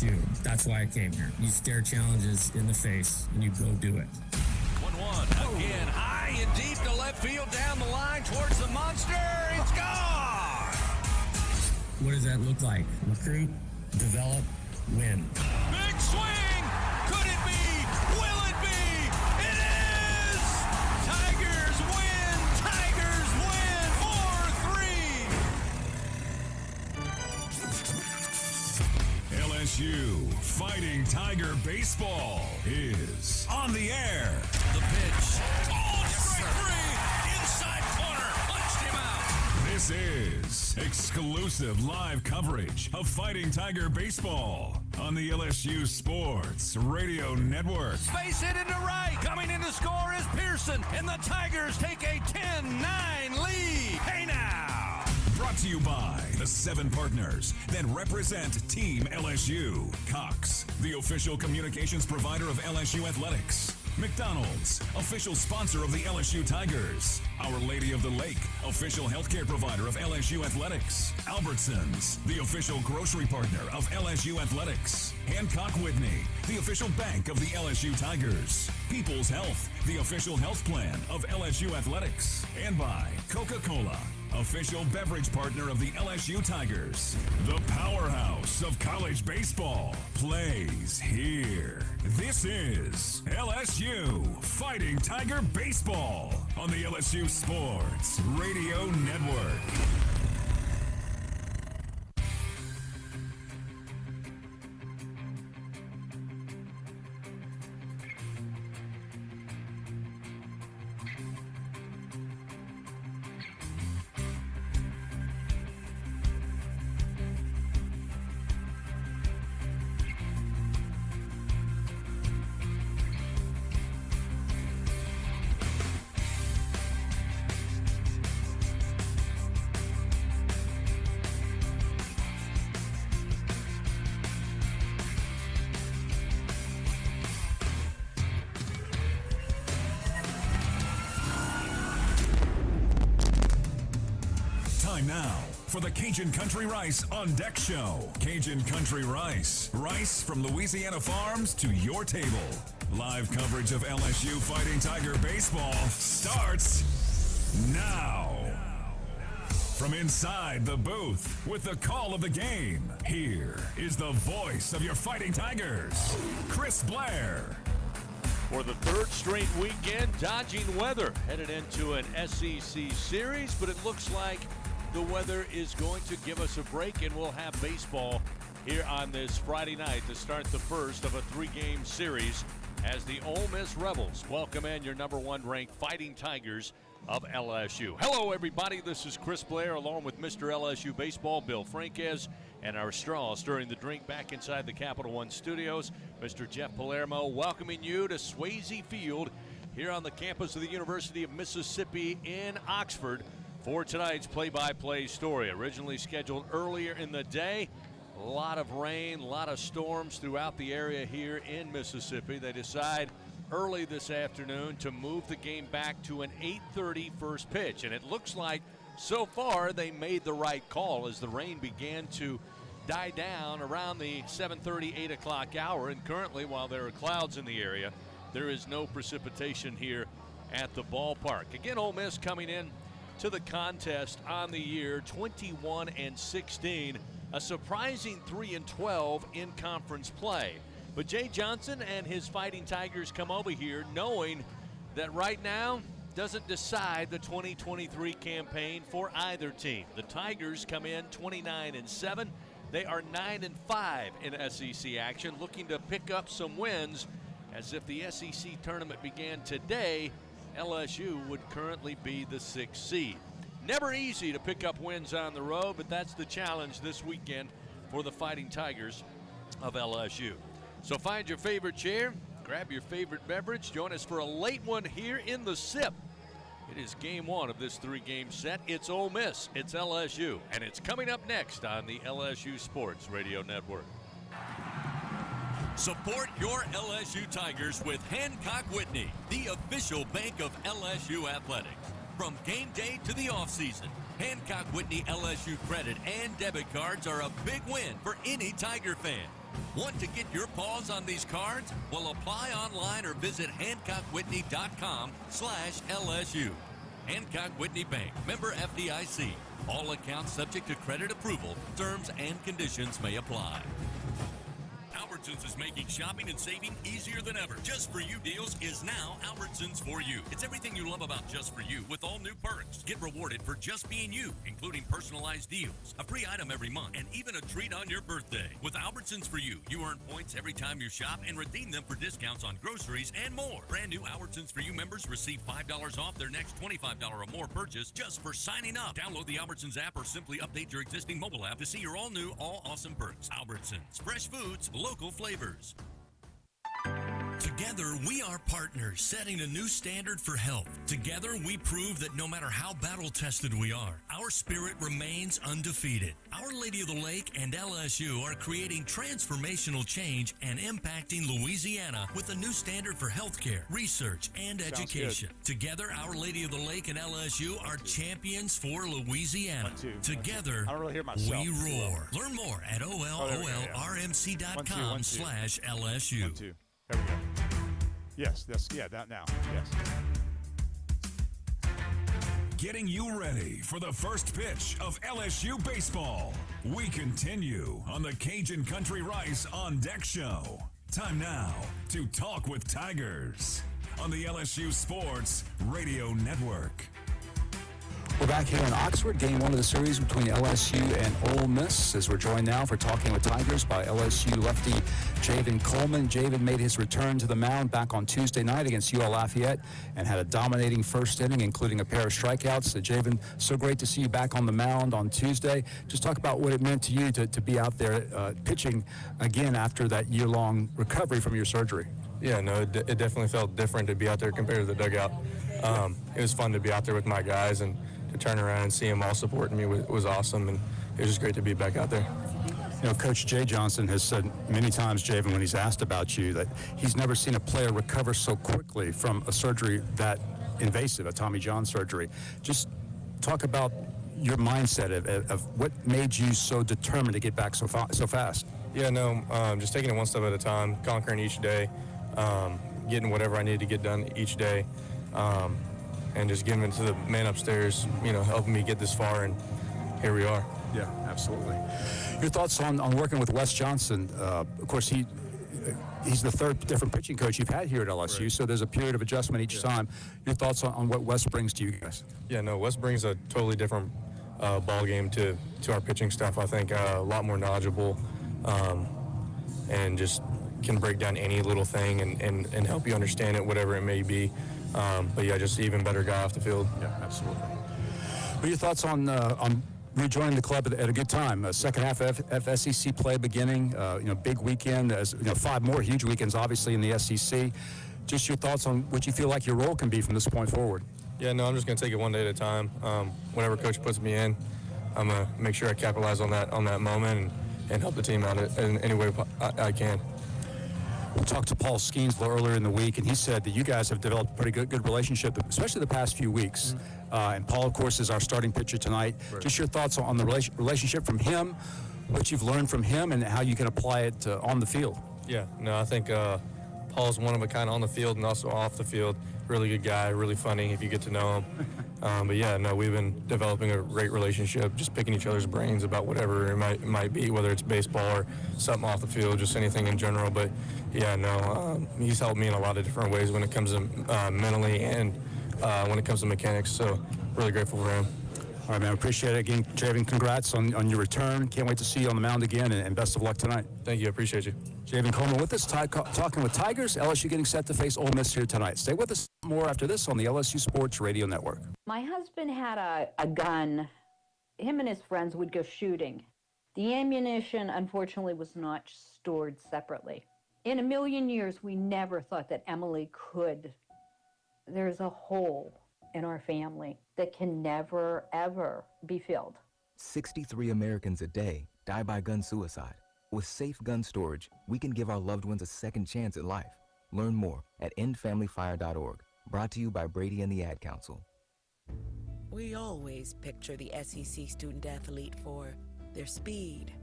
LSU. That's why I came here. You stare challenges in the face, and you go do it. 1-1. Again, high and deep to left field, down the line towards the monster. It's gone! What does that look like? Recruit, develop, win. Big swing! Could it be? Will it be? It is! Tigers win! Tigers win! 4-3! LSU Fighting Tiger Baseball is on the air. The pitch. Oh, strike three! Inside corner. Punched him out. This is exclusive live coverage of Fighting Tiger Baseball on the LSU Sports Radio Network. Space hit into right. Coming in to score is Pearson, and the Tigers take a 10-9 lead. Hey now! Brought to you by the 7 partners that represent Team LSU. Cox, the official communications provider of LSU Athletics. McDonald's, official sponsor of the LSU Tigers. Our Lady of the Lake, official healthcare provider of LSU Athletics. Albertsons, the official grocery partner of LSU Athletics. Hancock Whitney, the official bank of the LSU Tigers. People's Health, the official health plan of LSU Athletics. And by Coca-Cola, official beverage partner of the LSU Tigers. The powerhouse of college baseball plays here. This is LSU Fighting Tiger Baseball on the LSU Sports Radio Network. Now for the Cajun Country Rice on Deck Show. Cajun Country Rice. Rice from Louisiana farms to your table. Live coverage of LSU Fighting Tiger Baseball starts now. From inside the booth with the call of the game, here is the voice of your Fighting Tigers, Chris Blair. For the third straight weekend, dodging weather, headed into an SEC series, but it looks like the weather is going to give us a break, and we'll have baseball here on this Friday night to start the first of a 3-game series as the Ole Miss Rebels welcome in your number 1 ranked Fighting Tigers of LSU. Hello, everybody. This is Chris Blair along with Mr. LSU Baseball, Bill Franquez, and our straw stirring the drink back inside the Capital One studios, Mr. Jeff Palermo, welcoming you to Swayze Field here on the campus of the University of Mississippi in Oxford for tonight's play-by-play story. Originally scheduled earlier in the day, a lot of rain, a lot of storms throughout the area here in Mississippi. They decide early this afternoon to move the game back to an 8:30 first pitch, and it looks like so far they made the right call as the rain began to die down around the 7:30, 8 o'clock hour, and currently, while there are clouds in the area, there is no precipitation here at the ballpark. Again, Ole Miss coming in to the contest on the year 21-16, a surprising 3-12 in conference play. But Jay Johnson and his Fighting Tigers come over here knowing that right now doesn't decide the 2023 campaign for either team. The Tigers come in 29-7. They are 9-5 in SEC action, looking to pick up some wins. As if the SEC tournament began today, LSU would currently be the 6th seed. Never easy to pick up wins on the road, but that's the challenge this weekend for the Fighting Tigers of LSU. So find your favorite chair, grab your favorite beverage, join us for a late one here in the SIP. It is game 1 of this 3-game set. It's Ole Miss, it's LSU, and it's coming up next on the LSU Sports Radio Network. Support your LSU Tigers with Hancock Whitney, the official bank of LSU Athletics. From game day to the offseason, Hancock Whitney LSU credit and debit cards are a big win for any Tiger fan. Want to get your paws on these cards? Well, apply online or visit HancockWhitney.com/LSU. Hancock Whitney Bank, member FDIC. All accounts subject to credit approval. Terms and conditions may apply. Albertsons is making shopping and saving easier than ever. Just For You deals is now Albertsons For You. It's everything you love about Just For You with all new perks. Get rewarded for just being you, including personalized deals, a free item every month, and even a treat on your birthday. With Albertsons For You, you earn points every time you shop and redeem them for discounts on groceries and more. Brand new Albertsons For You members receive $5 off their next $25 or more purchase just for signing up. Download the Albertsons app or simply update your existing mobile app to see your all-new, all-awesome perks. Albertsons. Fresh foods, local flavors. Together, we are partners, setting a new standard for health. Together, we prove that no matter how battle-tested we are, our spirit remains undefeated. Our Lady of the Lake and LSU are creating transformational change and impacting Louisiana with a new standard for healthcare, research, and education. Together, Our Lady of the Lake and LSU are champions for Louisiana. Together, I don't really hear myself. we roar. Learn more at OLOLRMC.com/LSU. 1, 2. There we go. Yes, that now. Yes. Getting you ready for the first pitch of LSU baseball. We continue on the Cajun Country Rice On Deck Show. Time now to talk with Tigers on the LSU Sports Radio Network. We're back here in Oxford, game one of the series between LSU and Ole Miss, as we're joined now for Talking with Tigers by LSU lefty Javen Coleman. Javen made his return to the mound back on Tuesday night against UL Lafayette and had a dominating first inning, including a pair of strikeouts. Javen, so great to see you back on the mound on Tuesday. Just talk about what it meant to you to be out there pitching again after that year-long recovery from your surgery. Yeah, no, it definitely felt different to be out there compared to the dugout. It was fun to be out there with my guys, and to turn around and see them all supporting me was awesome, and it was just great to be back out there. You know, Coach Jay Johnson has said many times, Javen, when he's asked about you, that he's never seen a player recover so quickly from a surgery that invasive, a Tommy John surgery. Just talk about your mindset of what made you so determined to get back so fast. Yeah, no, just taking it one step at a time, conquering each day, getting whatever I needed to get done each day, and just giving it to the man upstairs, helping me get this far, and here we are. Yeah, absolutely. Your thoughts on working with Wes Johnson? Of course, he's the third different pitching coach you've had here at LSU, right. So there's a period of adjustment each time. Your thoughts on what Wes brings to you guys? Yeah, no, Wes brings a totally different ball game to our pitching staff. I think a lot more knowledgeable, and just can break down any little thing and help you understand it, whatever it may be. But yeah, just even better guy off the field. Yeah, absolutely. What are your thoughts on rejoining the club at a good time? Second half of SEC play beginning, big weekend, 5 more huge weekends obviously in the SEC. Just your thoughts on what you feel like your role can be from this point forward. Yeah, no, I'm just going to take it one day at a time. Whenever coach puts me in, I'm going to make sure I capitalize on that moment and help the team out in any way I can. We talked to Paul Skeensler earlier in the week, and he said that you guys have developed a pretty good relationship, especially the past few weeks. Mm-hmm. And Paul, of course, is our starting pitcher tonight. Right. Just your thoughts on the relationship from him, what you've learned from him, and how you can apply it on the field. Yeah, no, I think Paul's one of a kind on the field and also off the field. Really good guy, really funny if you get to know him. But yeah, no, we've been developing a great relationship, just picking each other's brains about whatever it might be, whether it's baseball or something off the field, just anything in general. But yeah, no, he's helped me in a lot of different ways when it comes to mentally and when it comes to mechanics. So really grateful for him. All right, man, appreciate it. Again, Javen, congrats on your return. Can't wait to see you on the mound again, and best of luck tonight. Thank you. I appreciate you. Javen Coleman with us, talking with Tigers. LSU getting set to face Ole Miss here tonight. Stay with us more after this on the LSU Sports Radio Network. My husband had a gun. Him and his friends would go shooting. The ammunition, unfortunately, was not stored separately. In a million years, we never thought that Emily could. There's a hole in our family that can never, ever be filled. 63 Americans a day die by gun suicide. With safe gun storage, we can give our loved ones a second chance at life. Learn more at endfamilyfire.org. Brought to you by Brady and the Ad Council. We always picture the SEC student athlete for their speed,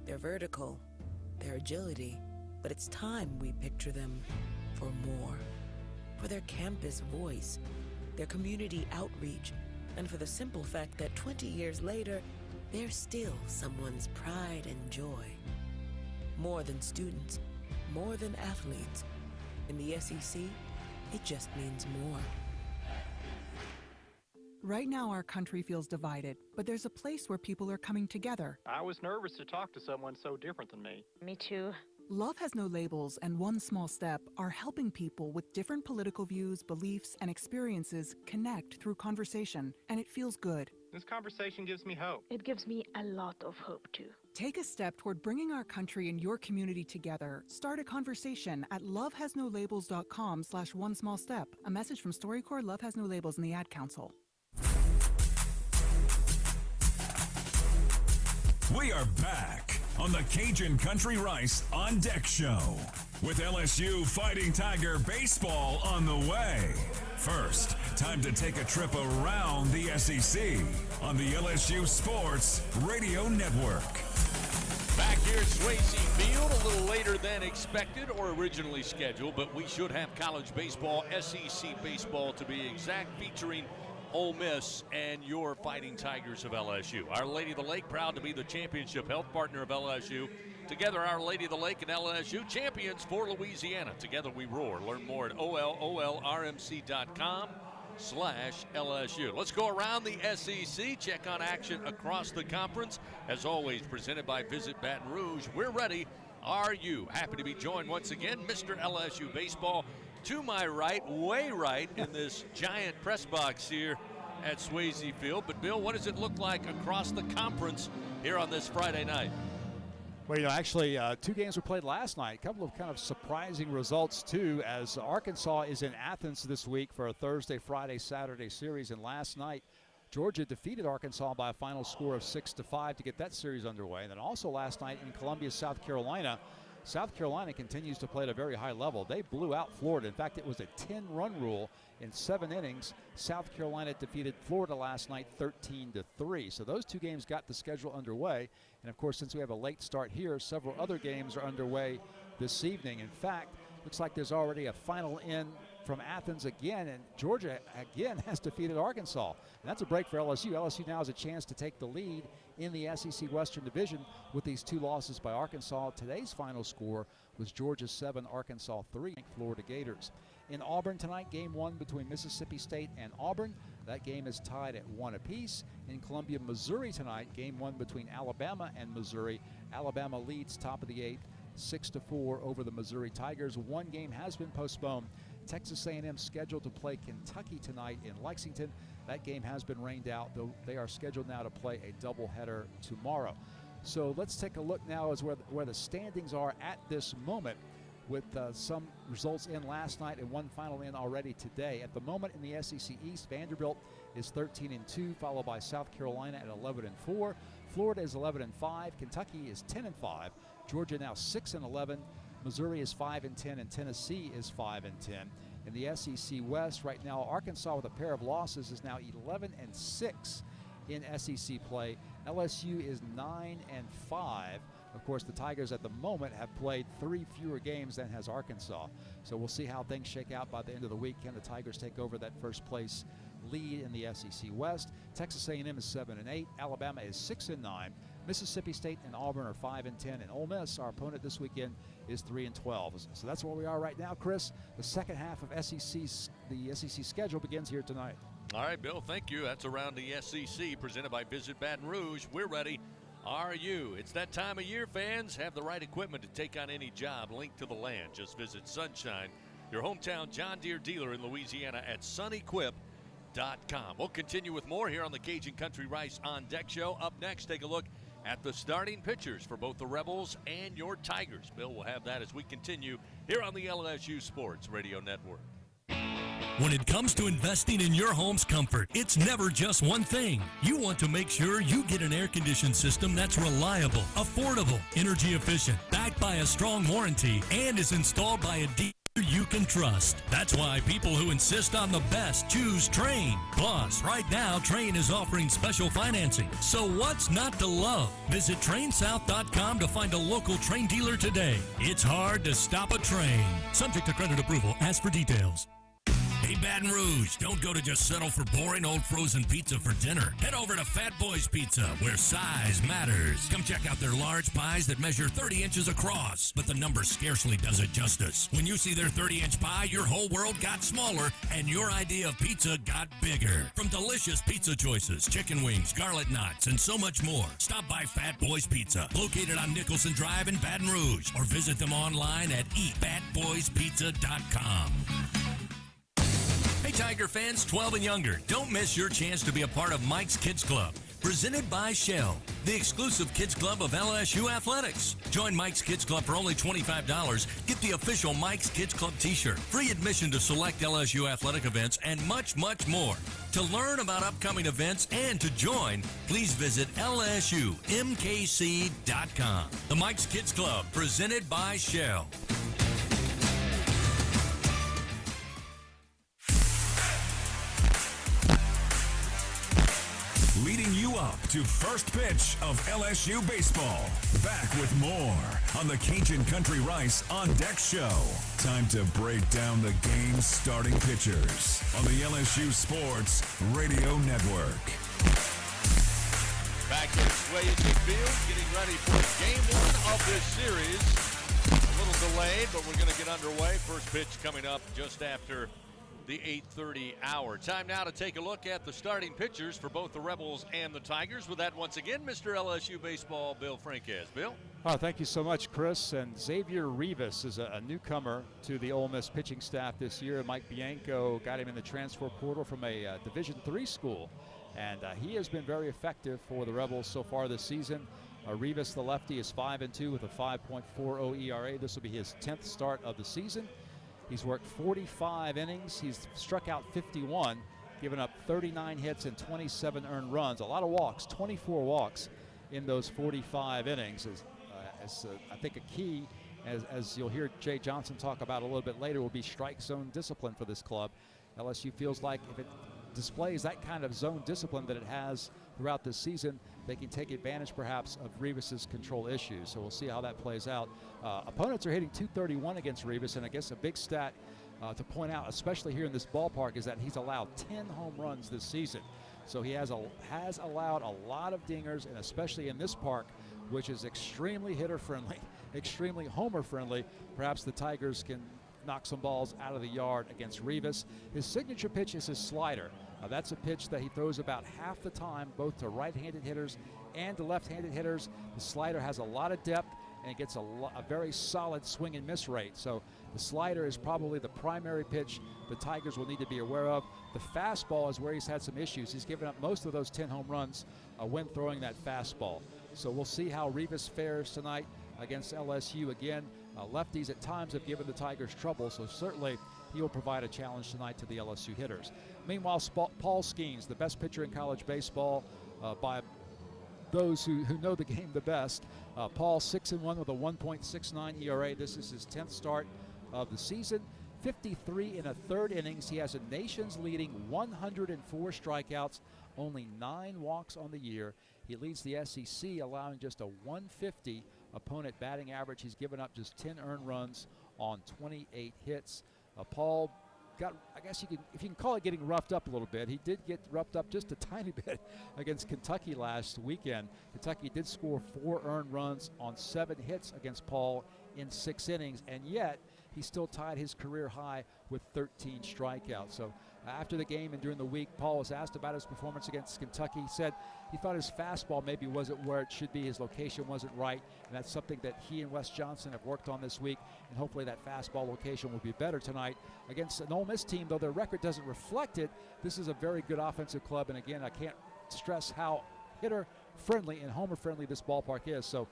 their vertical, their agility, but it's time we picture them for more. For their campus voice, their community outreach, and for the simple fact that 20 years later, they're still someone's pride and joy. More than students, more than athletes. In the SEC, it just means more. Right now, our country feels divided, but there's a place where people are coming together. I was nervous to talk to someone so different than me. Me too. Love Has No Labels and One Small Step are helping people with different political views, beliefs, and experiences connect through conversation, and it feels good. This conversation gives me hope. It gives me a lot of hope too. Take a step toward bringing our country and your community together. Start a conversation at lovehasnolabels.com/onesmallstep. A message from StoryCorps, Love Has No Labels, and the Ad Council. We are back on the Cajun Country Rice On Deck Show with LSU Fighting Tiger baseball on the way. First, time to take a trip around the SEC on the LSU Sports Radio Network. Back here at Swayze Field, a little later than expected or originally scheduled, but we should have college baseball, SEC baseball to be exact, featuring Ole Miss and your Fighting Tigers of LSU. Our Lady of the Lake, proud to be the championship health partner of LSU. Together, Our Lady of the Lake and LSU, champions for Louisiana. Together we roar. Learn more at olrmc.com/LSU. Let's go around the SEC, check on action across the conference. As always, presented by Visit Baton Rouge. We're ready. Are you? Happy to be joined once again, Mr. LSU Baseball. To my right, way right, in this giant press box here at Swayze Field. But, Bill, what does it look like across the conference here on this Friday night? Well, you know, actually, 2 games were played last night. A couple of kind of surprising results, too, as Arkansas is in Athens this week for a Thursday, Friday, Saturday series. And last night, Georgia defeated Arkansas by a final score of 6-5 to get that series underway. And then also last night in Columbia, South Carolina continues to play at a very high level. They blew out Florida. In fact, it was a 10-run rule in 7 innings. South Carolina defeated Florida last night 13-3. So those 2 games got the schedule underway. And, of course, since we have a late start here, several other games are underway this evening. In fact, looks like there's already a final in from Athens again, and Georgia again has defeated Arkansas. And that's a break for LSU. LSU now has a chance to take the lead in the SEC Western Division with these 2 losses by Arkansas. Today's final score was Georgia 7, Arkansas 3, Florida Gators. In Auburn tonight, game 1 between Mississippi State and Auburn. That game is tied at 1 apiece. In Columbia, Missouri tonight, game 1 between Alabama and Missouri. Alabama leads top of the 8th, 6-4 over the Missouri Tigers. 1 game has been postponed. Texas A&M scheduled to play Kentucky tonight in Lexington. That game has been rained out, though they are scheduled now to play a doubleheader tomorrow. So let's take a look now as where the standings are at this moment, with some results in last night and 1 final in already today. At the moment in the SEC East, Vanderbilt is 13-2, followed by South Carolina at 11-4. Florida is 11-5. Kentucky is 10-5. Georgia now 6-11. Missouri is 5-10, and Tennessee is 5-10. In the SEC West right now, Arkansas with a pair of losses is now 11-6 in SEC play. LSU is 9-5. Of course, the Tigers at the moment have played 3 fewer games than has Arkansas. So we'll see how things shake out by the end of the week. Can the Tigers take over that first place lead in the SEC West? Texas A&M is 7-8. Alabama is 6-9. Mississippi State and Auburn are 5-10, and Ole Miss, our opponent this weekend, is 3-12. So that's where we are right now, Chris. The second half of the SEC schedule begins here tonight. All right, Bill, thank you. That's Around the SEC, presented by Visit Baton Rouge. We're ready. Are you? It's that time of year, fans. Have the right equipment to take on any job. Link to the land. Just visit Sunshine, your hometown John Deere dealer in Louisiana, at sunequip.com. We'll continue with more here on the Cajun Country Rice On Deck Show. Up next, take a look at the starting pitchers for both the Rebels and your Tigers. Bill will have that as we continue here on the LSU Sports Radio Network. When it comes to investing in your home's comfort, it's never just one thing. You want to make sure you get an air-conditioned system that's reliable, affordable, energy efficient, backed by a strong warranty, and is installed by a you can trust. That's why people who insist on the best choose Train. Plus, right now, Train is offering special financing. So what's not to love? Visit trainsouth.com to find a local Train dealer today. It's hard to stop a train. Subject to credit approval. Ask for details. Hey, Baton Rouge, don't go to just settle for boring old frozen pizza for dinner. Head over to Fat Boys Pizza, where size matters. Come check out their large pies that measure 30 inches across, but the number scarcely does it justice. When you see their 30-inch pie, your whole world got smaller, and your idea of pizza got bigger. From delicious pizza choices, chicken wings, garlic knots, and so much more, stop by Fat Boys Pizza, located on Nicholson Drive in Baton Rouge, or visit them online at eatfatboyspizza.com. Hey, Tiger fans 12 and younger, don't miss your chance to be a part of Mike's Kids Club, presented by Shell, the exclusive kids club of LSU Athletics. Join Mike's Kids Club for only $25. Get the official Mike's Kids Club t-shirt, free admission to select LSU athletic events, and much, much more. To learn about upcoming events and to join, please visit lsumkc.com. The Mike's Kids Club, presented by Shell. Leading you up to first pitch of LSU baseball. Back with more on the Cajun Country Rice On Deck Show. Time to break down the game's starting pitchers on the LSU Sports Radio Network. Back in Swayze Field, getting ready for game one of this series. A little delayed, but we're going to get underway. First pitch coming up just after the 8:30 hour. Time now to take a look at the starting pitchers for both the Rebels and the Tigers. With that, once again, Mr. LSU Baseball, Bill Franquez. Bill? Oh, thank you so much, Chris. And Xavier Rivas is a newcomer to the Ole Miss pitching staff this year. Mike Bianco got him in the transfer portal from a Division III school. And he has been very effective for the Rebels so far this season. Rivas, the lefty, is 5-2 with a 5.40 ERA. This will be his 10th start of the season. He's worked 45 innings. He's struck out 51, given up 39 hits and 27 earned runs. A lot of walks, 24 walks in those 45 innings. I think a key, as you'll hear Jay Johnson talk about a little bit later, will be strike zone discipline for this club. LSU feels like if it displays that kind of zone discipline that it has throughout this season, they can take advantage perhaps of Rivas's control issues. So we'll see how that plays out. Opponents are hitting .231 against Rivas, and I guess a big stat to point out, especially here in this ballpark, is that he's allowed 10 home runs this season. So he has allowed a lot of dingers, and especially in this park, which is extremely hitter-friendly, extremely homer-friendly. Perhaps the Tigers can knock some balls out of the yard against Rivas. His signature pitch is his slider. That's a pitch that he throws about half the time, both to right-handed hitters and to left-handed hitters. The slider has a lot of depth, and it gets a very solid swing and miss rate. So the slider is probably the primary pitch the Tigers will need to be aware of. The fastball is where he's had some issues. He's given up most of those 10 home runs when throwing that fastball. So we'll see how Rivas fares tonight against LSU. Again, lefties at times have given the Tigers trouble, so certainly he will provide a challenge tonight to the LSU hitters. Meanwhile, Paul Skeens, the best pitcher in college baseball by those who know the game the best. Paul 6-1 with a 1.69 ERA. This is his 10th start of the season. 53 in a third innings. He has a nation's leading 104 strikeouts, only 9 walks on the year. He leads the SEC, allowing just a 150 opponent batting average. He's given up just 10 earned runs on 28 hits. Paul got, I guess if you can call it getting roughed up a little bit. He did get roughed up just a tiny bit against Kentucky last weekend. Kentucky did score 4 earned runs on 7 hits against Paul in 6 innings, and yet he still tied his career high with 13 strikeouts. So after the game and during the week, Paul was asked about his performance against Kentucky. He said he thought his fastball maybe wasn't where it should be. His location wasn't right, and that's something that he and Wes Johnson have worked on this week, and hopefully that fastball location will be better tonight against an Ole Miss team. Though their record doesn't reflect it, this is a very good offensive club, and again, I can't stress how hitter-friendly and homer-friendly this ballpark is. So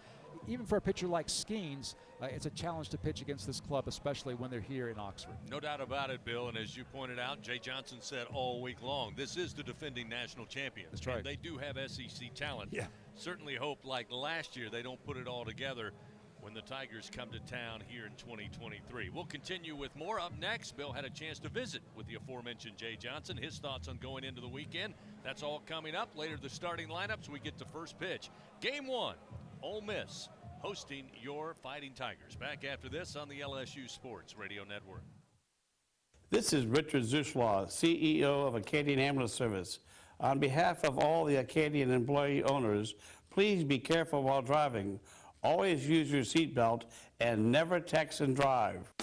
even for a pitcher like Skeens, it's a challenge to pitch against this club, especially when they're here in Oxford. No doubt about it, Bill. And as you pointed out, Jay Johnson said all week long, this is the defending national champions. That's right. And they do have SEC talent. Yeah. Certainly hope, like last year, they don't put it all together when the Tigers come to town here in 2023. We'll continue with more. Up next, Bill had a chance to visit with the aforementioned Jay Johnson. His thoughts on going into the weekend. That's all coming up. Later, the starting lineups. We get to first pitch. Game 1, Ole Miss hosting your Fighting Tigers. Back after this on the LSU Sports Radio Network. This is Richard Zuslaw, CEO of Acadian Ambulance Service. On behalf of all the Acadian employee owners, please be careful while driving. Always use your seatbelt and never text and drive.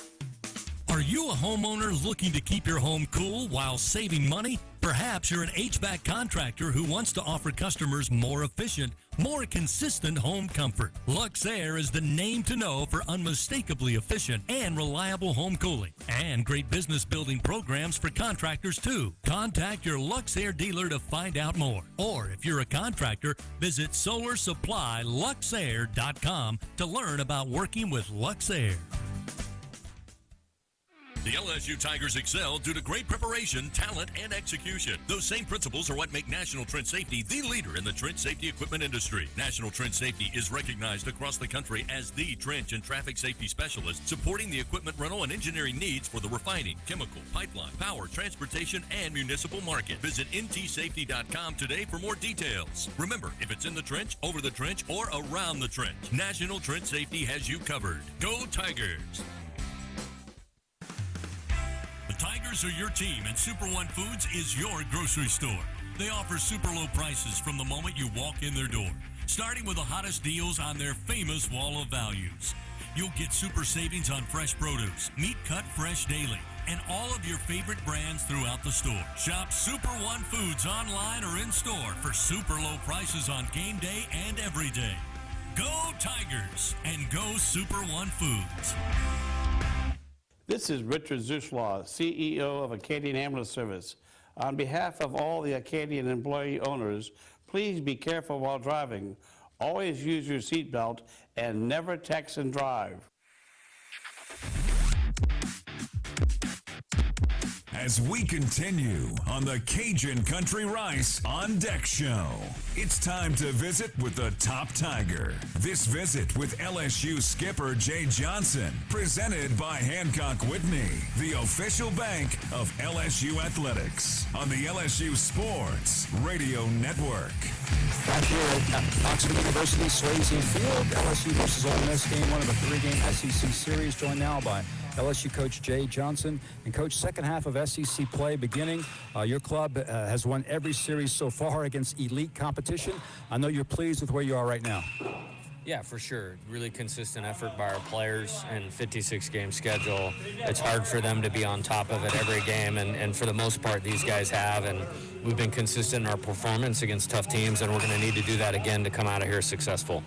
Are you a homeowner looking to keep your home cool while saving money? Perhaps you're an HVAC contractor who wants to offer customers more efficient, more consistent home comfort. Luxair is the name to know for unmistakably efficient and reliable home cooling, and great business building programs for contractors too. Contact your Luxair dealer to find out more. Or if you're a contractor, visit solarsupplyluxair.com to learn about working with Luxair. The LSU Tigers excel due to great preparation, talent, and execution. Those same principles are what make National Trench Safety the leader in the trench safety equipment industry. National Trench Safety is recognized across the country as the trench and traffic safety specialist, supporting the equipment rental and engineering needs for the refining, chemical, pipeline, power, transportation, and municipal market. Visit ntsafety.com today for more details. Remember, if it's in the trench, over the trench, or around the trench, National Trench Safety has you covered. Go Tigers! Tigers are your team, and Super One Foods is your grocery store. They offer super low prices from the moment you walk in their door, starting with the hottest deals on their famous wall of values. You'll get super savings on fresh produce, meat cut fresh daily, and all of your favorite brands throughout the store. Shop Super One Foods online or in store for super low prices on game day and every day. Go Tigers and go Super One Foods. This is Richard Zuslaw, CEO of Acadian Ambulance Service. On behalf of all the Acadian employee owners, please be careful while driving. Always use your seatbelt and never text and drive. As we continue on the Cajun Country Rice on Deck Show, it's time to visit with the top Tiger. This visit with LSU skipper Jay Johnson, presented by Hancock Whitney, the official bank of LSU Athletics, on the LSU Sports Radio Network. Back here at Oxford University, Swayze Field, LSU versus Ole Miss, game 1 of a 3-game SEC series, joined now by LSU coach Jay Johnson. And coach, second half of SEC play beginning. Your club has won every series so far against elite competition. I know you're pleased with where you are right now. Yeah, for sure. Really consistent effort by our players and 56-game schedule. It's hard for them to be on top of it every game, and for the most part, these guys have. And we've been consistent in our performance against tough teams, and we're going to need to do that again to come out of here successful.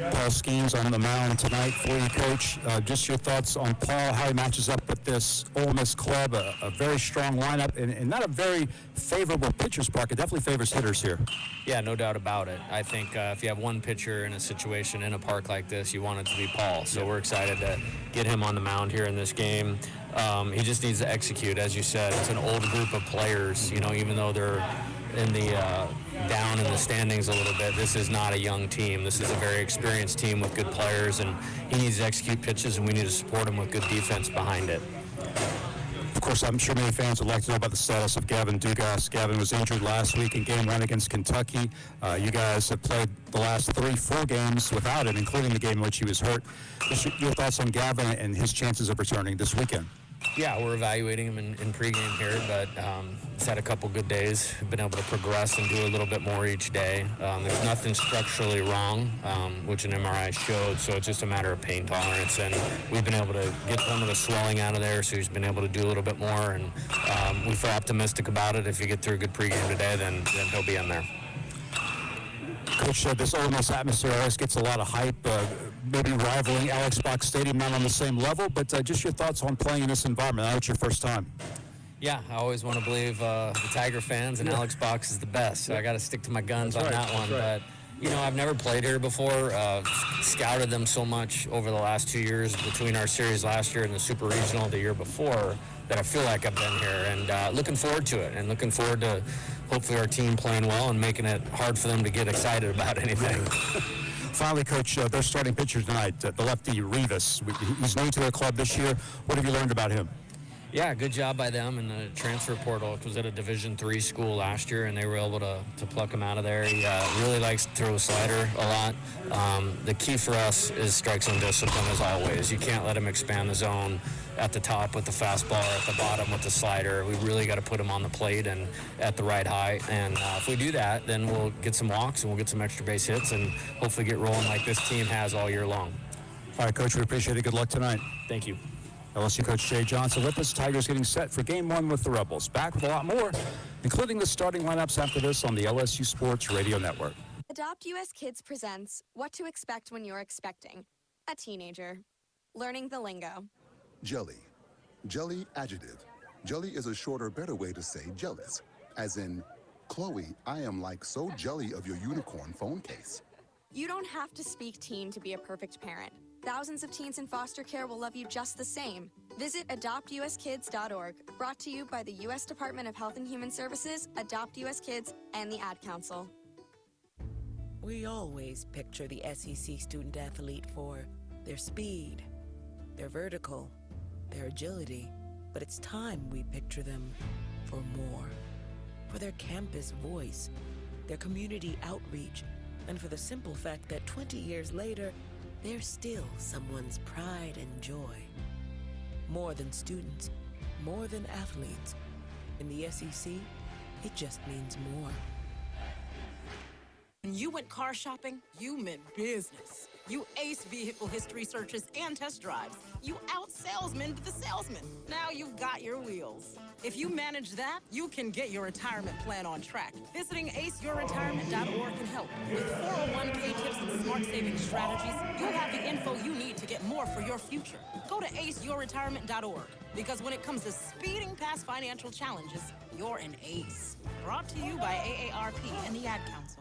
Paul Skeens on the mound tonight for you, Coach. Just your thoughts on Paul, how he matches up with this Ole Miss club, a very strong lineup, and not a very favorable pitcher's park. It definitely favors hitters here. Yeah, no doubt about it. I think if you have one pitcher in a situation in a park like this, you want it to be Paul. So we're excited to get him on the mound here in this game. He just needs to execute. As you said, it's an old group of players, you know, even though they're in the down in the standings a little bit. This is not a young team. This is a very experienced team with good players, and he needs to execute pitches, and we need to support him with good defense behind it. Of course, I'm sure many fans would like to know about the status of Gavin Dugas. Gavin was injured last week in game 1 against Kentucky. You guys have played the last 3 full games without him, including the game in which he was hurt. Just your thoughts on Gavin and his chances of returning this weekend? Yeah, we're evaluating him in pregame here, but he's had a couple good days. Been able to progress and do a little bit more each day. There's nothing structurally wrong, which an MRI showed, so it's just a matter of pain tolerance. And we've been able to get some of the swelling out of there, so he's been able to do a little bit more. And we feel optimistic about it. If you get through a good pregame today, then he'll be in there. Coach, this Ole Miss atmosphere always gets a lot of hype, maybe rivaling Alex Box Stadium, not on the same level, but just your thoughts on playing in this environment. I know it's your first time. Yeah, I always want to believe the Tiger fans and Alex Box is the best, so I got to stick to my guns on that one. But, you know, I've never played here before, scouted them so much over the last 2 years between our series last year and the Super Regional the year before that I feel like I've been here, and looking forward to it, and looking forward to hopefully our team playing well and making it hard for them to get excited about anything. Finally, Coach, their starting pitcher tonight, the lefty Rivas. He's new to their club this year. What have you learned about him? Yeah, good job by them in the transfer portal. It was at a Division III school last year, and they were able to pluck him out of there. He really likes to throw a slider a lot. The key for us is strike zone discipline, as always. You can't let him expand the zone at the top with the fastball or at the bottom with the slider. We really got to put him on the plate and at the right height. And if we do that, then we'll get some walks and we'll get some extra base hits and hopefully get rolling like this team has all year long. All right, Coach, we appreciate it. Good luck tonight. Thank you. LSU coach Jay Johnson with us. Tigers getting set for Game 1 with the Rebels. Back with a lot more, including the starting lineups after this on the LSU Sports Radio Network. Adopt US Kids presents What to Expect When You're Expecting a Teenager. Learning the lingo. Jelly. Jelly adjective. Jelly is a shorter, better way to say jealous. As in, Chloe, I am like so jelly of your unicorn phone case. You don't have to speak teen to be a perfect parent. Thousands of teens in foster care will love you just the same. Visit adoptuskids.org, brought to you by the U.S. Department of Health and Human Services, Adopt US Kids, and the Ad Council. We always picture the SEC student athlete for their speed, their vertical, their agility, but it's time we picture them for more. For their campus voice, their community outreach, and for the simple fact that 20 years later, they're still someone's pride and joy. More than students, more than athletes. In the SEC, it just means more. When you went car shopping, you meant business. You aced vehicle history searches and test drives. You out-salesmaned the salesman. Now you've got your wheels. If you manage that, you can get your retirement plan on track. Visiting aceyourretirement.org can help. With 401k tips and smart saving strategies, you'll have the info you need to get more for your future. Go to aceyourretirement.org, because when it comes to speeding past financial challenges, you're an ace. Brought to you by AARP and the Ad Council.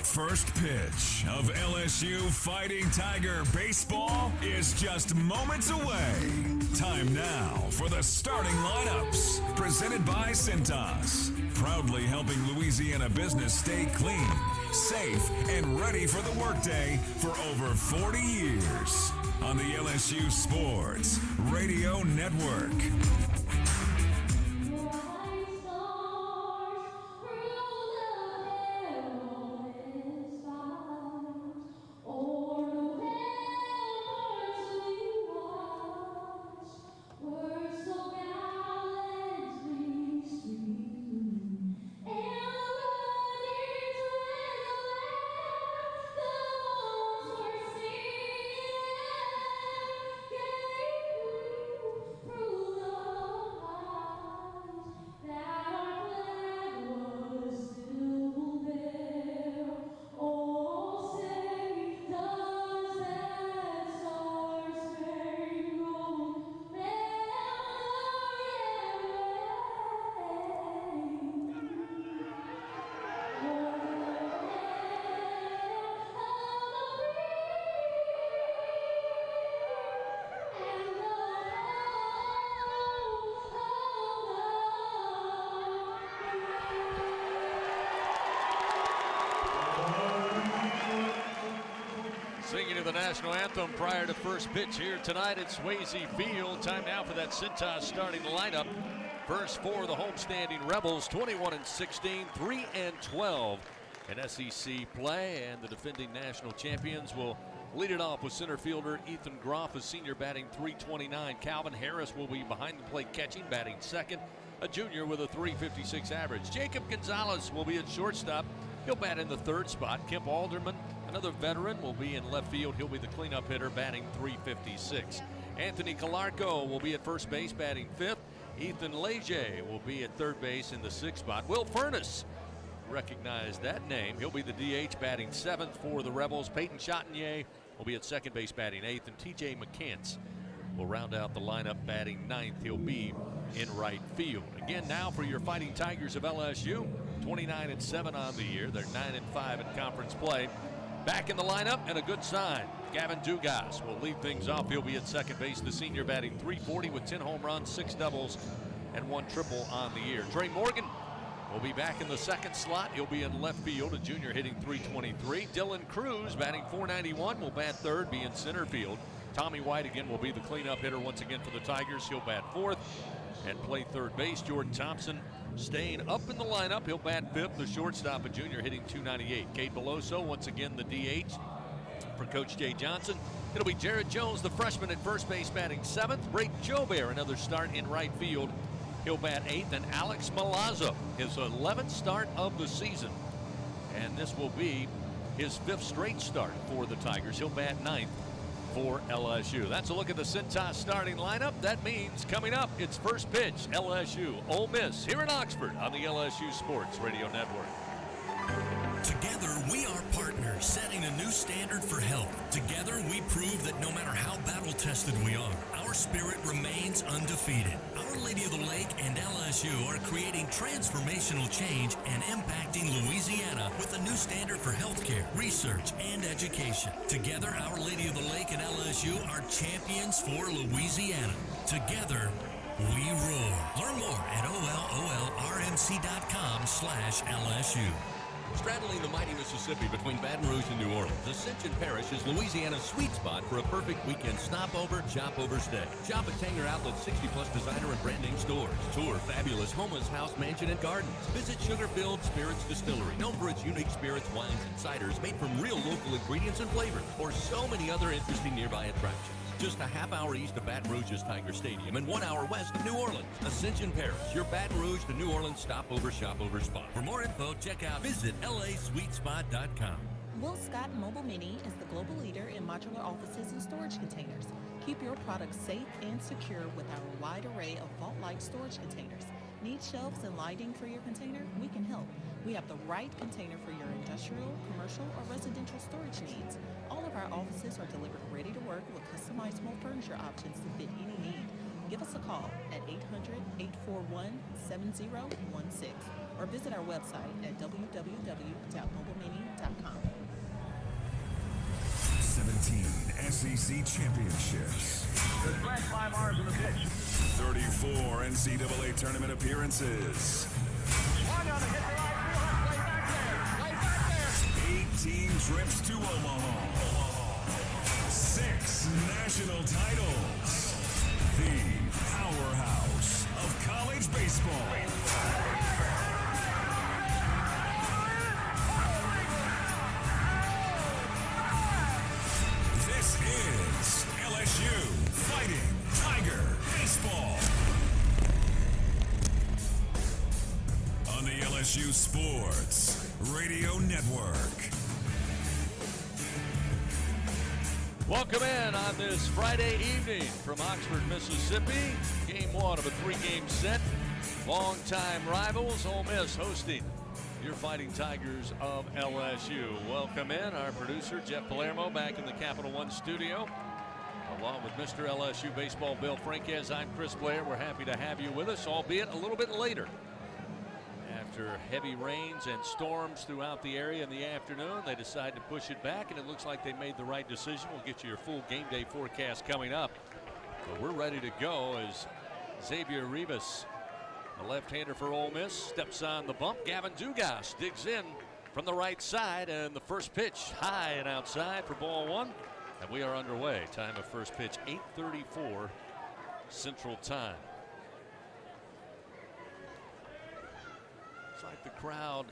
First pitch of LSU Fighting Tiger baseball is just moments away. Time now for the starting lineups. Presented by Cintas. Proudly helping Louisiana business stay clean, safe, and ready for the workday for over 40 years. On the LSU Sports Radio Network. Singing of the national anthem prior to first pitch here tonight at Swayze Field. Time now for that Cintas starting lineup. First for the homestanding Rebels, 21-16, 3-12 in SEC play, and the defending national champions will lead it off with center fielder Ethan Groff, a senior, batting .329. Calvin Harris will be behind the plate catching, batting second, a junior with a .356 average. Jacob Gonzalez will be at shortstop. He'll bat in the third spot. Kemp Alderman, another veteran, will be in left field. He'll be the cleanup hitter, batting .356. Anthony Calarco will be at first base, batting fifth. Ethan Leger will be at third base in the sixth spot. Will Furness, recognize that name. He'll be the DH, batting seventh for the Rebels. Peyton Chatinier will be at second base, batting eighth. And TJ McCants will round out the lineup, batting ninth. He'll be in right field. Again, now for your Fighting Tigers of LSU, 29-7 on the year. They're 9-5 in conference play. Back in the lineup, and a good sign. Gavin Dugas will lead things off. He'll be at second base, the senior, batting .340 with 10 home runs, 6 doubles, and 1 triple on the year. Trey Morgan will be back in the second slot. He'll be in left field, a junior hitting .323. Dylan Cruz, batting .491, will bat third, be in center field. Tommy White again will be the cleanup hitter once again for the Tigers. He'll bat fourth and play third base. Jordan Thompson staying up in the lineup. He'll bat fifth. The shortstop, a junior hitting .298. Cade Beloso, once again the DH for Coach Jay Johnson. It'll be Jared Jones, the freshman at first base, batting seventh. Brayton Jobert, another start in right field. He'll bat eighth. And Alex Milazzo, his 11th start of the season. And this will be his fifth straight start for the Tigers. He'll bat ninth for LSU. That's a look at the Cintas starting lineup. That means coming up, it's first pitch, LSU, Ole Miss, here in Oxford on the LSU Sports Radio Network. Together, we are partners, setting a new standard for health. Together, we prove that no matter how battle-tested we are, our spirit remains undefeated. Our Lady of the Lake and LSU are creating transformational change and impacting Louisiana with a new standard for healthcare, research, and education. Together, Our Lady of the Lake and LSU are champions for Louisiana. Together, we roar. Learn more at olrmc.com/LSU. Straddling the mighty Mississippi between Baton Rouge and New Orleans, Ascension Parish is Louisiana's sweet spot for a perfect weekend stopover, shop-over stay. Shop at Tanger Outlet's 60-plus designer and brand name stores. Tour fabulous Homa's House, Mansion, and Gardens. Visit Sugar-Filled Spirits Distillery, known for its unique spirits, wines, and ciders made from real local ingredients and flavors, or so many other interesting nearby attractions. Just a half hour east of Baton Rouge's Tiger Stadium and 1 hour west of New Orleans. Ascension Parish, your Baton Rouge to New Orleans stopover, shopover spot. For more info, check out visit LASweetspot.com. Will Scott Mobile Mini is the global leader in modular offices and storage containers. Keep your products safe and secure with our wide array of vault-like storage containers. Need shelves and lighting for your container? We can help. We have the right container for your industrial, commercial, or residential storage needs. All of our offices are delivered ready to work with customizable furniture options to fit any need. Give us a call at 800-841-7016 or visit our website at www.mobilemini.com. 17 SEC championships. There's flat 5 R's in the pitch. 34 NCAA tournament appearances. Swung on the hit the right field. Way back there. Way back there. 18 trips to Omaha. 6 national titles. The powerhouse of college baseball. This is LSU Fighting Tiger Baseball. On the LSU Sports Radio Network. Welcome in on this Friday evening from Oxford, Mississippi. Game one of a 3-game set. Longtime rivals, Ole Miss hosting your Fighting Tigers of LSU. Welcome in our producer, Jeff Palermo, back in the Capital One studio. Along with Mr. LSU Baseball, Bill Franquez, I'm Chris Blair. We're happy to have you with us, albeit a little bit later. After heavy rains and storms throughout the area in the afternoon, they decided to push it back, and it looks like they made the right decision. We'll get you your full game day forecast coming up. But we're ready to go as Xavier Rivas, the left-hander for Ole Miss, steps on the bump. Gavin Dugas digs in from the right side, and the first pitch high and outside for ball one. And we are underway. Time of first pitch, 8:34 Central Time. Like the crowd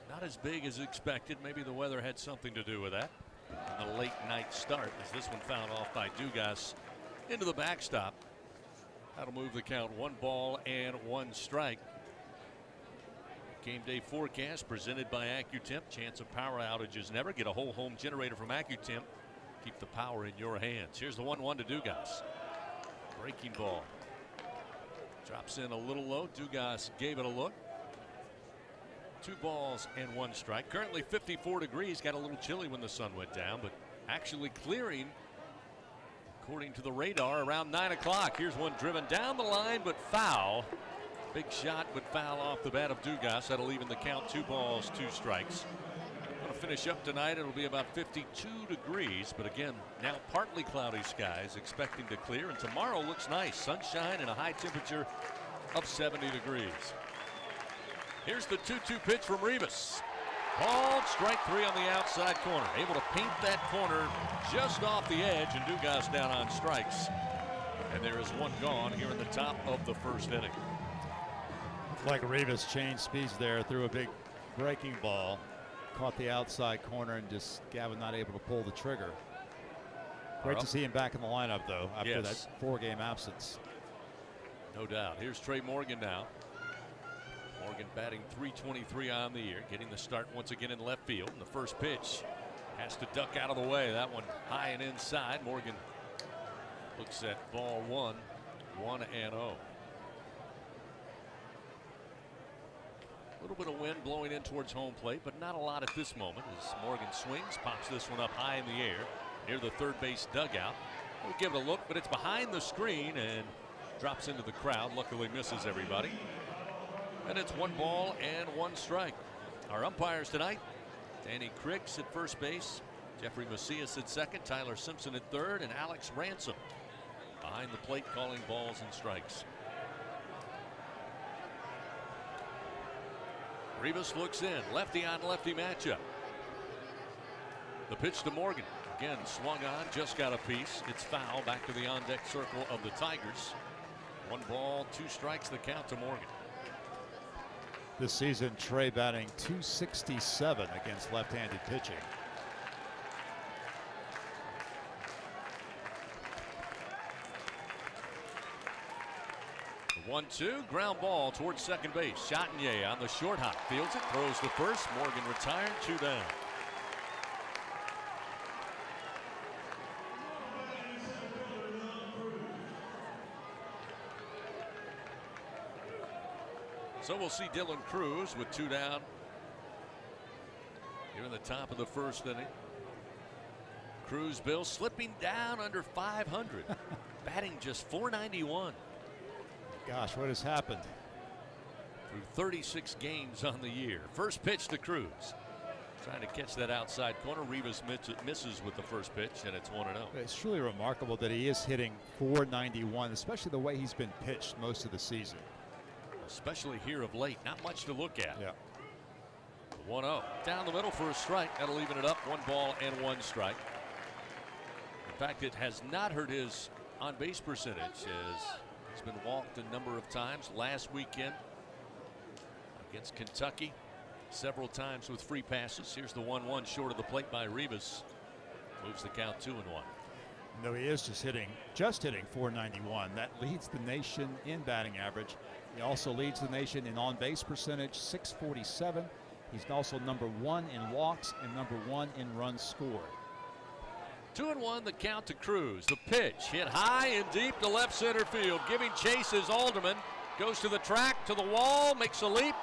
not as big as expected. Maybe the weather had something to do with that. And a late night start as this one fouled off by Dugas into the backstop. That'll move the count 1 ball and 1 strike. Game day forecast presented by AccuTemp. Chance of power outages never. Get a whole home generator from AccuTemp. Keep the power in your hands. Here's the 1-1 to Dugas. Breaking ball. Drops in a little low. Dugas gave it a look. 2 balls and 1 strike. Currently 54 degrees. Got a little chilly when the sun went down, but actually clearing, according to the radar, around 9 o'clock. Here's one driven down the line, but foul. Big shot, but foul off the bat of Dugas. That'll even the count. 2 balls, 2 strikes. Going to finish up tonight. It'll be about 52 degrees, but again, now partly cloudy skies, expecting to clear. And tomorrow looks nice. Sunshine and a high temperature of 70 degrees. Here's the 2-2 pitch from Rivas. Called strike 3 on the outside corner. Able to paint that corner just off the edge, and Dugas down on strikes. And there is one gone here in the top of the first inning. Like Rivas changed speeds there, threw a big breaking ball, caught the outside corner, and just Gavin not able to pull the trigger. Great to see him back in the lineup, though, after that 4-game absence. No doubt. Here's Trey Morgan now. Morgan batting .323 on the year, getting the start once again in left field. And the first pitch has to duck out of the way. That one high and inside. Morgan looks at ball 1, 1-0. A little bit of wind blowing in towards home plate, but not a lot at this moment as Morgan swings, pops this one up high in the air near the third base dugout. We'll give it a look, but it's behind the screen and drops into the crowd. Luckily misses everybody. And it's 1 ball and 1 strike. Our umpires tonight, Danny Cricks at first base, Jeffrey Macias at second, Tyler Simpson at third, and Alex Ransom behind the plate calling balls and strikes. Rivas looks in, lefty on lefty matchup. The pitch to Morgan. Again, swung on, just got a piece. It's foul, back to the on-deck circle of the Tigers. 1 ball, 2 strikes, the count to Morgan. This season, Trey batting .267 against left-handed pitching. The 1-2, ground ball towards second base. Chatinier on the short hop, fields it, throws to first. Morgan retired, 2 down. So we'll see Dylan Cruz with 2 down here in the top of the first inning. Cruz, Bill, slipping down under 500, batting just .491. Gosh, what has happened? Through 36 games on the year. First pitch to Cruz. Trying to catch that outside corner. Rivas misses with the first pitch, and it's 1-0. It's truly remarkable that he is hitting .491, especially the way he's been pitched most of the season. Especially here of late. Not much to look at. Yeah. 1-0. Down the middle for a strike. That'll even it up. 1 ball and 1 strike. In fact, it has not hurt his on-base percentage as he's been walked a number of times. Last weekend against Kentucky, several times with free passes. Here's the 1-1 short of the plate by Rivas. Moves the count 2-1. No, he is just hitting .491. That leads the nation in batting average. He also leads the nation in on-base percentage, .647. He's also number 1 in walks and number 1 in runs scored. 2-1 the count to Cruz. The pitch hit high and deep to left center field. Giving chase is Alderman. Goes to the track, to the wall, makes a leap.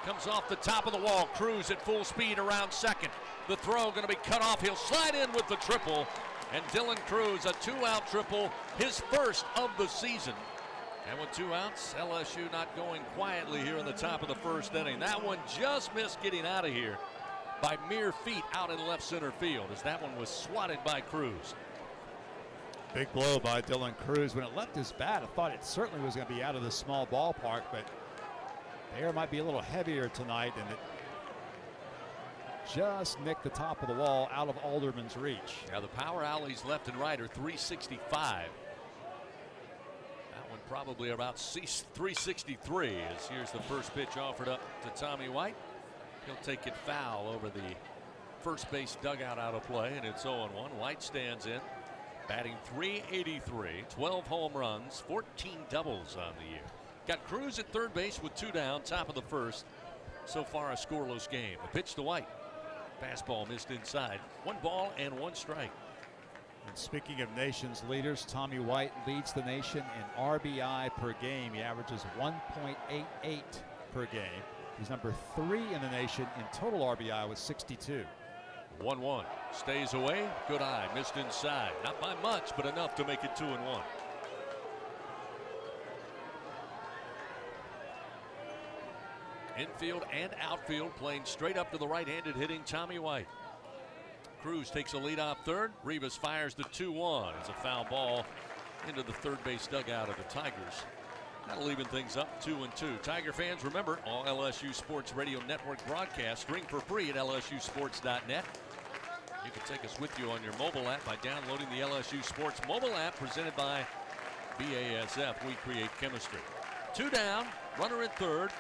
Comes off the top of the wall. Cruz at full speed around second. The throw going to be cut off. He'll slide in with the triple. And Dylan Cruz, a 2-out triple, his first of the season. And with 2 outs, LSU not going quietly here in the top of the first inning. That one just missed getting out of here by mere feet out in left center field as that one was swatted by Cruz. Big blow by Dylan Cruz. When it left his bat, I thought it certainly was going to be out of the small ballpark, but the air might be a little heavier tonight, and it just nicked the top of the wall out of Alderman's reach. Now the power alleys left and right are .365. Probably about 363 as here's the first pitch offered up to Tommy White. He'll take it foul over the first base dugout out of play, and it's 0-1. White stands in, batting .383, 12 home runs, 14 doubles on the year. Got Cruz at third base with 2 down, top of the first. So far a scoreless game. A pitch to White. Fastball missed inside. 1 ball and 1 strike. And speaking of nation's leaders, Tommy White leads the nation in RBI per game. He averages 1.88 per game. He's number 3 in the nation in total RBI with 62. 1-1. Stays away. Good eye. Missed inside. Not by much, but enough to make it 2-1. Infield and outfield playing straight up to the right-handed hitting Tommy White. Cruz takes a leadoff third. Rivas fires the 2-1. It's a foul ball into the third base dugout of the Tigers. That'll even things up 2-2. Tiger fans, remember, all LSU Sports Radio Network broadcasts stream for free at lsusports.net. You can take us with you on your mobile app by downloading the LSU Sports mobile app presented by BASF. We create chemistry. 2 down, runner at third,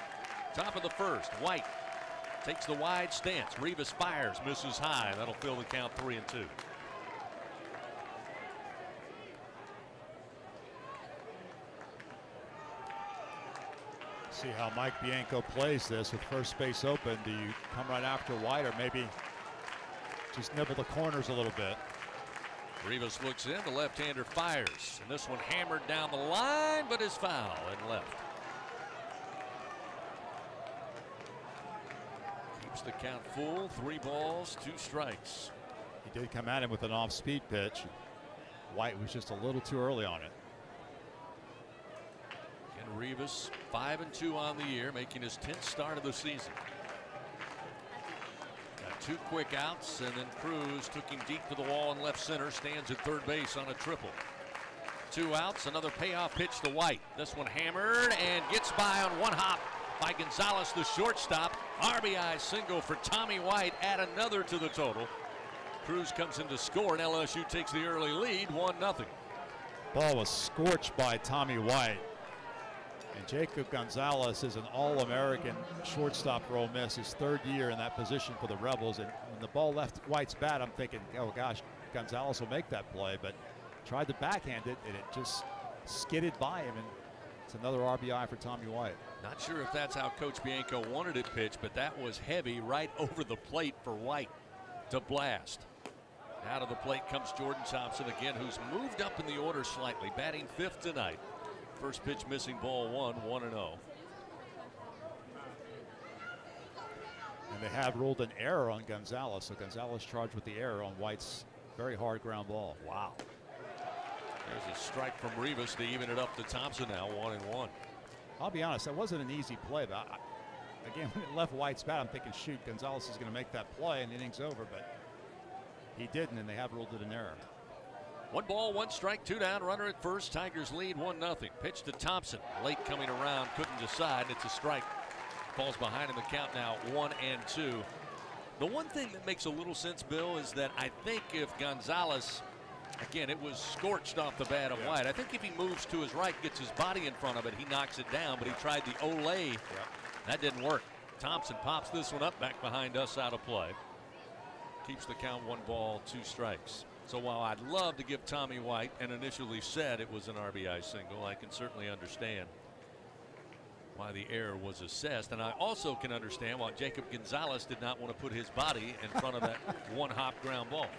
top of the first. White takes the wide stance. Rivas fires, misses high. That'll fill the count 3-2. See how Mike Bianco plays this with first base open. Do you come right after White or maybe just nibble the corners a little bit? Rivas looks in, the left-hander fires, and this one hammered down the line, but is foul and left. Keeps the count full, 3 balls, 2 strikes. He did come at him with an off-speed pitch. White was just a little too early on it. Again, Rivas 5-2 on the year, making his 10th start of the season. Got 2 quick outs, and then Cruz took him deep to the wall in left center, stands at third base on a triple. 2 outs, another payoff pitch to White. This one hammered and gets by on 1 hop by Gonzalez, the shortstop. RBI single for Tommy White, add another to the total. Cruz comes in to score, and LSU takes the early lead, 1-0. Ball was scorched by Tommy White. And Jacob Gonzalez is an All-American shortstop for Ole Miss, his 3rd year in that position for the Rebels. And when the ball left White's bat, I'm thinking, oh gosh, Gonzalez will make that play, but tried to backhand it, and it just skidded by him, and it's another RBI for Tommy White. Not sure if that's how Coach Bianco wanted it pitched, but that was heavy right over the plate for White to blast. Out of the plate comes Jordan Thompson again, who's moved up in the order slightly, batting 5th tonight. First pitch missing, ball 1, 1-0. And they have ruled an error on Gonzalez, so Gonzalez charged with the error on White's very hard ground ball. Wow. There's a strike from Rivas to even it up to Thompson now, 1-1. I'll be honest, that wasn't an easy play. But again, when it left White's bat, I'm thinking, shoot, Gonzalez is going to make that play and the inning's over, but he didn't, and they have ruled it an error. 1 ball, 1 strike, 2 down, runner at first. Tigers lead 1-0. Pitch to Thompson, late coming around, couldn't decide. It's a strike. Falls behind in the count now, 1-2. The one thing that makes a little sense, Bill, is that I think if Gonzalez, again, it was scorched off the bat of White. I think if he moves to his right, gets his body in front of it, he knocks it down, but he tried the Olay. That didn't work. Thompson pops this one up back behind us, out of play. Keeps the count 1 ball, 2 strikes. So while I'd love to give Tommy White, and initially said it was an RBI single, I can certainly understand why the error was assessed. And I also can understand why Jacob Gonzalez did not want to put his body in front of that 1-hop ground ball.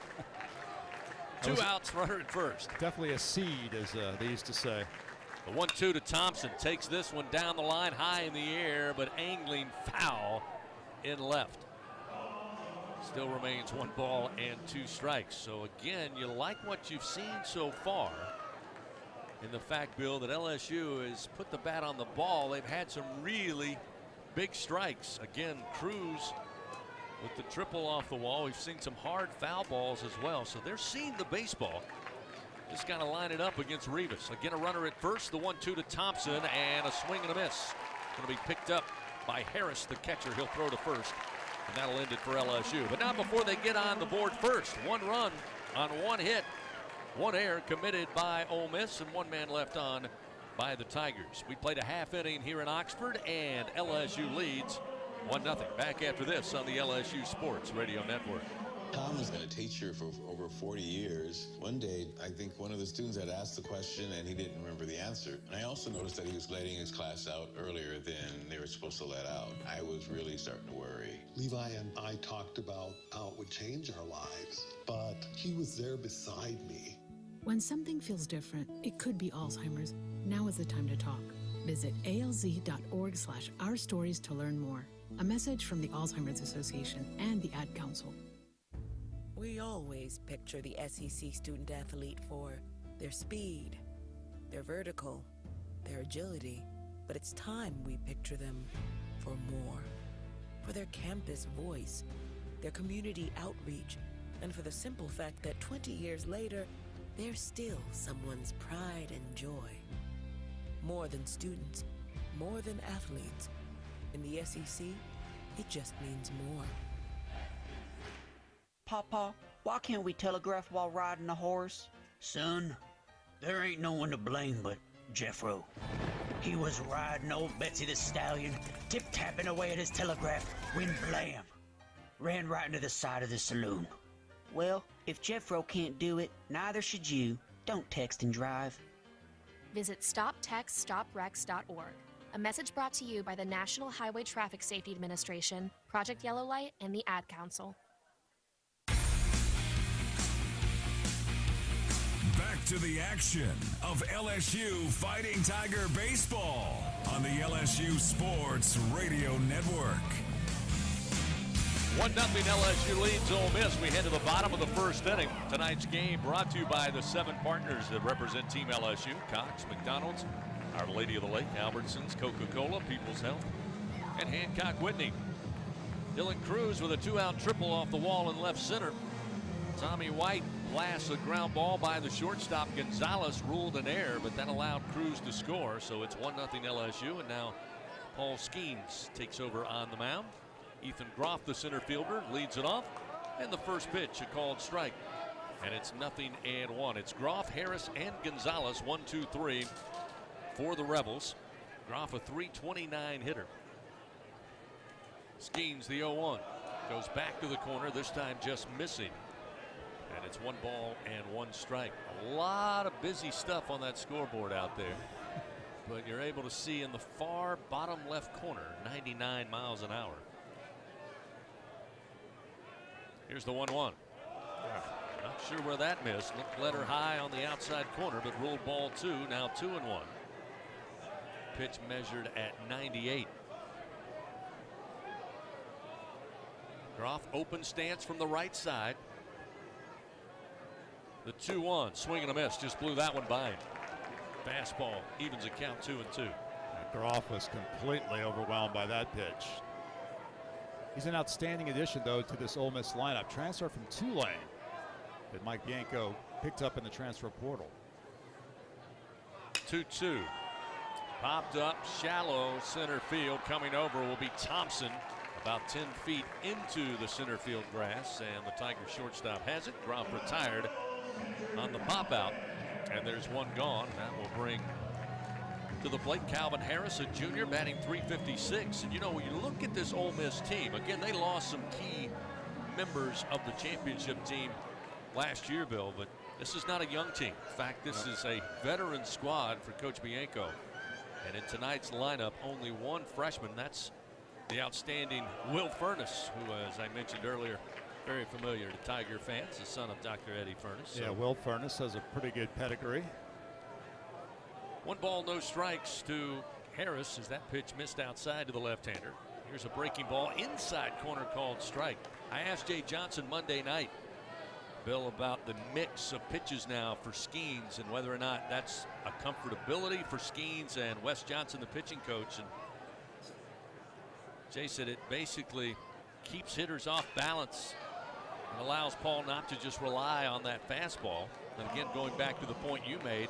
2 outs, runner at first. Definitely a seed, as they used to say. The 1-2 to Thompson takes this one down the line, high in the air, but angling foul in left. Still remains 1 ball and 2 strikes. So again, you like what you've seen so far in the fact, Bill, that LSU has put the bat on the ball. They've had some really big strikes. Again, Cruz with the triple off the wall. We've seen some hard foul balls as well. So they're seeing the baseball. Just got to line it up against Rivas. Again, a runner at first. The 1-2 to Thompson, and a swing and a miss. Going to be picked up by Harris, the catcher. He'll throw to first, and that'll end it for LSU. But not before they get on the board first. 1 run on 1 hit. 1 error committed by Ole Miss, and 1 man left on by the Tigers. We played a half inning here in Oxford, and LSU leads 1-0. Back after this on the LSU Sports Radio Network. Tom has been a teacher for over 40 years. One day, I think one of the students had asked the question and he didn't remember the answer. And I also noticed that he was letting his class out earlier than they were supposed to let out. I was really starting to worry. Levi and I talked about how it would change our lives, but he was there beside me. When something feels different, it could be Alzheimer's. Now is the time to talk. Visit alz.org/ourstories to learn more. A message from the Alzheimer's Association and the Ad Council. We always picture the SEC student athlete for their speed, their vertical, their agility, but it's time we picture them for more. For their campus voice, their community outreach, and for the simple fact that 20 years later, they're still someone's pride and joy. more than students, more than athletes. In the SEC, it just means more. Papa, why can't we telegraph while riding a horse? Son, there ain't no one to blame but Jeffro. He was riding old Betsy the Stallion, tip-tapping away at his telegraph, when blam! Ran right into the side of the saloon. Well, if Jeffro can't do it, neither should you. Don't text and drive. Visit StopTextStopWrecks.org. A message brought to you by the National Highway Traffic Safety Administration, Project Yellow Light, and the Ad Council. Back to the action of LSU Fighting Tiger Baseball on the LSU Sports Radio Network. 1-0 LSU leads Ole Miss. We head to the bottom of the first inning. Tonight's game brought to you by the 7 partners that represent Team LSU: Cox, McDonald's, Our Lady of the Lake, Albertsons, Coca-Cola, People's Health, and Hancock Whitney. Dylan Cruz with a 2-out triple off the wall in left center. Tommy White blasts a ground ball by the shortstop. Gonzalez ruled an error, but that allowed Cruz to score. So it's 1-0 LSU, and now Paul Skeens takes over on the mound. Ethan Groff, the center fielder, leads it off. And the first pitch, a called strike. And it's 0-1. It's Groff, Harris, and Gonzalez, 1, 2, 3 for the Rebels. Groff, a .329 hitter. Skeens, the 0-1. Goes back to the corner, this time just missing. And it's 1 ball and 1 strike. A lot of busy stuff on that scoreboard out there. But you're able to see in the far bottom left corner, 99 miles an hour. Here's the 1-1. Not sure where that missed. Looked letter high on the outside corner, but ruled ball 2, now 2-1. Pitch measured at 98. Groff open stance from the right side. The 2-1, swing and a miss, just blew that one by him. Fastball evens a count, 2-2. Groff was completely overwhelmed by that pitch. He's an outstanding addition, though, to this Ole Miss lineup. Transfer from Tulane that Mike Bianco picked up in the transfer portal. 2-2. Popped up, shallow center field. Coming over will be Thompson, about 10 feet into the center field grass, and the Tigers shortstop has it. Groff retired on the pop out, and there's one gone. That will bring to the plate Calvin Harris, a junior, batting .356. And you know, when you look at this Ole Miss team, again, they lost some key members of the championship team last year, Bill, but this is not a young team. In fact, this is a veteran squad for Coach Bianco. And in tonight's lineup, only 1 freshman. That's the outstanding Will Furness, who, as I mentioned earlier, very familiar to Tiger fans, the son of Dr. Eddie Furness. Yeah, Will Furness has a pretty good pedigree. 1 ball, no strikes to Harris as that pitch missed outside to the left-hander. Here's a breaking ball inside corner called strike. I asked Jay Johnson Monday night, Bill, about the mix of pitches now for Skeens and whether or not that's a comfortability for Skeens and Wes Johnson, the pitching coach. And Jay said it basically keeps hitters off balance and allows Paul not to just rely on that fastball. And again, going back to the point you made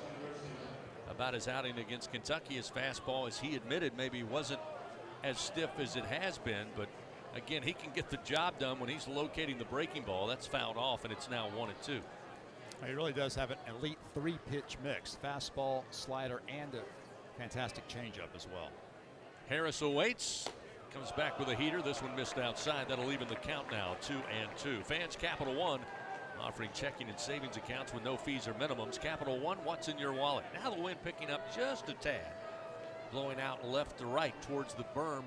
about his outing against Kentucky, his fastball, as he admitted, maybe wasn't as stiff as it has been, but again, he can get the job done when he's locating the breaking ball. That's fouled off, and it's now 1-2. He really does have an elite 3-pitch mix: fastball, slider, and a fantastic changeup as well. Harris awaits, comes back with a heater. This one missed outside. That'll even the count now, 2-2. Fans Capital One offering checking and savings accounts with no fees or minimums. Capital One, what's in your wallet? Now the wind picking up just a tad, blowing out left to right towards the berm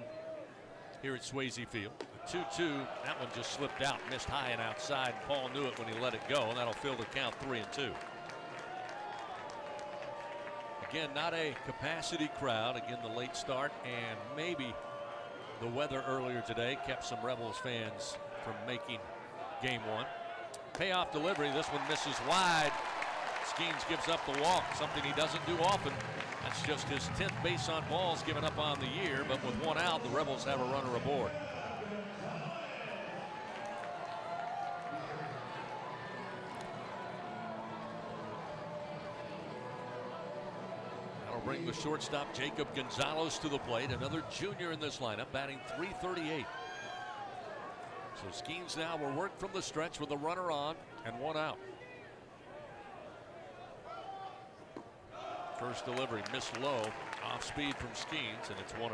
here at Swayze Field. 2-2, that one just slipped out, missed high and outside. Paul knew it when he let it go, and that'll fill the count, 3-2. Again, not a capacity crowd. Again, the late start and maybe the weather earlier today kept some Rebels fans from making game 1. Payoff delivery, this one misses wide. Skeens gives up the walk, something he doesn't do often. That's just his 10th base on balls given up on the year, but with 1 out, the Rebels have a runner aboard. That'll That'll bring the shortstop Jacob Gonzalez to the plate. Another junior in this lineup, batting .338. So Skeens now will work from the stretch with a runner on and one out. First delivery missed low, off speed from Skeens, and it's 1-0.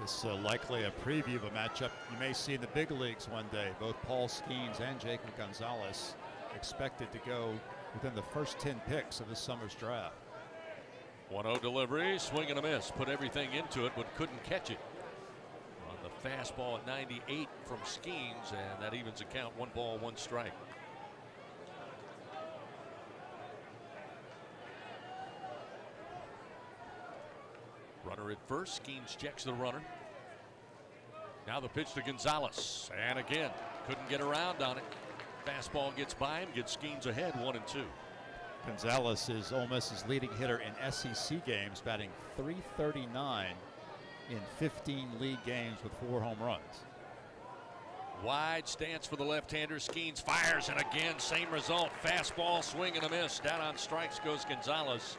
This is likely a preview of a matchup you may see in the big leagues one day. Both Paul Skeens and Jacob Gonzalez expected to go within the first 10 picks of this summer's draft. 1-0 delivery, swing and a miss. Put everything into it, but couldn't catch it. On the fastball at 98 from Skeens, and that evens the count. 1 ball, 1 strike. Runner at first. Skeens checks the runner. Now the pitch to Gonzalez. And again, couldn't get around on it. Fastball gets by him, gets Skeens ahead 1-2. Gonzalez is Ole Miss's leading hitter in SEC games, batting .339 in 15 league games with 4 home runs. Wide stance for the left-hander. Skeens fires, and again, same result. Fastball, swing and a miss. Down on strikes goes Gonzalez.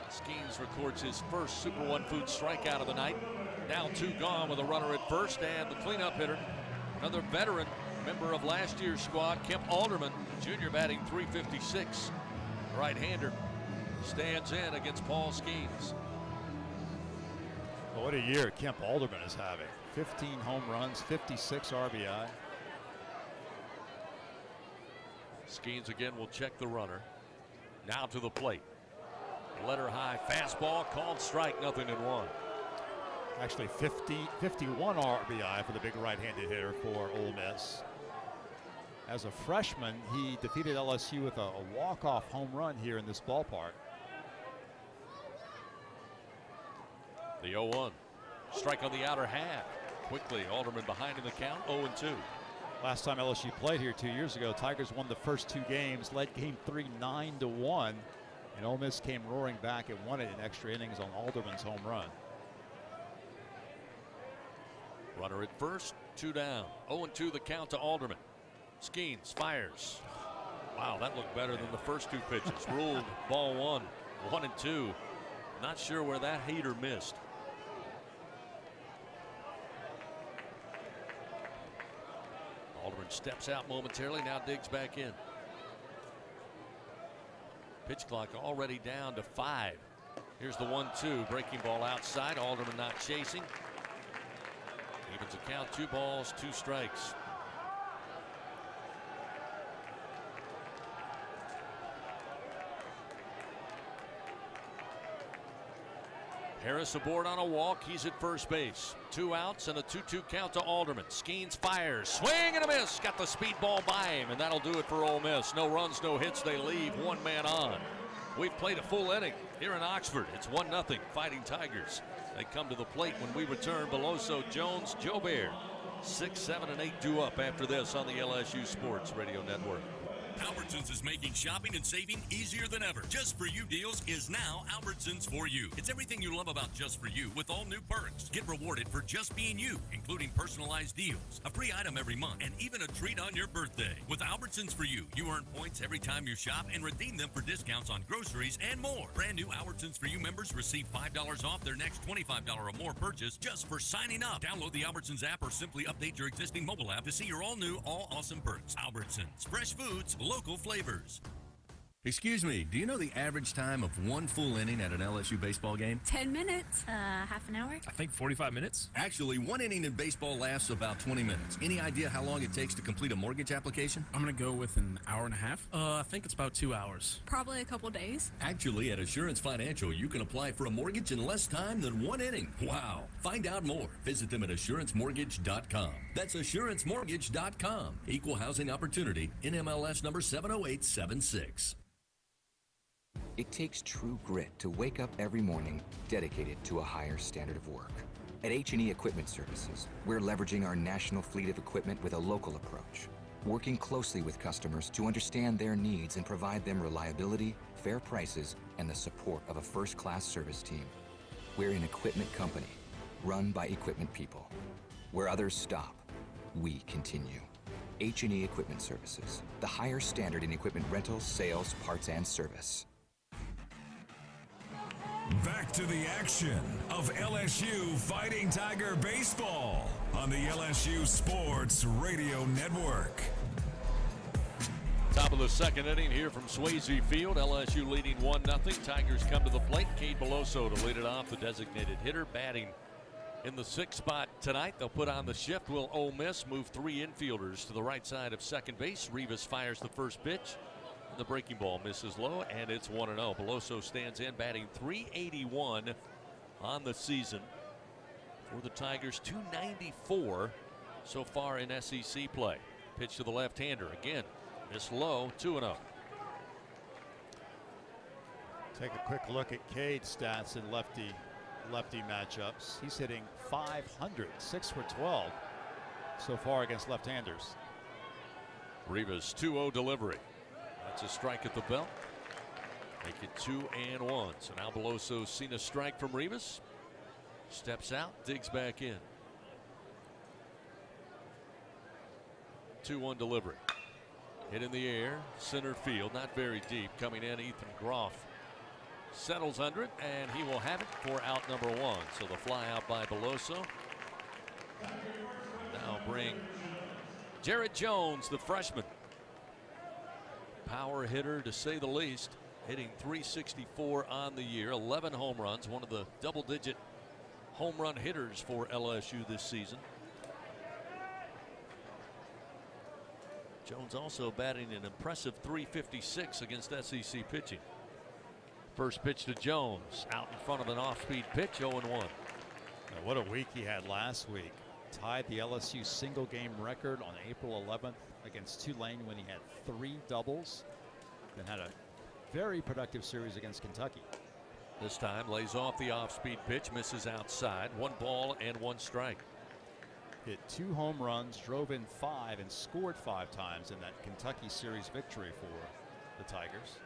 Skeens records his first Super One Food strikeout of the night. Now 2 gone with a runner at first, and the cleanup hitter, another veteran member of last year's squad, Kemp Alderman, junior, batting .356. Right-hander stands in against Paul Skeens. Well, what a year Kemp Alderman is having. 15 home runs, 56 RBI. Skeens again will check the runner. Now to the plate. Letter high fastball, called strike, 0-1. Actually 51 RBI for the big right-handed hitter for Ole Miss. As a freshman, he defeated LSU with a walk-off home run here in this ballpark. The 0-1. Strike on the outer half. Quickly, Alderman behind in the count, 0-2. Last time LSU played here 2 years ago, Tigers won the first 2 games, led game 3 9-1. And Ole Miss came roaring back and won it in extra innings on Alderman's home run. Runner at first, 2 down. 0-2 the count to Alderman. Skeens fires. Wow, that looked better than the first 2 pitches. Ruled ball 1, 1-2. Not sure where that heater missed. Alderman steps out momentarily, now digs back in. Pitch clock already down to 5. Here's the 1-2. Breaking ball outside. Alderman not chasing. Evens the count. 2 balls, 2 strikes. Harris aboard on a walk. He's at first base. 2 outs and a 2-2 count to Alderman. Skeens fires. Swing and a miss. Got the speed ball by him, and that'll do it for Ole Miss. No runs, no hits. They leave 1 man on. We've played a full inning here in Oxford. It's 1-0 Fighting Tigers. They come to the plate when we return. Beloso, Jones, Joubert. 6, 7, and 8 due up after this on the LSU Sports Radio Network. Albertsons is making shopping and saving easier than ever. Just For You deals is now Albertsons For You. It's everything you love about Just For You with all new perks. Get rewarded for just being you, including personalized deals, a free item every month, and even a treat on your birthday. With Albertsons For You, you earn points every time you shop and redeem them for discounts on groceries and more. Brand new Albertsons For You members receive $5 off their next $25 or more purchase just for signing up. Download the Albertsons app or simply update your existing mobile app to see your all-new, all-awesome perks. Albertsons. Fresh foods, local flavors. Excuse me, do you know the average time of one full inning at an LSU baseball game? 10 minutes. Half an hour? I think 45 minutes. Actually, one inning in baseball lasts about 20 minutes. Any idea how long it takes to complete a mortgage application? I'm going to go with an hour and a half. I think it's about 2 hours. Probably a couple days. Actually, at Assurance Financial, you can apply for a mortgage in less time than 1 inning. Wow. Find out more. Visit them at AssuranceMortgage.com. That's AssuranceMortgage.com. Equal housing opportunity. NMLS number 70876. It takes true grit to wake up every morning dedicated to a higher standard of work. At H&E Equipment Services, we're leveraging our national fleet of equipment with a local approach, working closely with customers to understand their needs and provide them reliability, fair prices, and the support of a first-class service team. We're an equipment company, run by equipment people. Where others stop, we continue. H&E Equipment Services, the higher standard in equipment rentals, sales, parts, and service. Back to the action of LSU Fighting Tiger Baseball on the LSU Sports Radio Network. Top of the second inning here from Swayze Field. LSU leading 1-0. Tigers come to the plate. Cade Beloso to lead it off, the designated hitter, batting in the 6th spot tonight. They'll put on the shift. Will Ole Miss move 3 infielders to the right side of second base? Rivas fires the first pitch. The breaking ball misses low, and it's 1-0. Beloso stands in, batting .381 on the season for the Tigers. .294 so far in SEC play. Pitch to the left-hander again. Miss low, 2-0. Take a quick look at Cade's stats in lefty matchups. He's hitting .500, 6 for 12 so far against left-handers. Rivas 2-0 delivery. That's a strike at the belt. Make it 2-1. So now Beloso's seen a strike from Rivas. Steps out, digs back in. 2-1 delivery. Hit in the air, center field, not very deep. Coming in, Ethan Groff settles under it, and he will have it for out number 1. So the fly out by Beloso. Now bring Jared Jones, the freshman. Power hitter, to say the least, hitting .364 on the year, 11 home runs, one of the double-digit home run hitters for LSU this season. Jones also batting an impressive .356 against SEC pitching. First pitch to Jones, out in front of an off-speed pitch, 0-1. Now, what a week he had last week. Tied the LSU single game record on April 11th against Tulane when he had 3 doubles. Then had a very productive series against Kentucky. This time lays off the off-speed pitch, misses outside. 1 ball and 1 strike. Hit 2 home runs, drove in 5, and scored 5 times in that Kentucky series victory for the Tigers.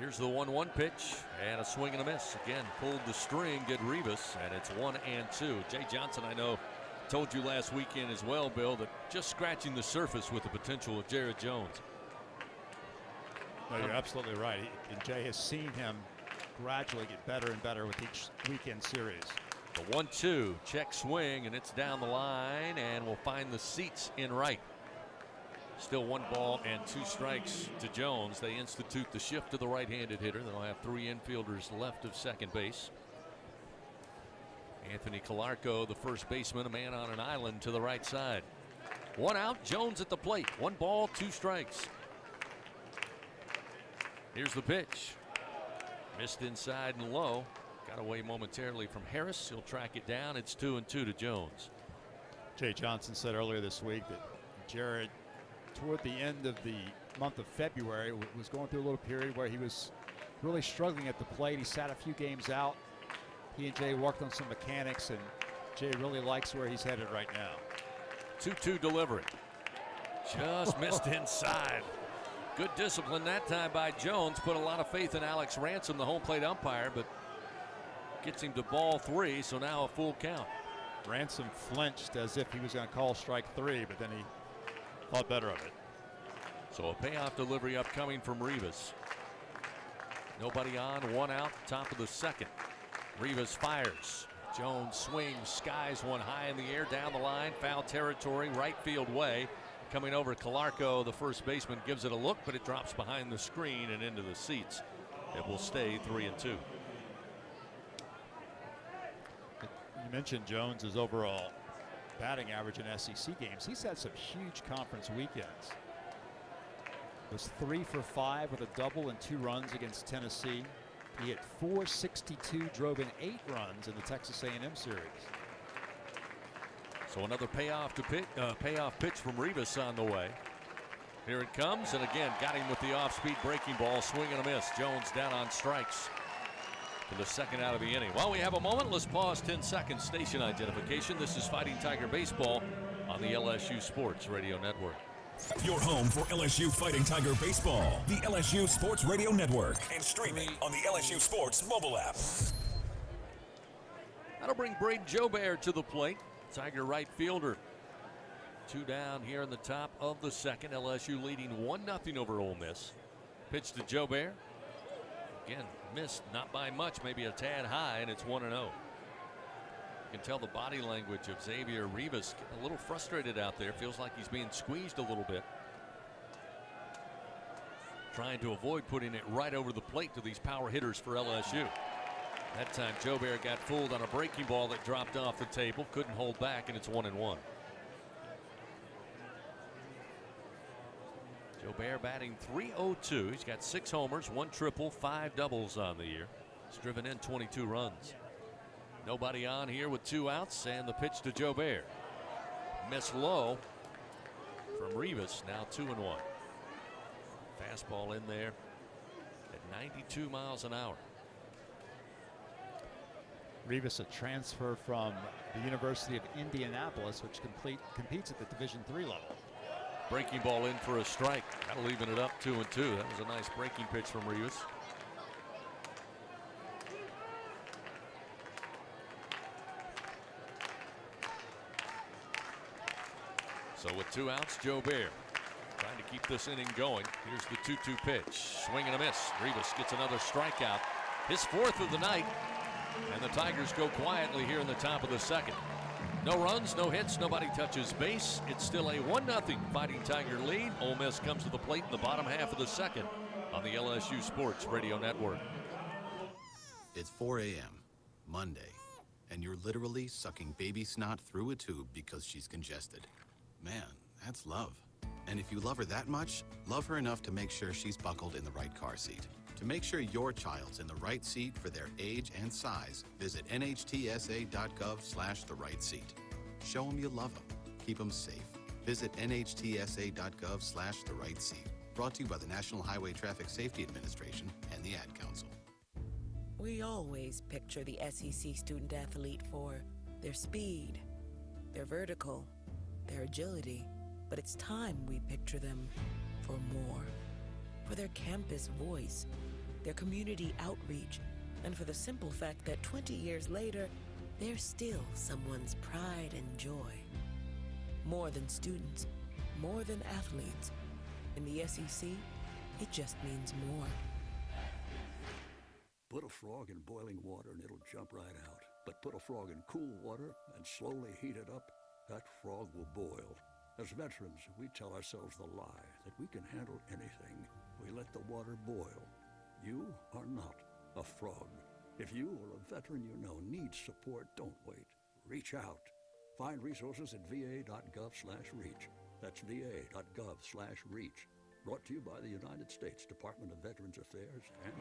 Here's the 1-1 pitch, and a swing and a miss. Again, pulled the string, did Rivas, and it's 1-2. Jay Johnson, I know, told you last weekend as well, Bill, that just scratching the surface with the potential of Jared Jones. No, you're absolutely right. And Jay has seen him gradually get better and better with each weekend series. The 1-2, check swing, and it's down the line, and we'll find the seats in right. Still 1 ball and 2 strikes to Jones. They institute the shift to the right-handed hitter. They'll have 3 infielders left of second base. Anthony Calarco, the first baseman, a man on an island to the right side. 1 out, Jones at the plate. 1 ball, 2 strikes. Here's the pitch. Missed inside and low. Got away momentarily from Harris. He'll track it down. It's 2-2 to Jones. Jay Johnson said earlier this week that Jared, toward the end of the month of February, was going through a little period where he was really struggling at the plate. He sat a few games out. He and Jay worked on some mechanics, and Jay really likes where he's headed right now. 2-2 delivery. Just missed inside. Good discipline that time by Jones. Put a lot of faith in Alex Ransom, the home plate umpire, but gets him to ball 3, so now a full count. Ransom flinched as if he was going to call strike 3, but then he thought better of it. So a payoff delivery upcoming from Rivas. Nobody on, 1 out, top of the second. Rivas fires. Jones swings, skies one high in the air, down the line, foul territory, right field way. Coming over, Calarco, the first baseman, gives it a look, but it drops behind the screen and into the seats. It will stay 3-2. You mentioned Jones's overall batting average in SEC games. He's had some huge conference weekends. Was 3 for 5 with a double and 2 runs against Tennessee. He hit .462, drove in 8 runs in the Texas A&M series. So another payoff pitch from Rivas on the way. Here it comes, and again got him with the off-speed breaking ball, swing and a miss. Jones down on strikes for the second out of the inning. While we have a moment, let's pause 10 seconds. Station identification. This is Fighting Tiger Baseball on the LSU Sports Radio Network. Your home for LSU Fighting Tiger Baseball, the LSU Sports Radio Network, and streaming on the LSU Sports mobile app. That'll bring Braden Jobert to the plate. Tiger right fielder. 2 down here in the top of the second. LSU leading 1-0 over Ole Miss. Pitch to Jobert. Again, Missed not by much, maybe a tad high, and it's 1-0. You can tell the body language of Xavier Rivas a little frustrated out there. Feels like he's being squeezed a little bit. Trying to avoid putting it right over the plate to these power hitters for LSU. That time Jobert got fooled on a breaking ball that dropped off the table. Couldn't hold back, and it's 1-1. Jobert batting .302. He's got 6 homers, 1 triple, 5 doubles on the year. He's driven in 22 runs. Nobody on here with 2 outs, and the pitch to Jobert. Miss low from Rivas, now 2-1. Fastball in there at 92 miles an hour. Rivas, a transfer from the University of Indianapolis, which competes at the Division III level. Breaking ball in for a strike. That'll even it up 2-2. That was a nice breaking pitch from Rivas. So with 2 outs, Jobert trying to keep this inning going. Here's the 2-2 pitch. Swing and a miss. Rivas gets another strikeout. His 4th of the night. And the Tigers go quietly here in the top of the 2nd. No runs, no hits, nobody touches base. It's still a 1-0 Fighting Tiger lead. Ole Miss comes to the plate in the bottom half of the 2nd on the LSU Sports Radio Network. It's 4 a.m. Monday, and you're literally sucking baby snot through a tube because she's congested. Man, that's love. And if you love her that much, love her enough to make sure she's buckled in the right car seat. To make sure your child's in the right seat for their age and size, visit nhtsa.gov/the right seat. Show them you love them. Keep them safe. Visit nhtsa.gov/the right seat. Brought to you by the National Highway Traffic Safety Administration and the Ad Council. We always picture the SEC student athlete for their speed, their vertical, their agility. But it's time we picture them for more. For their campus voice, their community outreach, and for the simple fact that 20 years later, they're still someone's pride and joy. More than students, more than athletes. In the SEC, it just means more. Put a frog in boiling water and it'll jump right out. But put a frog in cool water and slowly heat it up, that frog will boil. As veterans, we tell ourselves the lie that we can handle anything. We let the water boil. You are not a frog. If you or a veteran you know needs support, don't wait. Reach out. Find resources at va.gov/reach. That's va.gov/reach. Brought to you by the United States Department of Veterans Affairs and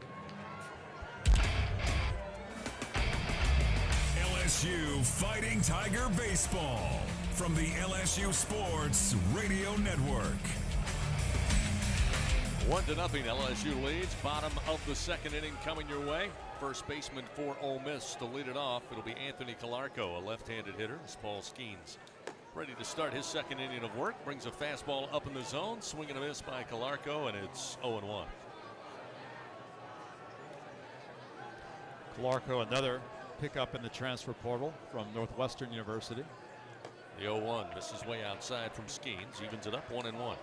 LSU Fighting Tiger Baseball from the LSU Sports Radio Network. 1-0 LSU leads. Bottom of the 2nd inning coming your way. First baseman for Ole Miss to lead it off. It'll be Anthony Calarco, a left-handed hitter, as Paul Skeens ready to start his 2nd inning of work. Brings a fastball up in the zone. Swing and a miss by Calarco, and it's 0-1. Calarco, another pickup in the transfer portal from Northwestern University. The 0-1 misses way outside from Skeens. Evens it up 1-1.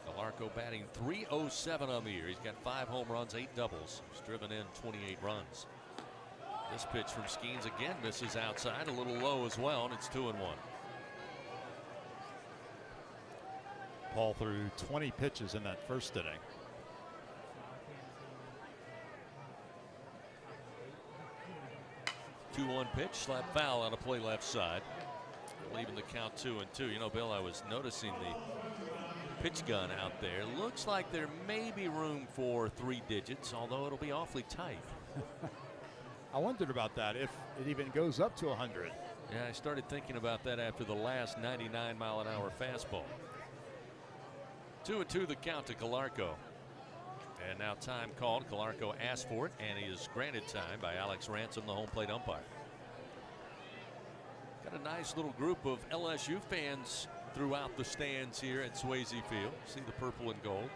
Calarco batting .307 on the year. He's got 5 home runs, 8 doubles. He's driven in 28 runs. This pitch from Skeens again misses outside, a little low as well, and it's 2-1. Paul threw 20 pitches in that first inning. Two-one pitch, slap foul on a play left side, leaving the count 2-2. You know, Bill, I was noticing the pitch gun out there. Looks like there may be room for 3 digits, although it'll be awfully tight. I wondered about that, if it even goes up to 100. Yeah, I started thinking about that after the last 99-mile-an-hour fastball. 2-2 the count to Calarco. And now time called. Calarco asked for it, and he is granted time by Alex Ransom, the home plate umpire. Got a nice little group of LSU fans throughout the stands here at Swayze Field. See the purple and gold.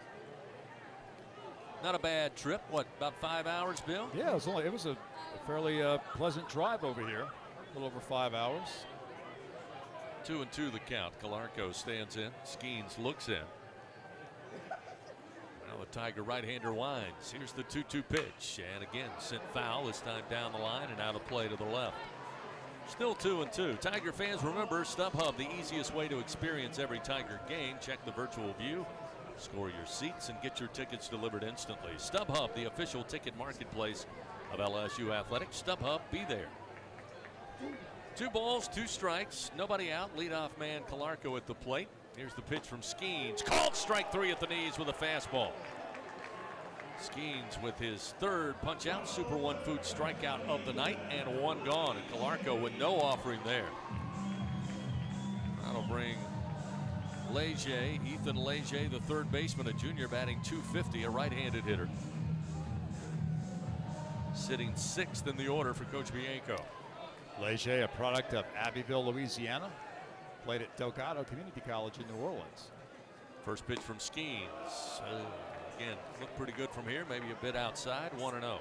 Not a bad trip. What, about 5 hours, Bill? Yeah, it was a fairly pleasant drive over here. A little over 5 hours. 2-2 the count. Calarco stands in. Skeens looks in. Now the Tiger right-hander winds. Here's the 2-2 pitch. And again, sent foul. This time down the line and out of play to the left. Still 2-2. Tiger fans, remember StubHub, the easiest way to experience every Tiger game. Check the virtual view, score your seats, and get your tickets delivered instantly. StubHub, the official ticket marketplace of LSU Athletics. StubHub, be there. 2 balls, 2 strikes, nobody out. Leadoff man Calarco at the plate. Here's the pitch from Skeens. Called strike 3 at the knees with a fastball. Skeens with his 3rd punch out, Super One Food strikeout of the night, and 1 gone. And Calarco with no offering there. That'll bring Leger, Ethan Leger, the 3rd baseman, a junior, batting .250, a right-handed hitter. Sitting 6th in the order for Coach Bianco. Leger, a product of Abbeville, Louisiana. Played at Delgado Community College in New Orleans. First pitch from Skeens. Again, looked pretty good from here, maybe a bit outside. 1-0.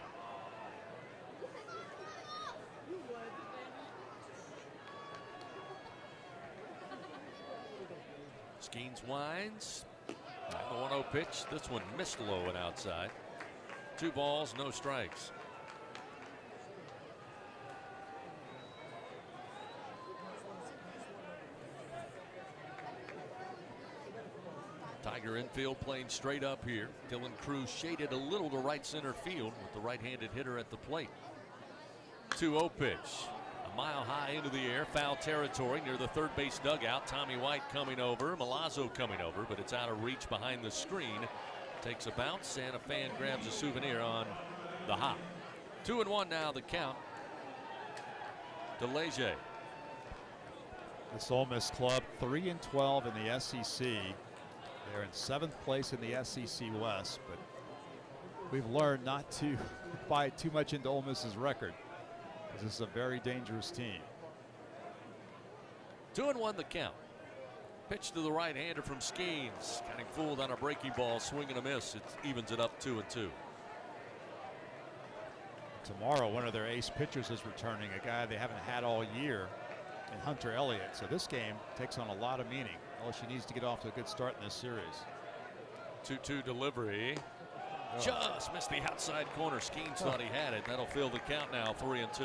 Skeens winds. And the 1-0 pitch. This one missed low and outside. 2 balls, no strikes. Tiger infield playing straight up here. Dylan Cruz shaded a little to right center field with the right-handed hitter at the plate. 2-0 pitch. A mile high into the air, foul territory near the 3rd base dugout. Tommy White coming over, Milazzo coming over, but it's out of reach behind the screen. Takes a bounce and a fan grabs a souvenir on the hop. 2-1 now the count to Leger. This Ole Miss club 3-12 in the SEC. They're in 7th place in the SEC West, but we've learned not to buy too much into Ole Miss's record, because this is a very dangerous team. 2-1 the count. Pitch to the right-hander from Skeens. Getting fooled on a breaking ball, swing and a miss. It evens it up 2-2. Tomorrow, one of their ace pitchers is returning, a guy they haven't had all year, in Hunter Elliott. So this game takes on a lot of meaning. LSU needs to get off to a good start in this series. 2-2 delivery. Just missed the outside corner. Skeens thought he had it. That'll fill the count now, 3-2.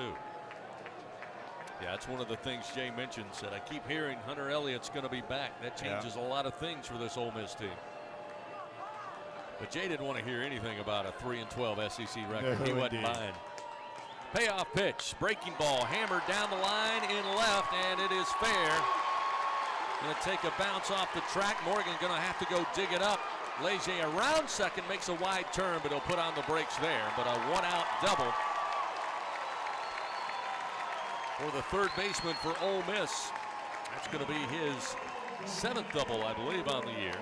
Yeah, that's one of the things Jay mentioned. Said, I keep hearing Hunter Elliott's going to be back. That changes a lot of things for this Ole Miss team. But Jay didn't want to hear anything about a 3-12 SEC record. No, he wasn't buying. Payoff pitch, breaking ball, hammered down the line in left, and it is fair. Going to take a bounce off the track. Morgan going to have to go dig it up. Leger around second, makes a wide turn, but he'll put on the brakes there. But a 1-out double for the 3rd baseman for Ole Miss. That's going to be his 7th double, I believe, on the year.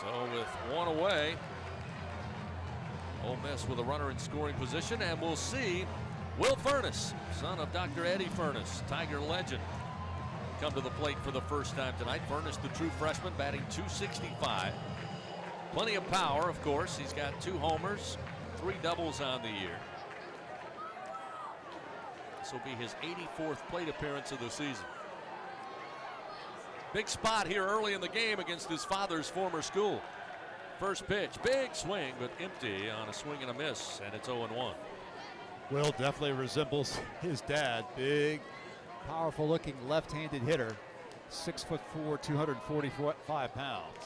So with 1 away, Ole Miss with a runner in scoring position, and we'll see Will Furness, son of Dr. Eddie Furness, Tiger legend, come to the plate for the first time tonight. Furness, the true freshman, batting .265. Plenty of power, of course. He's got 2 homers, 3 doubles on the year. This will be his 84th plate appearance of the season. Big spot here early in the game against his father's former school. First pitch, big swing, but empty on a swing and a miss, and it's 0-1. Will definitely resembles his dad. Big, powerful looking left-handed hitter, 6'4", 245 pounds.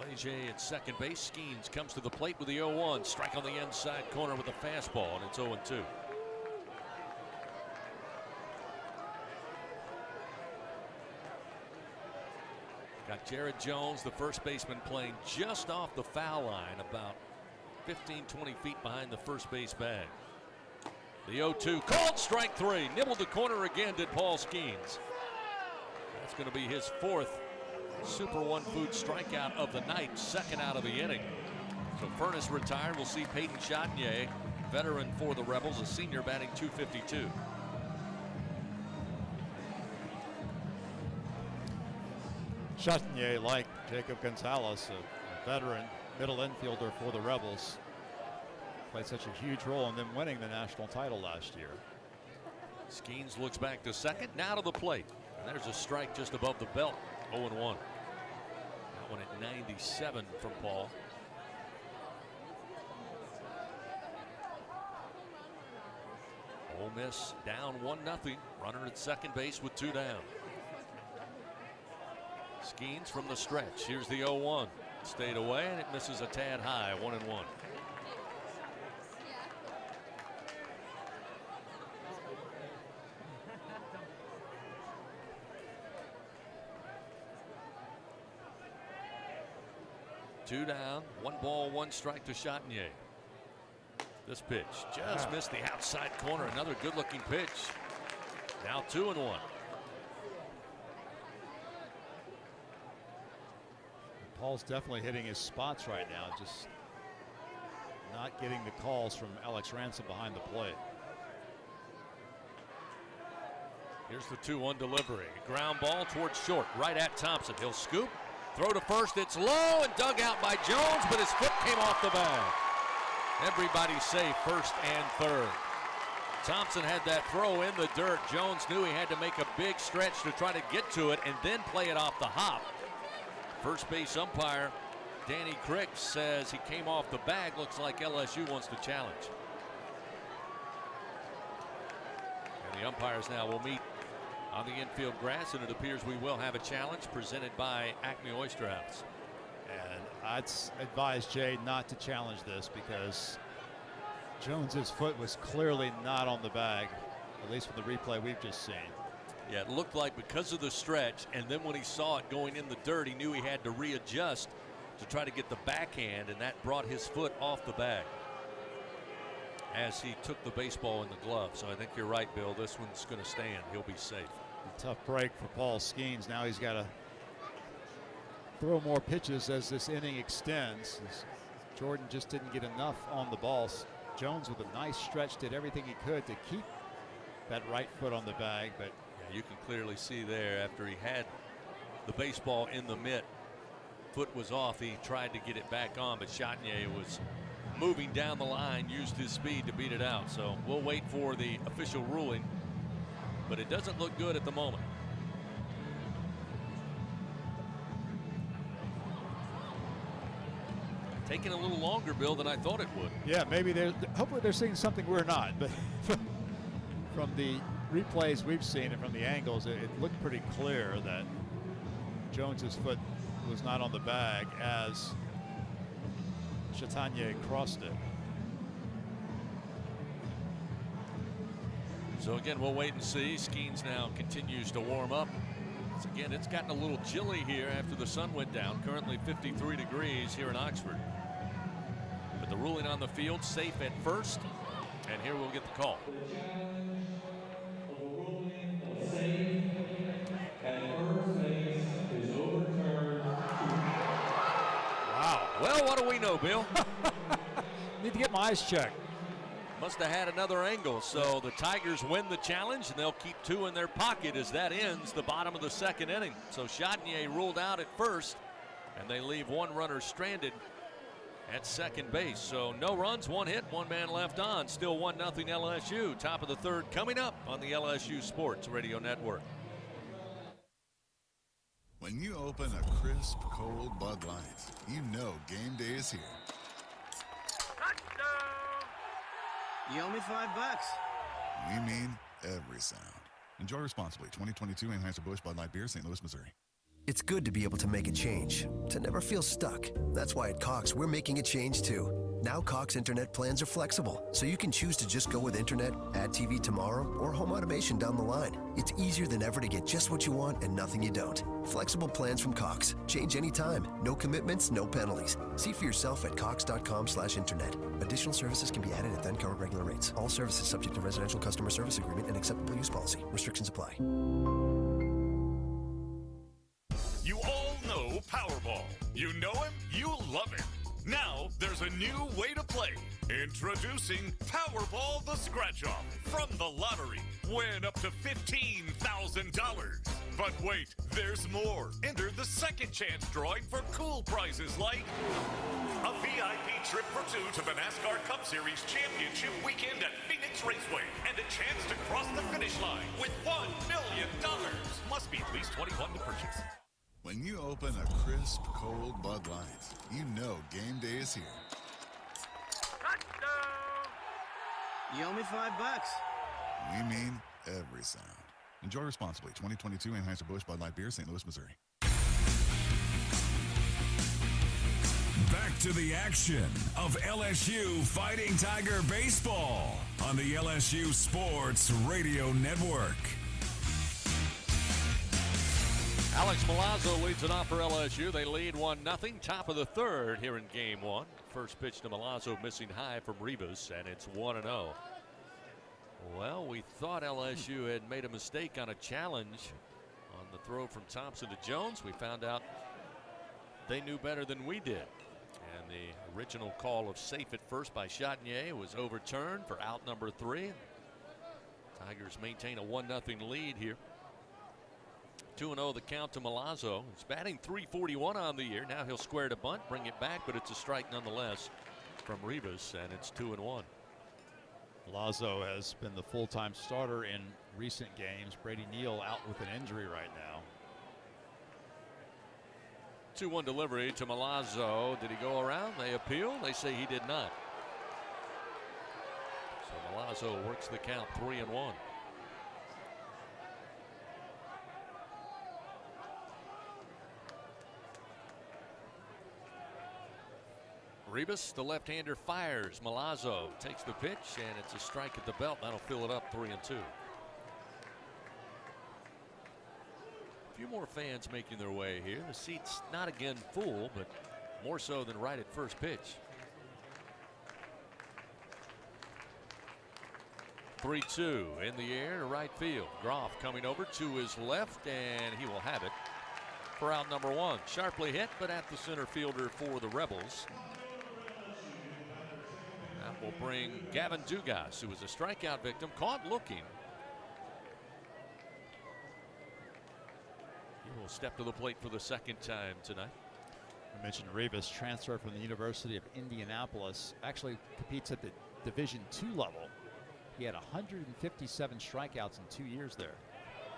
Leger at second base. Skeens comes to the plate with the 0-1. Strike on the inside corner with a fastball, and it's 0-2. Got Jared Jones, the first baseman, playing just off the foul line, about 15, 20 feet behind the first base bag. The 0-2, called strike 3. Nibbled the corner again, did Paul Skeens. That's going to be his 4th Super One Food strikeout of the night, 2nd out of the inning. So Furness retired. We'll see Peyton Chatinier, veteran for the Rebels, a senior, batting .252. Chatinier, like Jacob Gonzalez, a veteran middle infielder for the Rebels, played such a huge role in them winning the national title last year. Skeens looks back to second, now to the plate. And there's a strike just above the belt, 0-1. That one at 97 from Paul. Ole Miss down 1-0. Runner at second base with 2 down. Skeens from the stretch. Here's the 0-1. Stayed away, and it misses a tad high, 1-1. Two down, 1 ball, 1 strike to Chatagnier. This pitch just missed the outside corner. Another good-looking pitch. Now 2-1. Paul's definitely hitting his spots right now, just not getting the calls from Alex Ransom behind the plate. Here's the 2-1 delivery. Ground ball towards short, right at Thompson. He'll scoop, throw to first. It's low and dug out by Jones, but his foot came off the bag. Everybody's safe, first and third. Thompson had that throw in the dirt. Jones knew he had to make a big stretch to try to get to it and then play it off the hop. First base umpire Danny Crick says he came off the bag. Looks like LSU wants to challenge. And the umpires now will meet on the infield grass, and it appears we will have a challenge presented by Acme Oyster House. And I'd advise Jay not to challenge this because Jones's foot was clearly not on the bag, at least from the replay we've just seen. Yeah, it looked like because of the stretch, and then when he saw it going in the dirt, he knew he had to readjust to try to get the backhand, and that brought his foot off the bag as he took the baseball in the glove. So I think you're right, Bill. This one's going to stand. He'll be safe. A tough break for Paul Skeens. Now he's got to throw more pitches as this inning extends. Jordan just didn't get enough on the ball. Jones with a nice stretch did everything he could to keep that right foot on the bag, but you can clearly see there after he had the baseball in the mitt, foot was off. He tried to get it back on, but Chatagnier was moving down the line, used his speed to beat it out. So we'll wait for the official ruling, but it doesn't look good at the moment. Taking a little longer, Bill, than I thought it would. Yeah, maybe hopefully they're seeing something we're not, but from the replays we've seen and from the angles, it looked pretty clear that Jones's foot was not on the bag as Chatagnier crossed it. So again, we'll wait and see. Skeens now continues to warm up. Again, it's gotten a little chilly here after the sun went down. Currently 53 degrees here in Oxford. But the ruling on the field, safe at first, and here we'll get the call. Wow. Well, what do we know, Bill? Need to get my eyes checked. Must have had another angle. So the Tigers win the challenge, and they'll keep 2 in their pocket as that ends the bottom of the second inning. So Chatagnier ruled out at first, and they leave 1 runner stranded at second base. So no runs, 1 hit, 1 man left on. Still 1-0 LSU. Top of the third coming up on the LSU Sports Radio Network. When you open a crisp, cold Bud Light, you know game day is here. You owe me $5. We mean every sound. Enjoy responsibly. 2022 Anheuser-Busch Bud Light Beer, St. Louis, Missouri. It's good to be able to make a change, to never feel stuck. That's why at Cox, we're making a change too. Now Cox Internet plans are flexible, so you can choose to just go with Internet, add TV tomorrow, or home automation down the line. It's easier than ever to get just what you want and nothing you don't. Flexible plans from Cox. Change anytime. No commitments, no penalties. See for yourself at cox.com/internet. Additional services can be added at then current regular rates. All services subject to residential customer service agreement and acceptable use policy. Restrictions apply. You all know Powerball. You know him, you love him. Now there's a new way to play. Introducing Powerball the Scratch-Off from the lottery. Win up to $15,000. But wait, there's more. Enter the second chance drawing for cool prizes like a VIP trip for two to the NASCAR Cup Series Championship weekend at Phoenix Raceway and a chance to cross the finish line with $1 million. Must be at least 21 to purchase. When you open a crisp, cold Bud Light, you know game day is here. You owe me $5. We mean every sound. Enjoy responsibly. 2022 Anheuser-Busch Bud Light Beer, St. Louis, Missouri. Back to the action of LSU Fighting Tiger Baseball on the LSU Sports Radio Network. Alex Milazzo leads it off for LSU. They lead 1-0, top of the third here in game one. First pitch to Milazzo, missing high from Rivas, and it's 1-0. Well, we thought LSU had made a mistake on a challenge on the throw from Thompson to Jones. We found out they knew better than we did. And the original call of safe at first by Chatinier was overturned for out number 3. Tigers maintain a 1-0 lead here. 2-0 the count to Milazzo. He's batting .341 on the year. Now he'll square to bunt, bring it back, but it's a strike nonetheless from Rivas, and it's 2-1. Milazzo has been the full-time starter in recent games. Brady Neal out with an injury right now. 2-1 delivery to Milazzo. Did he go around? They appeal. They say he did not. So Milazzo works the count 3-1. Rivas, the left-hander, fires. Milazzo takes the pitch, and it's a strike at the belt. That'll fill it up 3-2. A few more fans making their way here. The seat's not again full, but more so than right at first pitch. 3-2 in the air to right field. Groff coming over to his left, and he will have it for out number 1. Sharply hit, but at the center fielder for the Rebels. That will bring Gavin Dugas, who was a strikeout victim, caught looking. He will step to the plate for the second time tonight. I mentioned Rivas, transfer from the University of Indianapolis, actually competes at the Division II level. He had 157 strikeouts in 2 years there.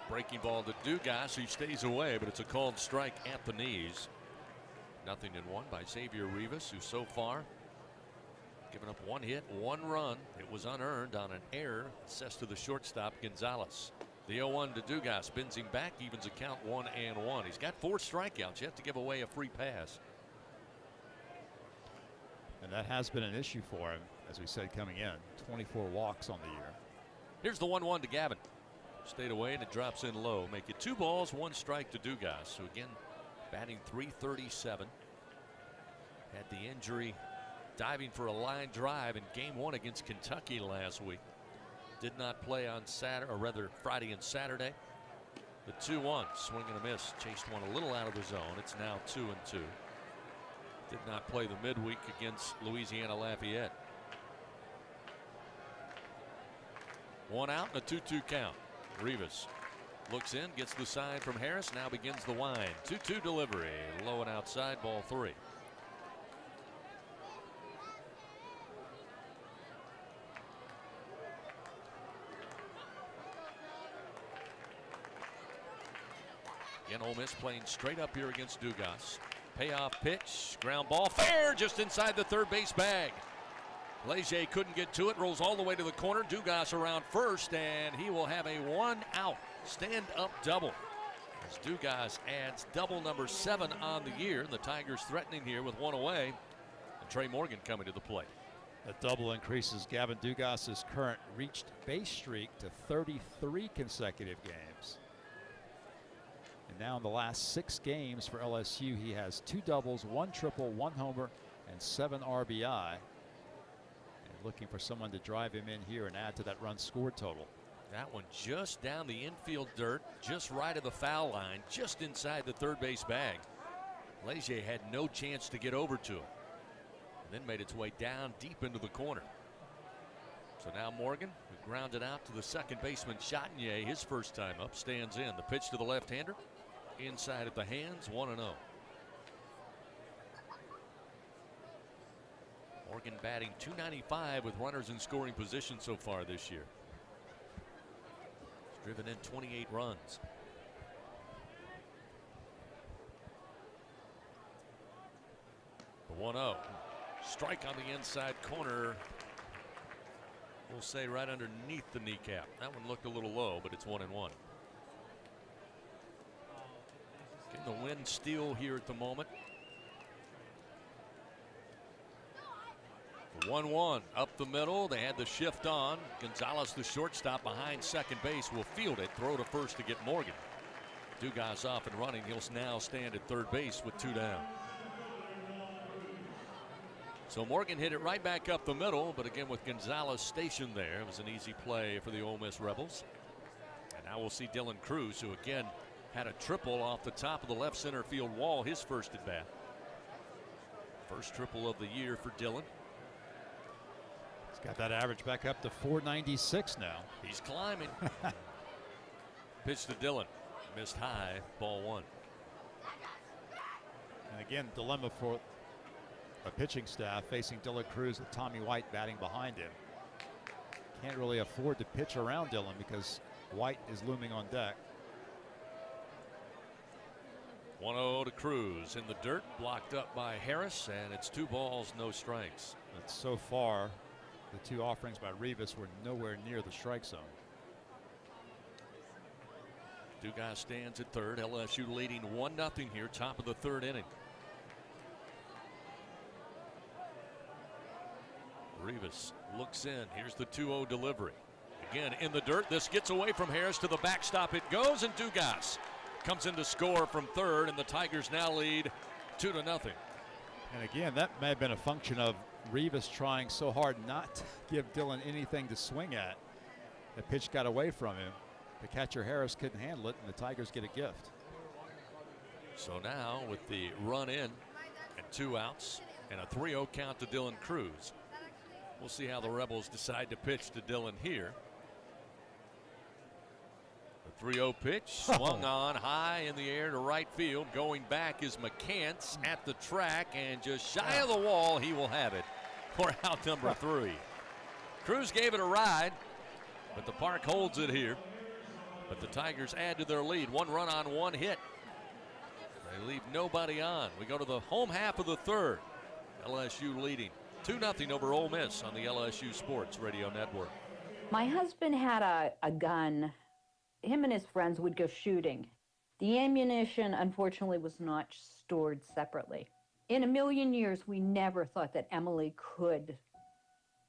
Breaking ball to Dugas, who stays away, but it's a called strike at the knees. 0-1 by Xavier Rivas, who so far given up 1 hit, 1 run. It was unearned on an error assessed to the shortstop, Gonzalez. The 0-1 to Dugas spins him back, evens a count 1-1. He's got 4 strikeouts yet to give away a free pass. And that has been an issue for him, as we said coming in. 24 walks on the year. Here's the 1-1 to Gavin. Stayed away, and it drops in low. Make it 2 balls, 1 strike to Dugas, who again batting .337. Had the injury diving for a line drive in game 1 against Kentucky last week. Did not play on Saturday, or rather Friday and Saturday. The 2-1, swing and a miss. Chased one a little out of the zone. It's now 2-2. Did not play the midweek against Louisiana Lafayette. 1 out and a 2-2 count. Rivas looks in, gets the sign from Harris, now begins the wind. 2-2 delivery, low and outside, ball 3. Again, Ole Miss playing straight up here against Dugas. Payoff pitch, ground ball, fair, just inside the third base bag. Leger couldn't get to it, rolls all the way to the corner. Dugas around first, and he will have a 1-out stand-up double as Dugas adds double number 7 on the year. The Tigers threatening here with 1 away, and Trey Morgan coming to the plate. That double increases Gavin Dugas's current reached base streak to 33 consecutive games. And now in the last 6 games for LSU, he has 2 doubles, 1 triple, 1 homer, and 7 RBI. And looking for someone to drive him in here and add to that run scored total. That one just down the infield dirt, just right of the foul line, just inside the third base bag. Leger had no chance to get over to him. then made its way down deep into the corner. So now Morgan, who grounded out to the second baseman Chatinier, his first time up, stands in. The pitch to the left-hander, inside at the hands, 1-0. Morgan batting .295 with runners in scoring position so far this year. He's driven in 28 runs. The 1-0. Strike on the inside corner. We'll say right underneath the kneecap. That one looked a little low, but it's 1-1. Getting the wind still here at the moment. The 1-1 up the middle. They had the shift on. Gonzalez, the shortstop behind second base, will field it. Throw to first to get Morgan. Dugas off and running. He'll now stand at third base with 2 down. So Morgan hit it right back up the middle, but again with Gonzalez stationed there, it was an easy play for the Ole Miss Rebels. And now we'll see Dylan Cruz, who again had a triple off the top of the left center field wall, his first at bat. First triple of the year for Dylan. He's got that average back up to 496 now. He's climbing. Pitch to Dylan. Missed high, ball 1. And again, dilemma for a pitching staff facing Dylan Cruz with Tommy White batting behind him. Can't really afford to pitch around Dylan because White is looming on deck. 1-0 to Cruz in the dirt, blocked up by Harris, and it's 2 balls, no strikes. But so far, the 2 offerings by Rivas were nowhere near the strike zone. Dugas stands at third. LSU leading 1-0 here, top of the 3rd inning. Rivas looks in. Here's the 2-0 delivery. Again in the dirt. This gets away from Harris to the backstop. It goes, and Dugas comes in to score from third, and the Tigers now lead 2-0. And again, that may have been a function of Rivas trying so hard not to give Dylan anything to swing at. The pitch got away from him. The catcher Harris couldn't handle it, and the Tigers get a gift. So now with the run in and 2 outs and a 3-0 count to Dylan Cruz, we'll see how the Rebels decide to pitch to Dylan here. The 3-0 pitch swung on high in the air to right field. Going back is McCants at the track, and just shy of the wall, he will have it for out number 3. Cruz gave it a ride, but the park holds it here. But the Tigers add to their lead. 1 run on 1 hit. They leave nobody on. We go to the home half of the 3rd. LSU leading 2-0 over Ole Miss on the LSU Sports Radio Network. My husband had a gun. Him and his friends would go shooting. The ammunition, unfortunately, was not stored separately. In a million years, we never thought that Emily could.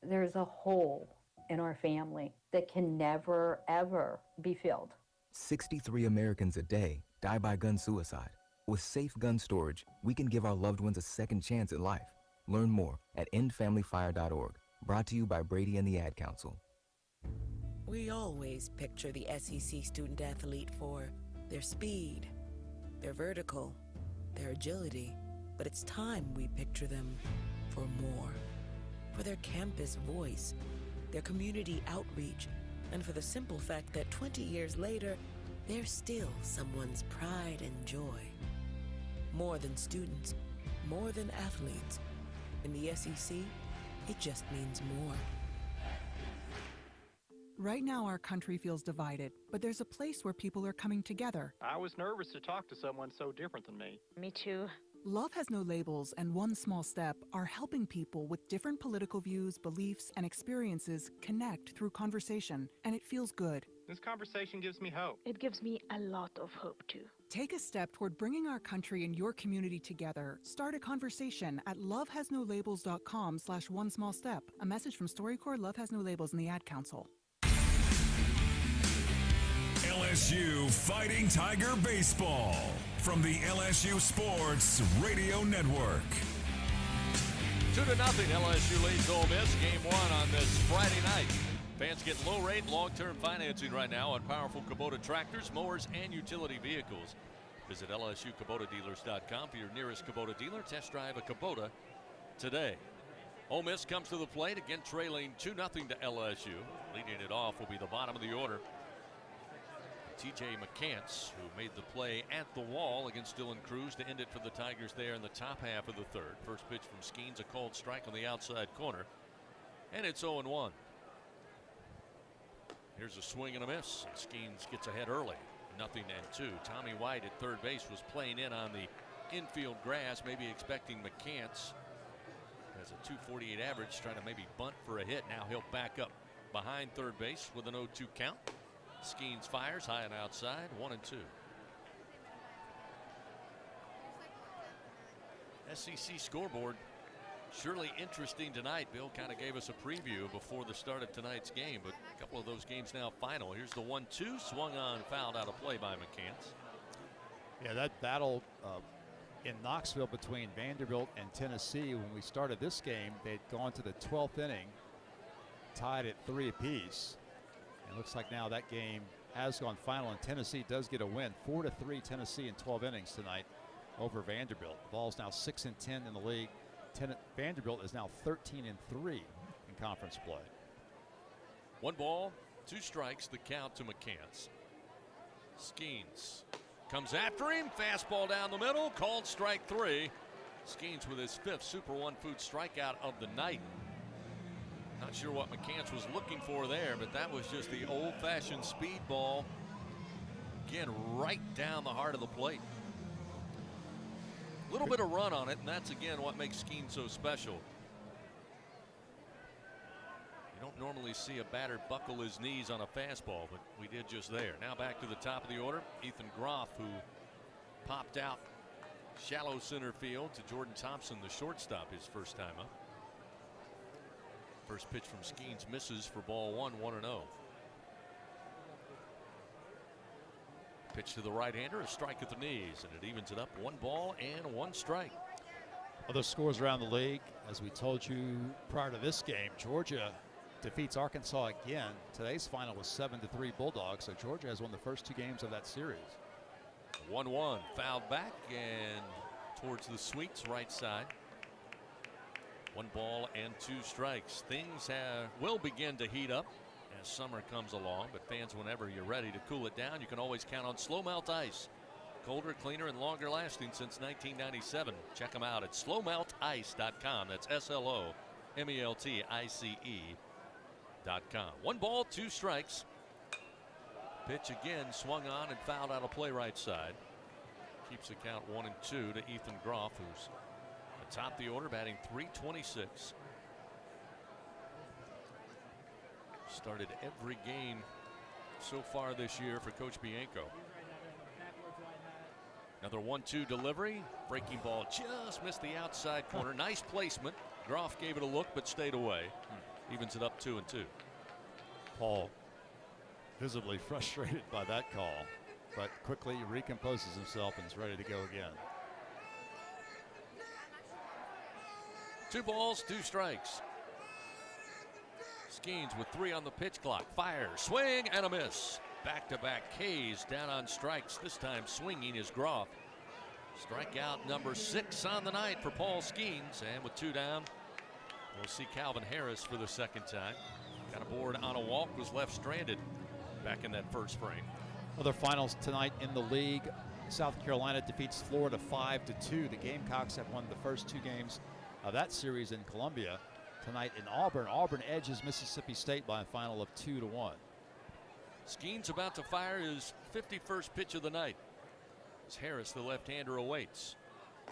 There's a hole in our family that can never, ever be filled. 63 Americans a day die by gun suicide. With safe gun storage, we can give our loved ones a second chance at life. Learn more at endfamilyfire.org. Brought to you by Brady and the Ad Council. We always picture the SEC student athlete for their speed, their vertical, their agility. But it's time we picture them for more. For their campus voice, their community outreach, and for the simple fact that 20 years later, they're still someone's pride and joy. More than students, more than athletes. In the SEC, it just means more. Right now, our country feels divided, but there's a place where people are coming together. I was nervous to talk to someone so different than me. Me too. Love Has No Labels and One Small Step are helping people with different political views, beliefs, and experiences connect through conversation, and it feels good. This conversation gives me hope. It gives me a lot of hope too. Take a step toward bringing our country and your community together. Start a conversation at lovehasnolabels.com/onesmallstep. A message from StoryCorps, Love Has No Labels, and the Ad Council. LSU Fighting Tiger Baseball from the LSU Sports Radio Network. 2-0, LSU leads Ole Miss. Game 1 on this Friday night. Fans get low-rate, long-term financing right now on powerful Kubota tractors, mowers, and utility vehicles. Visit LSUKubotaDealers.com for your nearest Kubota dealer. Test drive a Kubota today. Ole Miss comes to the plate, again trailing 2-0 to LSU. Leading it off will be the bottom of the order. T.J. McCants, who made the play at the wall against Dylan Cruz to end it for the Tigers there in the top half of the third. First pitch from Skeens, a called strike on the outside corner. And it's 0-1. Here's a swing and a miss. Skeens gets ahead early. 0-2. Tommy White at third base was playing in on the infield grass, maybe expecting McCants. Has a 248 average, trying to maybe bunt for a hit. Now he'll back up behind third base with an 0-2 count. Skeens fires high and outside, 1-2. SEC scoreboard surely interesting tonight. Bill kind of gave us a preview before the start of tonight's game, but a couple of those games now final. Here's the 1-2, swung on, fouled out of play by McCants. Yeah, that battle in Knoxville between Vanderbilt and Tennessee, when we started this game, they'd gone to the 12th inning, tied at 3 apiece. It looks like now that game has gone final, and Tennessee does get a win. 4-3 Tennessee in 12 innings tonight over Vanderbilt. Ball's now 6-10 in the league. Vanderbilt is now 13-3 in conference play. 1 ball, 2 strikes, the count to McCants. Skeens comes after him, fastball down the middle, called strike 3. Skeens with his 5th Super One Food strikeout of the night. Not sure what McCants was looking for there, but that was just the old-fashioned speed ball. Again, right down the heart of the plate. A little bit of run on it, and that's, again, what makes Skeens so special. You don't normally see a batter buckle his knees on a fastball, but we did just there. Now back to the top of the order. Ethan Groff, who popped out shallow center field to Jordan Thompson, the shortstop, his first time up. First pitch from Skeens misses for ball 1, 1-0. Pitch to the right-hander, a strike at the knees, and it evens it up. 1 ball and 1 strike. Other scores around the league, as we told you prior to this game, Georgia defeats Arkansas again. Today's final was 7-3 Bulldogs, so Georgia has won the first 2 games of that series. 1-1, fouled back and towards the Sweets right side. 1 ball and 2 strikes. Things will begin to heat up as summer comes along, but fans, whenever you're ready to cool it down, you can always count on Slow Melt Ice. Colder, cleaner, and longer lasting since 1997. Check them out at slowmeltice.com. That's SLOMELTICE.com. 1 ball, 2 strikes. Pitch again swung on and fouled out of play right side. Keeps the count 1-2 to Ethan Groff, who's atop the order, batting .326. Started every game so far this year for Coach Bianco. Another 1-2 delivery. Breaking ball just missed the outside corner. Nice placement. Groff gave it a look but stayed away. Evens it up 2-2. Paul visibly frustrated by that call, but quickly recomposes himself and is ready to go again. 2 balls, 2 strikes. Skeens with 3 on the pitch clock. Fire, swing, and a miss. Back-to-back K's down on strikes. This time swinging is Groff. Strikeout number 6 on the night for Paul Skeens. And with 2 down, we'll see Calvin Harris for the 2nd time. Got aboard on a walk, was left stranded back in that first frame. Other finals tonight in the league. South Carolina defeats Florida 5-2. The Gamecocks have won the first 2 games of that series in Columbia. Tonight in Auburn, Auburn edges Mississippi State by a final of 2-1. Skeens about to fire his 51st pitch of the night as Harris, the left-hander, awaits.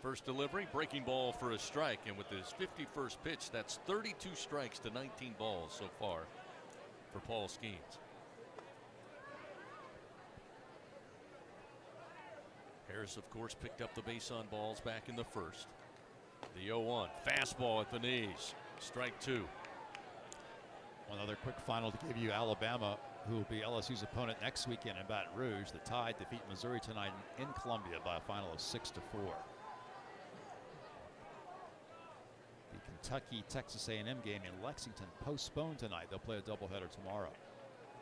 First delivery, breaking ball for a strike, and with his 51st pitch, that's 32 strikes to 19 balls so far for Paul Skeens. Harris, of course, picked up the base on balls back in the first. The 0-1, fastball at the knees, strike 2. One other quick final to give you. Alabama, who will be LSU's opponent next weekend in Baton Rouge. The Tide defeat Missouri tonight in Columbia by a final of 6-4. The Kentucky-Texas A&M game in Lexington postponed tonight. They'll play a doubleheader tomorrow.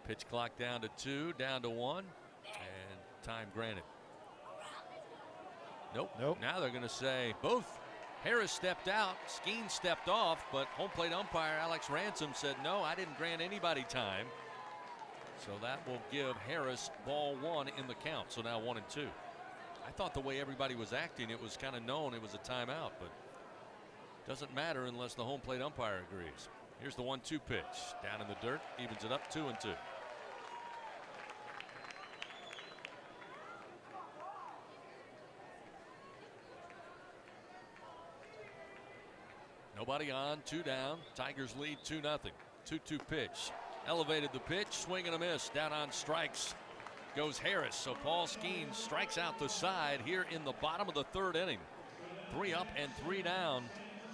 Pitch clock down to 2, down to 1, and time granted. Nope. Now they're going to say both Harris stepped out, Skeen stepped off, but home plate umpire Alex Ransom said, no, I didn't grant anybody time. So that will give Harris ball 1 in the count. So now 1-2. I thought the way everybody was acting, it was kind of known it was a timeout, but doesn't matter unless the home plate umpire agrees. Here's the 1-2 pitch. Down in the dirt, evens it up 2-2. Nobody on, 2 down. Tigers lead 2-0. 2-2 pitch. Elevated the pitch, swing and a miss. Down on strikes goes Harris. So Paul Skeen strikes out the side here in the bottom of the 3rd inning. 3 up and 3 down,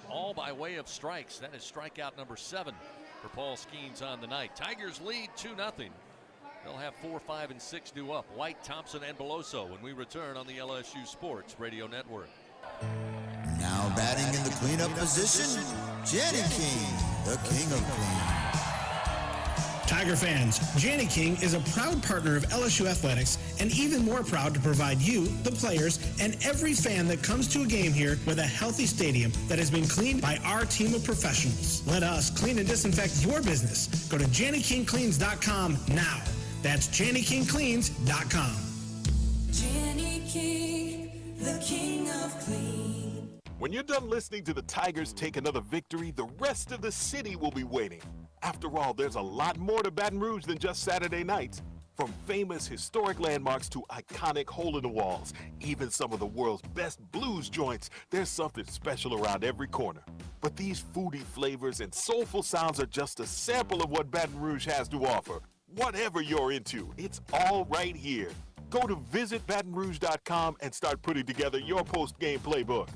all by way of strikes. That is strikeout number 7 for Paul Skeens on the night. Tigers lead 2-0. They'll have 4, 5, and 6 due up. White, Thompson, and Beloso when we return on the LSU Sports Radio Network. Now batting in the cleanup position, Jenny King, the king of clean. Tiger fans, Janny King is a proud partner of LSU Athletics and even more proud to provide you, the players, and every fan that comes to a game here with a healthy stadium that has been cleaned by our team of professionals. Let us clean and disinfect your business. Go to JannyKingCleans.com now. That's JannyKingCleans.com. Janny King, the king of clean. When you're done listening to the Tigers take another victory, the rest of the city will be waiting. After all, there's a lot more to Baton Rouge than just Saturday nights. From famous historic landmarks to iconic hole-in-the-walls, even some of the world's best blues joints, there's something special around every corner. But these foodie flavors and soulful sounds are just a sample of what Baton Rouge has to offer. Whatever you're into, it's all right here. Go to visitbatonrouge.com and start putting together your post-game playbook.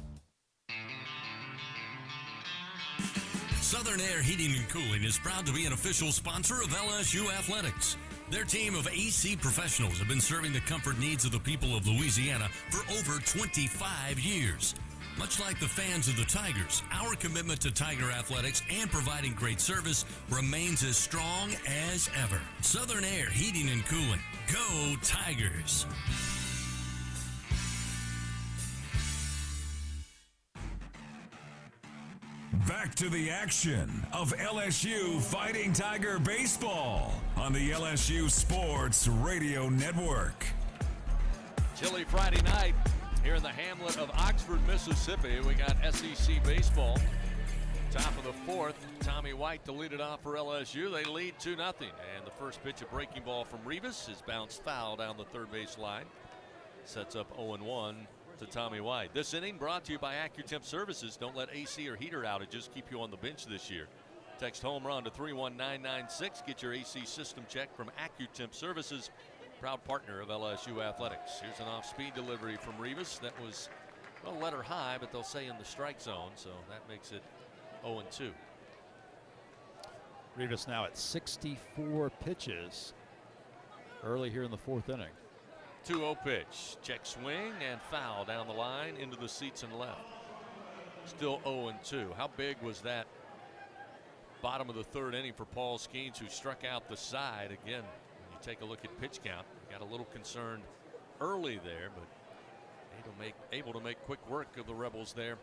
Southern Air Heating and Cooling is proud to be an official sponsor of LSU Athletics. Their team of AC professionals have been serving the comfort needs of the people of Louisiana for over 25 years. Much like the fans of the Tigers, our commitment to Tiger Athletics and providing great service remains as strong as ever. Southern Air Heating and Cooling. Go Tigers! Back to the action of LSU Fighting Tiger Baseball on the LSU Sports Radio Network. Chilly Friday night here in the hamlet of Oxford, Mississippi. We got SEC baseball. Top of the 4th, Tommy White to lead it off for LSU. They lead 2-0. And the first pitch, a breaking ball from Rivas, is bounced foul down the third base line. Sets up 0-1 to Tommy White. This inning brought to you by AccuTemp Services. Don't let AC or heater outages keep you on the bench this year. Text home run to 31996. Get your AC system checked from AccuTemp Services, proud partner of LSU Athletics. Here's an off-speed delivery from Rivas that was, well, letter high, but they'll say in the strike zone, so that makes it 0-2. Rivas now at 64 pitches early here in the 4th inning. 2-0 pitch. Check swing and foul down the line into the seats and left. Still 0-2. How big was that bottom of the 3rd inning for Paul Skeens, who struck out the side? Again, when you take a look at pitch count, got a little concerned early there, but able to make quick work of the Rebels there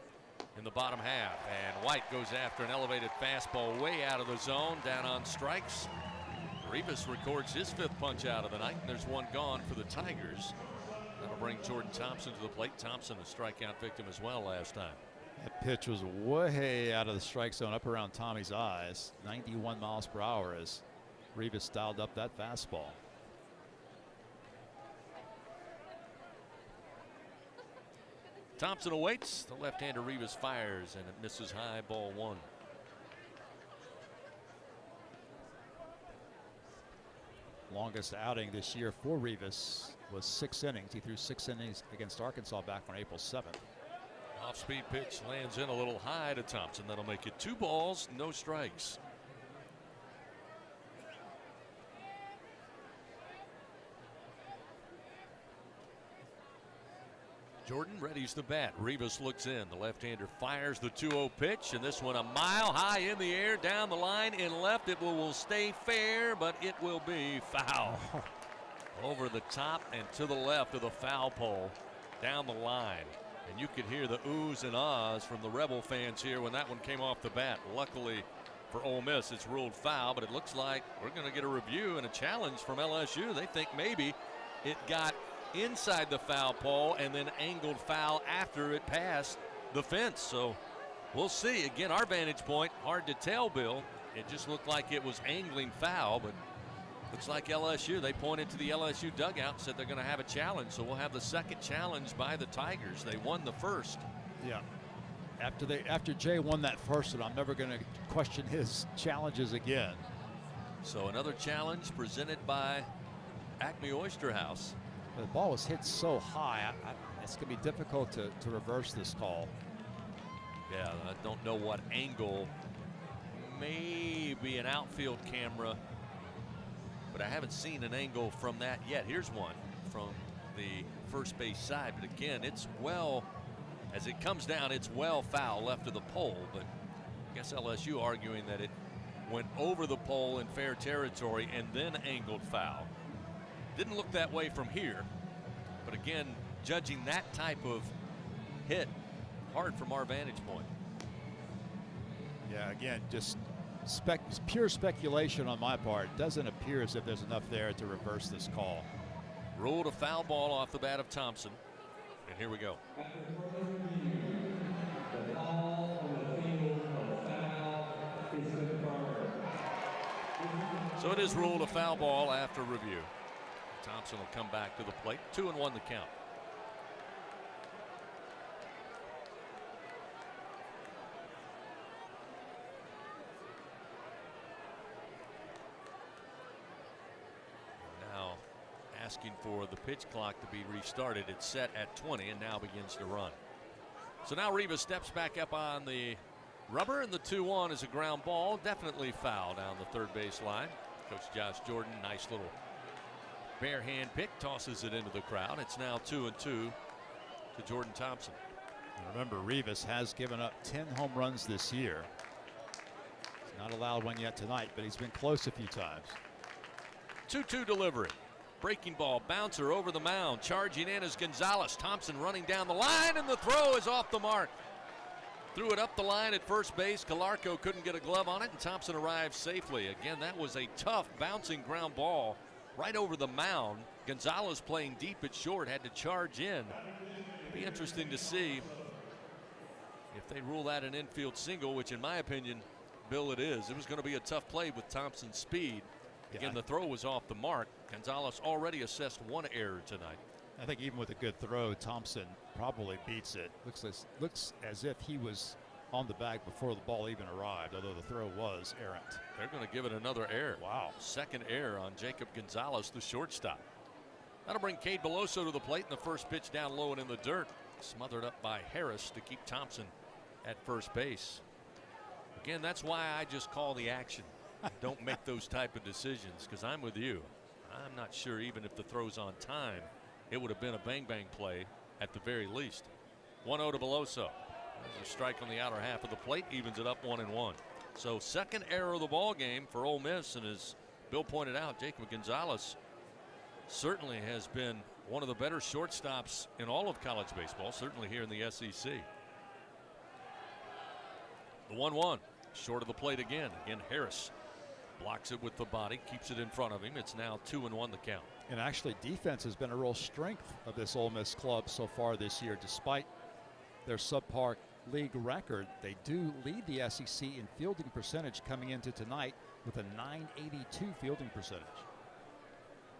in the bottom half. And White goes after an elevated fastball way out of the zone, down on strikes. Rivas records his 5th punch out of the night, and there's one gone for the Tigers. That'll bring Jordan Thompson to the plate. Thompson, a strikeout victim as well last time. That pitch was way out of the strike zone, up around Tommy's eyes. 91 miles per hour as Rivas dialed up that fastball. Thompson awaits. The left-hander Rivas fires, and it misses high, ball 1. Longest outing this year for Rivas was 6 innings. He threw 6 innings against Arkansas back on April 7th. Off-speed pitch lands in a little high to Thompson. That'll make it 2 balls, no strikes. Jordan readies the bat. Rivas looks in. The left-hander fires the 2-0 pitch, and this one a mile high in the air, down the line in left. It will stay fair, but it will be foul. Over the top and to the left of the foul pole, down the line. And you could hear the oohs and ahs from the Rebel fans here when that one came off the bat. Luckily for Ole Miss, it's ruled foul, but it looks like we're going to get a review and a challenge from LSU. They think maybe it got inside the foul pole and then angled foul after it passed the fence. So we'll see. Again, our vantage point, hard to tell, Bill. It just looked like it was angling foul, but looks like LSU. They pointed to the LSU dugout and said they're going to have a challenge. So we'll have the second challenge by the Tigers. They won the first. Yeah. After Jay won that first one, I'm never going to question his challenges again. So another challenge presented by Acme Oyster House. The ball was hit so high, it's going to be difficult to reverse this call. Yeah, I don't know what angle. Maybe an outfield camera, but I haven't seen an angle from that yet. Here's one from the first base side, but again, it's well, as it comes down, it's well foul left of the pole, but I guess LSU arguing that it went over the pole in fair territory and then angled foul. Didn't look that way from here, but again, judging that type of hit, hard from our vantage point. Yeah, again, just pure speculation on my part. Doesn't appear as if there's enough there to reverse this call. Ruled a foul ball off the bat of Thompson, and here we go. So it is ruled a foul ball after review. Thompson will come back to the plate. 2-1 the count. Now asking for the pitch clock to be restarted. It's set at 20 and now begins to run. So now Rivas steps back up on the rubber, and the 2-1 is a ground ball. Definitely foul down the third base line. Coach Josh Jordan, nice little bare hand pick, tosses it into the crowd. It's now 2-2 to Jordan Thompson. And remember, Rivas has given up 10 home runs this year. He's not allowed one yet tonight, but he's been close a few times. 2-2 delivery. Breaking ball, bouncer over the mound. Charging in is Gonzalez. Thompson running down the line, and the throw is off the mark. Threw it up the line at first base. Calarco couldn't get a glove on it, and Thompson arrives safely. Again, that was a tough bouncing ground ball right over the mound. Gonzalez playing deep at short, had to charge in. Be interesting to see if they rule that an infield single, which in my opinion, Bill, it is. It was going to be a tough play with Thompson's speed. Again, the throw was off the mark. Gonzalez already assessed one error tonight. I think even with a good throw, Thompson probably beats it. Looks as if he was on the bag before the ball even arrived, although the throw was errant. They're going to give it another error. Wow. Second error on Jacob Gonzalez, the shortstop. That'll bring Cade Beloso to the plate, and the first pitch down low and in the dirt. Smothered up by Harris to keep Thompson at first base. Again, that's why I just call the action. Don't make those type of decisions, because I'm with you. I'm not sure even if the throw's on time, it would have been a bang-bang play at the very least. 1-0 to Beloso. There's a strike on the outer half of the plate, evens it up 1-1. So second error of the ball game for Ole Miss, and as Bill pointed out, Jacob Gonzalez certainly has been one of the better shortstops in all of college baseball, certainly here in the SEC. The 1-1, short of the plate again. Again, Harris blocks it with the body, keeps it in front of him. It's now 2-1 the count. And actually, defense has been a real strength of this Ole Miss club so far this year. Despite their subpar league record, they do lead the SEC in fielding percentage coming into tonight with a .982 fielding percentage.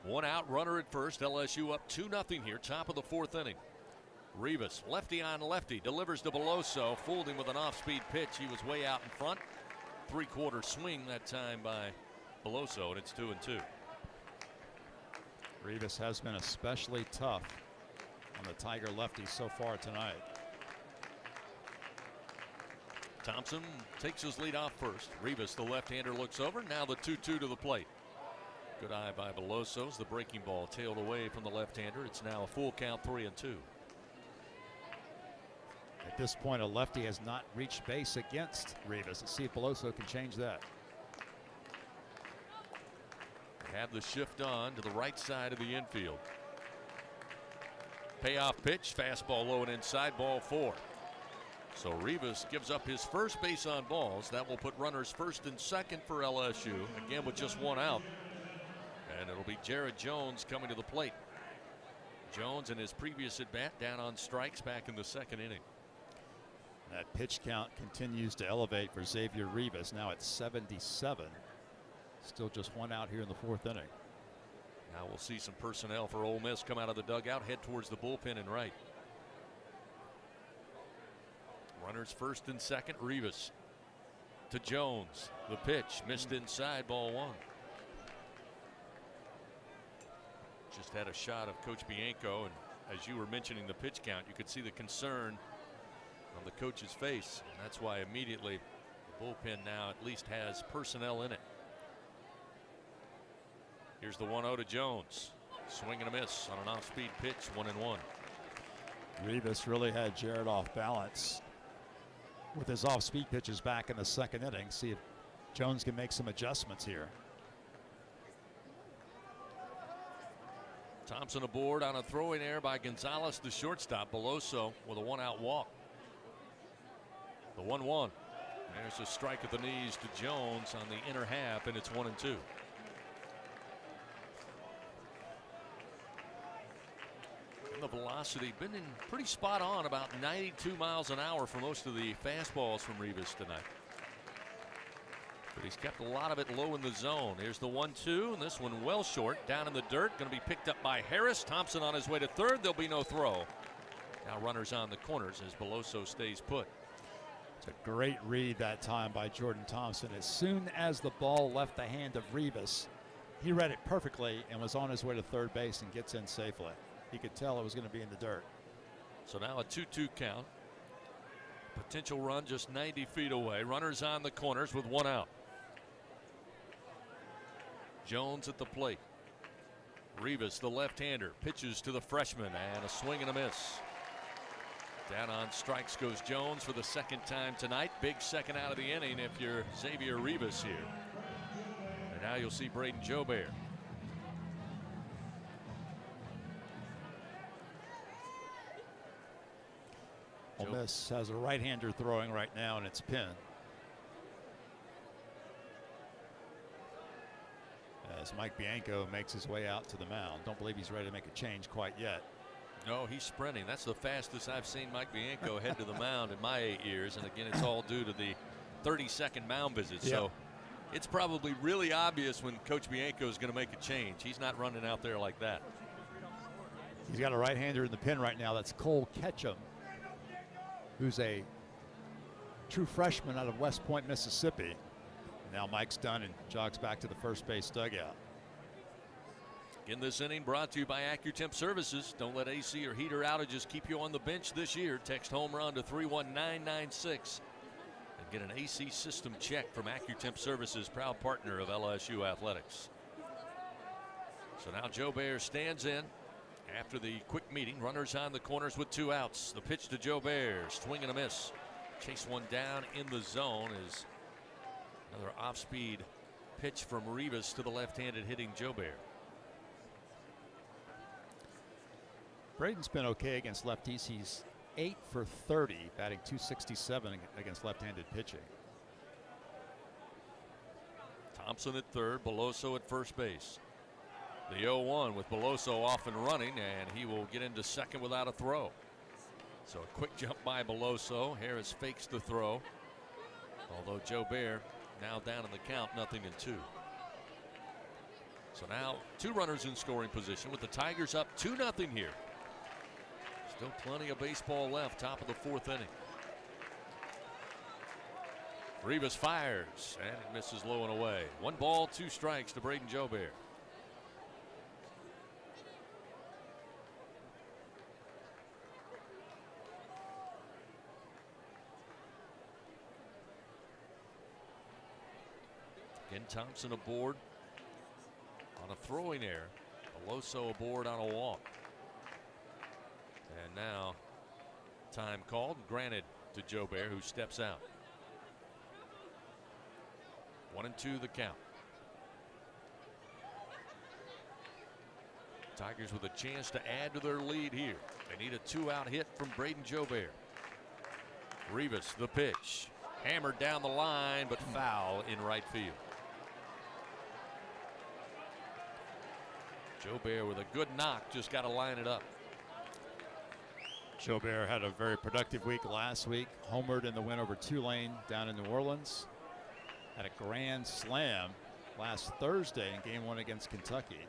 One out, runner at first. LSU up 2-0 here, top of the fourth inning. Rivas, lefty on lefty, delivers to Beloso. Fooled him with an off-speed pitch. He was way out in front. Three-quarter swing that time by Beloso, and it's 2-2. Rivas has been especially tough on the Tiger lefty so far tonight. Thompson takes his lead off first. Rivas, the left-hander, looks over. Now the 2-2 to the plate. Good eye by Beloso. The breaking ball tailed away from the left-hander. It's now a full count, 3-2. At this point, a lefty has not reached base against Rivas. Let's see if Beloso can change that. They have the shift on to the right side of the infield. Payoff pitch, fastball low and inside, ball 4. So Rivas gives up his first base on balls. That will put runners first and second for LSU, again with just 1 out. And it'll be Jared Jones coming to the plate. Jones in his previous at bat down on strikes back in the 2nd inning. That pitch count continues to elevate for Xavier Rivas. Now it's 77. Still just 1 out here in the 4th inning. Now we'll see some personnel for Ole Miss come out of the dugout, head towards the bullpen and right. Runners first and second. Rivas to Jones. The pitch missed inside, ball 1. Just had a shot of Coach Bianco, and as you were mentioning the pitch count, you could see the concern on the coach's face. And that's why immediately the bullpen now at least has personnel in it. Here's the 1-0 to Jones. Swing and a miss on an off-speed pitch, 1-1. Rivas really had Jared off balance with his off-speed pitches back in the 2nd inning. See if Jones can make some adjustments here. Thompson aboard on a throwing error by Gonzalez, the shortstop. Beloso with a 1-out walk. The 1-1. There's a strike at the knees to Jones on the inner half, and it's 1-2. The velocity been in pretty spot on, about 92 miles an hour for most of the fastballs from Rivas tonight. But he's kept a lot of it low in the zone. Here's the 1-2, and this one well short, down in the dirt. Going to be picked up by Harris. Thompson on his way to third. There'll be no throw. Now runners on the corners as Beloso stays put. It's a great read that time by Jordan Thompson. As soon as the ball left the hand of Rivas, he read it perfectly and was on his way to third base and gets in safely. He could tell it was going to be in the dirt. So now a 2-2 count. Potential run just 90 feet away. Runners on the corners with 1 out. Jones at the plate. Rivas, the left-hander, pitches to the freshman, and a swing and a miss. Down on strikes goes Jones for the 2nd time tonight. Big 2nd out of the inning if you're Xavier Rivas here. And now you'll see Braden Jobert. Ole Miss has a right-hander throwing right now, and it's pinned. As Mike Bianco makes his way out to the mound. Don't believe he's ready to make a change quite yet. No, he's sprinting. That's the fastest I've seen Mike Bianco head to the mound in my 8 years. And again, it's all due to the 30-second mound visit. Yep. So it's probably really obvious when Coach Bianco is going to make a change. He's not running out there like that. He's got a right-hander in the pin right now. That's Cole Ketchum, who's a true freshman out of West Point, Mississippi. Now Mike's done and jogs back to the first base dugout. In this inning brought to you by AccuTemp Services. Don't let AC or heater outages keep you on the bench this year. Text home run to 31996 and get an AC system check from AccuTemp Services, proud partner of LSU Athletics. So now Jobert stands in after the quick meeting. Runners on the corners with 2 outs. The pitch to Jobert, swing and a miss. Chase one down in the zone is another off-speed pitch from Rivas to the left-handed hitting Jobert. Braden's been okay against lefties. He's 8 for 30, batting .267 against left-handed pitching. Thompson at third, Beloso at first base. The 0-1 with Beloso off and running, and he will get into second without a throw. So a quick jump by Beloso. Harris fakes the throw. Although Jobert now down in the count, 0-2. So now 2 runners in scoring position with the Tigers up 2-0 here. Still plenty of baseball left, top of the 4th inning. Rivas fires, and it misses low and away. 1 ball, 2 strikes to Braden Jobert. Again, Thompson aboard on a throwing error. Beloso aboard on a walk. And now time called, granted to Jobert, who steps out. 1-2 the count. Tigers with a chance to add to their lead here. They need a 2-out hit from Braden Jobert. Rivas, the pitch. Hammered down the line, but foul in right field. Jobert with a good knock, just got to line it up. Jobert had a very productive week last week. Homered in the win over Tulane down in New Orleans. Had a grand slam last Thursday in game 1 against Kentucky.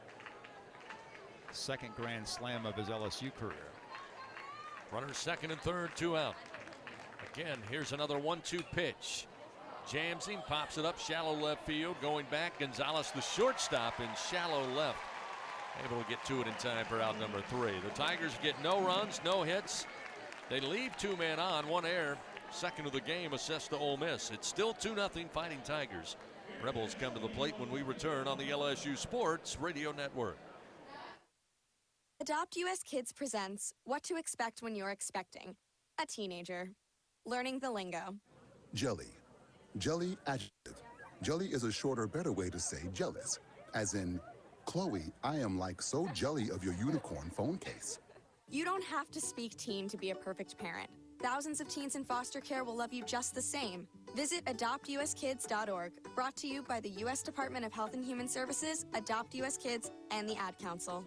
Second grand slam of his LSU career. Runners second and third, 2 out. Again, here's another 1-2 pitch. Jams him, pops it up, shallow left field. Going back, Gonzalez, the shortstop, in shallow left. Able to get to it in time for out number 3. The Tigers get no runs, no hits. They leave 2 men on, 1 error. Second of the game assessed to Ole Miss. It's still 2-0 Fighting Tigers. Rebels come to the plate when we return on the LSU Sports Radio Network. Adopt US Kids presents What to Expect When You're Expecting a Teenager. Learning the lingo. Jelly. Jelly adjective. Jelly is a shorter, better way to say jealous. As in, Chloe, I am like so jelly of your unicorn phone case. You don't have to speak teen to be a perfect parent. Thousands of teens in foster care will love you just the same. Visit adoptuskids.org, brought to you by the U.S. Department of Health and Human Services, Adopt US Kids, and the Ad Council.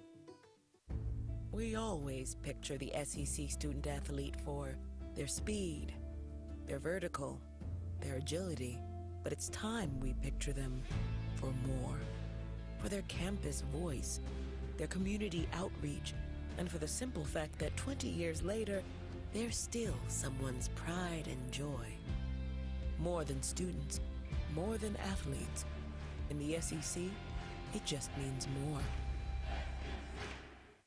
We always picture the SEC student athlete for their speed, their vertical, their agility. But it's time we picture them for more. For their campus voice, their community outreach, and for the simple fact that 20 years later, they're still someone's pride and joy. More than students, more than athletes. In the SEC, it just means more.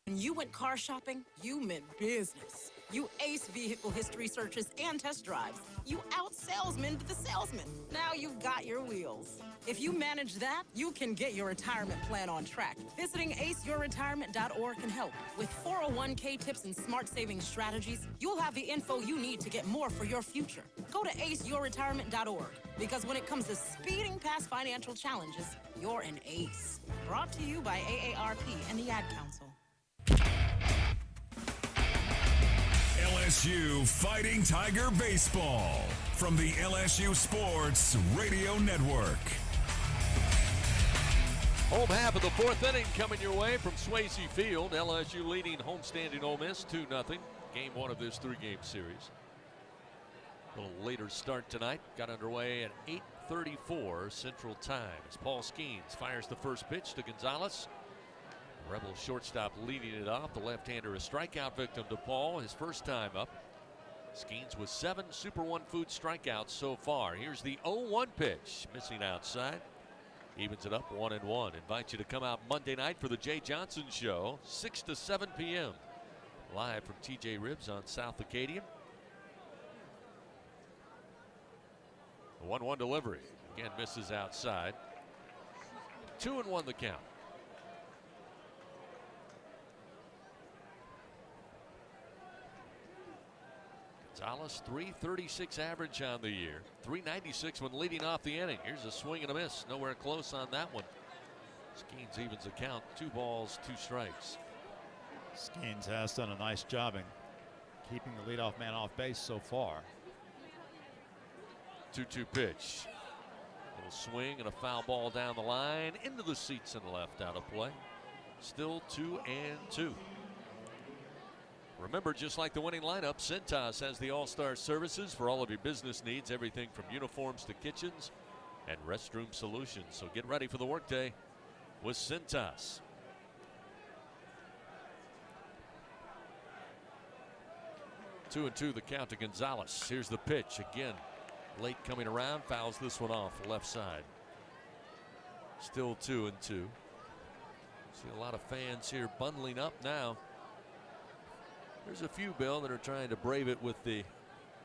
When you went car shopping, you meant business. You ace vehicle history searches and test drives. You out-salesman to the salesman. Now you've got your wheels. If you manage that, you can get your retirement plan on track. Visiting aceyourretirement.org can help. With 401k tips and smart savings strategies, you'll have the info you need to get more for your future. Go to aceyourretirement.org, because when it comes to speeding past financial challenges, you're an ace. Brought to you by AARP and the Ad Council. LSU Fighting Tiger Baseball from the LSU Sports Radio Network. Home half of the 4th inning coming your way from Swayze Field. LSU leading homestanding Ole Miss 2-0. Game 1 of this 3-game series. A little later start tonight. Got underway at 8:34 Central Time as Paul Skeens fires the first pitch to Gonzalez. Rebel shortstop leading it off. The left-hander, a strikeout victim to Paul, his first time up. Skeens with 7 Super One Food strikeouts so far. Here's the 0-1 pitch, missing outside. Evens it up 1-1. Invite you to come out Monday night for the Jay Johnson Show, 6 to 7 p.m. Live from TJ Ribs on South Acadian. The 1-1 delivery. Again, misses outside. 2-1 the count. Gonzalez, 336 average on the year. 396 when leading off the inning. Here's a swing and a miss. Nowhere close on that one. Skeens evens the count. 2 balls, 2 strikes. Skeens has done a nice job in keeping the leadoff man off base so far. 2-2 pitch. Little swing and a foul ball down the line. Into the seats and left, out of play. Still 2-2. Remember, just like the winning lineup, Cintas has the all-star services for all of your business needs, everything from uniforms to kitchens and restroom solutions. So get ready for the workday with Cintas. Two and two the count to Gonzalez. Here's the pitch again. Late coming around, fouls this one off left side. Still 2-2. See a lot of fans here bundling up now. There's a few, Bill, that are trying to brave it with the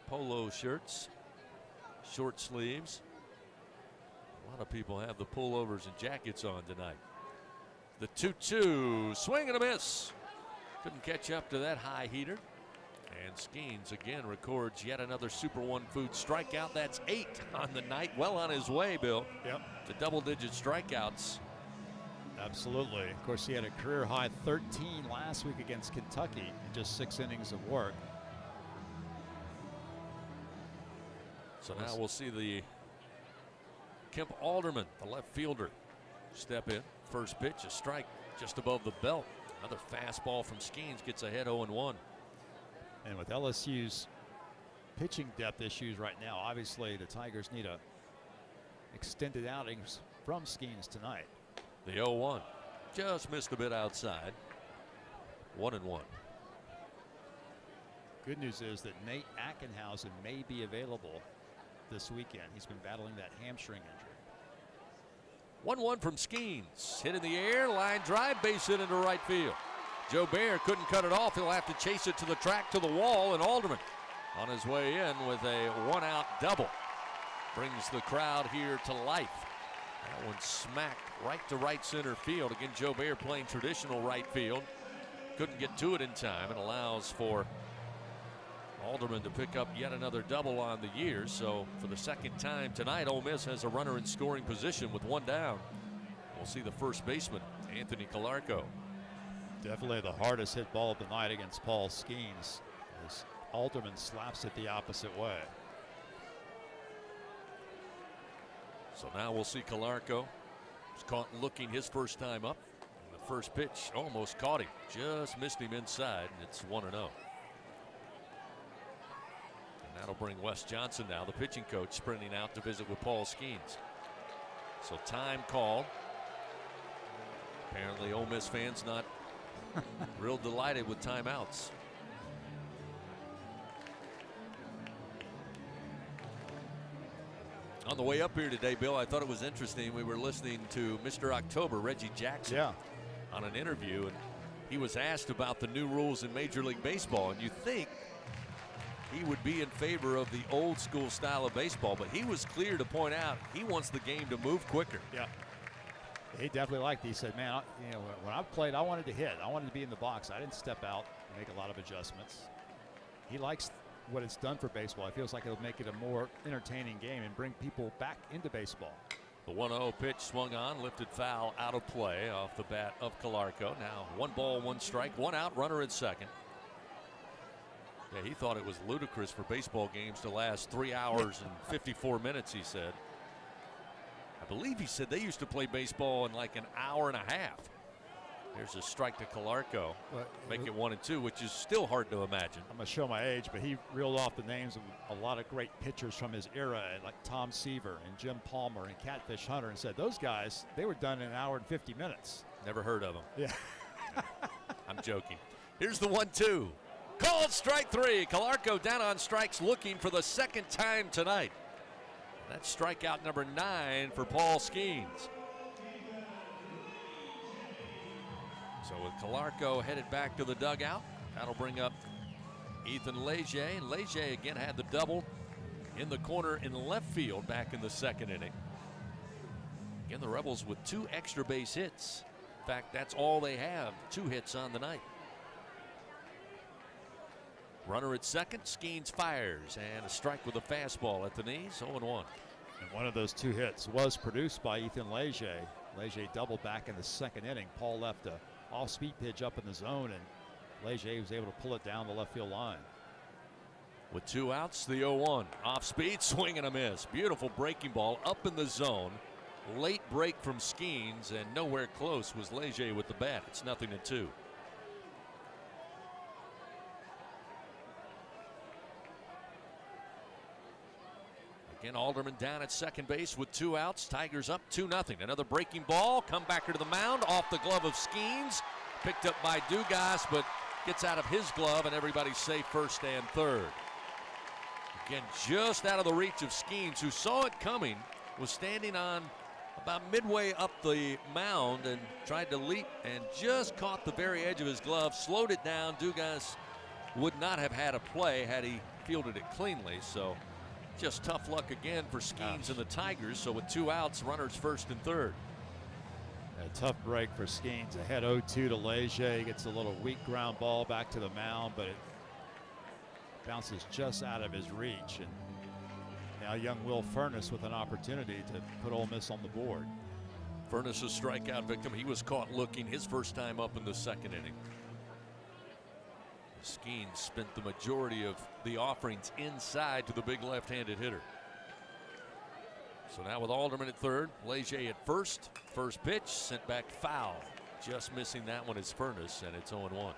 polo shirts, short sleeves. A lot of people have the pullovers and jackets on tonight. The 2-2, swing and a miss. Couldn't catch up to that high heater. And Skeens again records yet another Super One Food strikeout. That's 8 on the night. Well on his way, Bill. Yep. To double-digit strikeouts. Absolutely. Of course, he had a career-high 13 last week against Kentucky in just 6 innings of work. So now we'll see the Kemp Alderman, the left fielder, step in. First pitch, a strike just above the belt. Another fastball from Skeens gets ahead 0-1. And with LSU's pitching depth issues right now, obviously the Tigers need a extended outings from Skeens tonight. The 0-1 just missed a bit outside. 1-1. Good news is that Nate Ackenhausen may be available this weekend. He's been battling that hamstring injury. 1-1 from Skeens. Hit in the air, line drive, base hit into right field. Joe Bear couldn't cut it off. He'll have to chase it to the track, to the wall, and Alderman on his way in with a 1-out double. Brings the crowd here to life. That one smacked right to right center field. Again, Joe Bear playing traditional right field. Couldn't get to it in time, and allows for Alderman to pick up yet another double on the year. So for the second time tonight, Ole Miss has a runner in scoring position with 1 down. We'll see the first baseman, Anthony Calarco. Definitely the hardest hit ball of the night against Paul Skeens, as Alderman slaps it the opposite way. So now we'll see Calarco. He's caught looking his first time up. And the first pitch almost caught him. Just missed him inside, and it's 1-0. And that'll bring Wes Johnson now, the pitching coach, sprinting out to visit with Paul Skeens. So time called. Apparently Ole Miss fans not real delighted with timeouts. On the way up here today, Bill, I thought it was interesting. We were listening to Mr. October, Reggie Jackson, on an interview, and he was asked about the new rules in Major League Baseball. And you think he would be in favor of the old school style of baseball, but he was clear to point out he wants the game to move quicker. Yeah. He definitely liked it. He said, man, when I played, I wanted to hit. I wanted to be in the box. I didn't step out and make a lot of adjustments. He likes what it's done for baseball. It feels like it'll make it a more entertaining game and bring people back into baseball. The 1-0 pitch swung on, lifted foul, out of play off the bat of Calarco. Now 1 ball, 1 strike, 1 out, runner at second. Yeah, he thought it was ludicrous for baseball games to last 3 hours and 54 minutes, he said. I believe he said they used to play baseball in like an hour and a half. There's a strike to Calarco. Make it 1-2, which is still hard to imagine. I'm going to show my age, but he reeled off the names of a lot of great pitchers from his era, like Tom Seaver and Jim Palmer and Catfish Hunter, and said those guys, they were done in an hour and 50 minutes. Never heard of them. Yeah. I'm joking. Here's the 1-2. Called strike 3. Calarco down on strikes, looking for the second time tonight. That's strikeout number 9 for Paul Skeens. So with Calarco headed back to the dugout, that'll bring up Ethan Leger. And Leger again had the double in the corner in left field back in the second inning. Again, the Rebels with 2 extra base hits. In fact, that's all they have, 2 hits on the night. Runner at second, Skeens fires, and a strike with a fastball at the knees, 0-1. And one of those 2 hits was produced by Ethan Leger. Leger doubled back in the second inning. Paul left a off-speed pitch up in the zone, and Leger was able to pull it down the left field line. With 2 outs, the 0-1. Off-speed, swing and a miss. Beautiful breaking ball up in the zone. Late break from Skeens, and nowhere close was Leger with the bat. It's 0-2. Again, Alderman down at second base with 2 outs. Tigers up 2-0. Another breaking ball. Come back to the mound off the glove of Skeens. Picked up by Dugas, but gets out of his glove, and everybody's safe first and third. Again, just out of the reach of Skeens, who saw it coming, was standing on about midway up the mound and tried to leap and just caught the very edge of his glove, slowed it down. Dugas would not have had a play had he fielded it cleanly. So just tough luck again for Skeens and the Tigers. So with 2 outs, runners first and third. A tough break for Skeens. Ahead 0-2 to Leger. He gets a little weak ground ball back to the mound, but it bounces just out of his reach. And now young Will Furness with an opportunity to put Ole Miss on the board. Furness, a strikeout victim. He was caught looking his first time up in the second inning. Skeens spent the majority of the offerings inside to the big left-handed hitter. So now with Alderman at third, Leger at first. First pitch sent back foul. Just missing that one is Furness, and it's 0-1.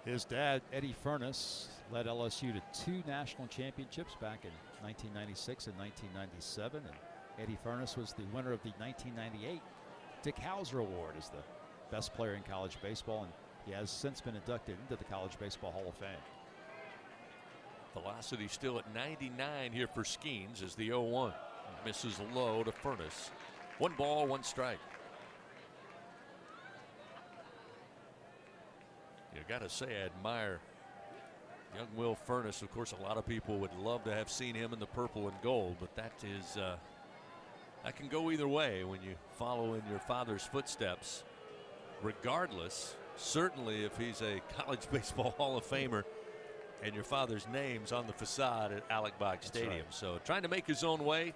His dad, Eddie Furness, led LSU to 2 national championships back in 1996 and 1997. And Eddie Furness was the winner of the 1998 Dick Hauser Award as the best player in college baseball, and he has since been inducted into the College Baseball Hall of Fame. Velocity still at 99 here for Skeens as the 0-1. Misses low to Furness. 1 ball, 1 strike. You gotta say, I admire young Will Furness. Of course, a lot of people would love to have seen him in the purple and gold, but that is that can go either way when you follow in your father's footsteps. Regardless, certainly if he's a College Baseball Hall of Famer and your father's name's on the facade at Alec Bach Stadium. Right. So trying to make his own way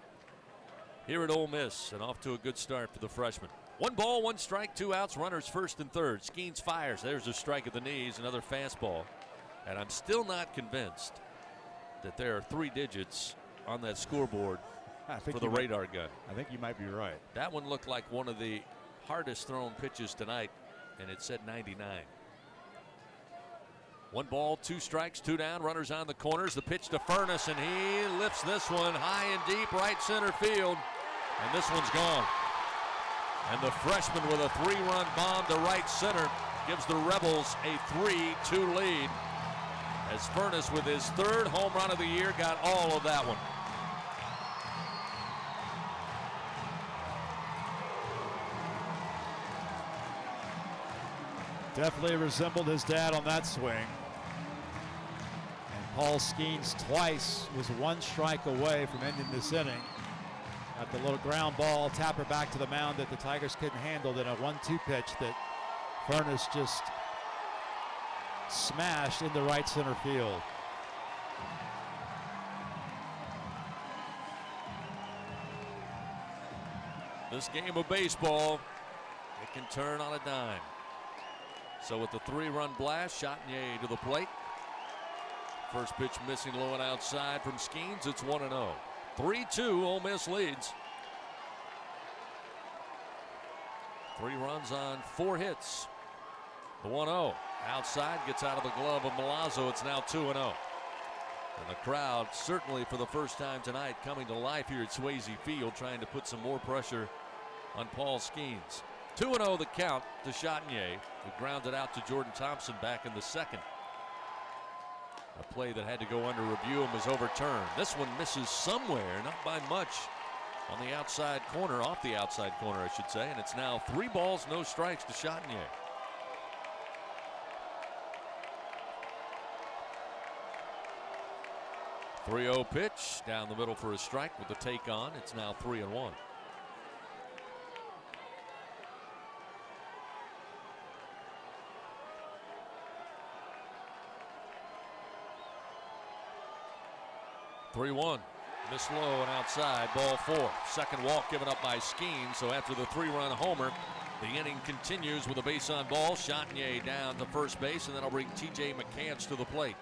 here at Ole Miss, and off to a good start for the freshman. 1 ball, 1 strike, 2 outs, runners first and third. Skeens fires. There's a strike at the knees, another fastball. And I'm still not convinced that there are 3 digits on that scoreboard for the radar gun. I think you might be right. That one looked like one of the hardest thrown pitches tonight, and it said 99. 1 ball, 2 strikes, 2 down, runners on the corners. The pitch to Furness, and he lifts this one high and deep right center field, and this one's gone. And the freshman with a 3-run bomb to right center gives the Rebels a 3-2 lead, as Furness with his 3rd home run of the year got all of that one. Definitely resembled his dad on that swing. And Paul Skeens twice was 1 strike away from ending this inning. Got the little ground ball, tapper back to the mound that the Tigers couldn't handle, then a 1-2 pitch that Furness just smashed into right center field. This game of baseball, it can turn on a dime. So with the 3-run blast, Chatagnier to the plate. First pitch missing low and outside from Skeens. It's 1-0. 3-2, Ole Miss leads. 3 runs on 4 hits. The 1-0 outside gets out of the glove of Milazzo. It's now 2-0. And the crowd, certainly for the first time tonight, coming to life here at Swayze Field, trying to put some more pressure on Paul Skeens. 2-0 the count to Chatagnier, who grounded out to Jordan Thompson back in the 2nd. A play that had to go under review and was overturned. This one misses somewhere, not by much, on the outside corner, off the outside corner, I should say. And it's now 3 balls, no strikes to Chatagnier. .30 pitch down the middle for a strike with the take on. It's now 3-1. .31, miss low and outside, ball 4. Second walk given up by Skeens. So after the 3-run homer, the inning continues with a base on ball. Chatagnier down to first base, and that'll bring T.J. McCants to the plate.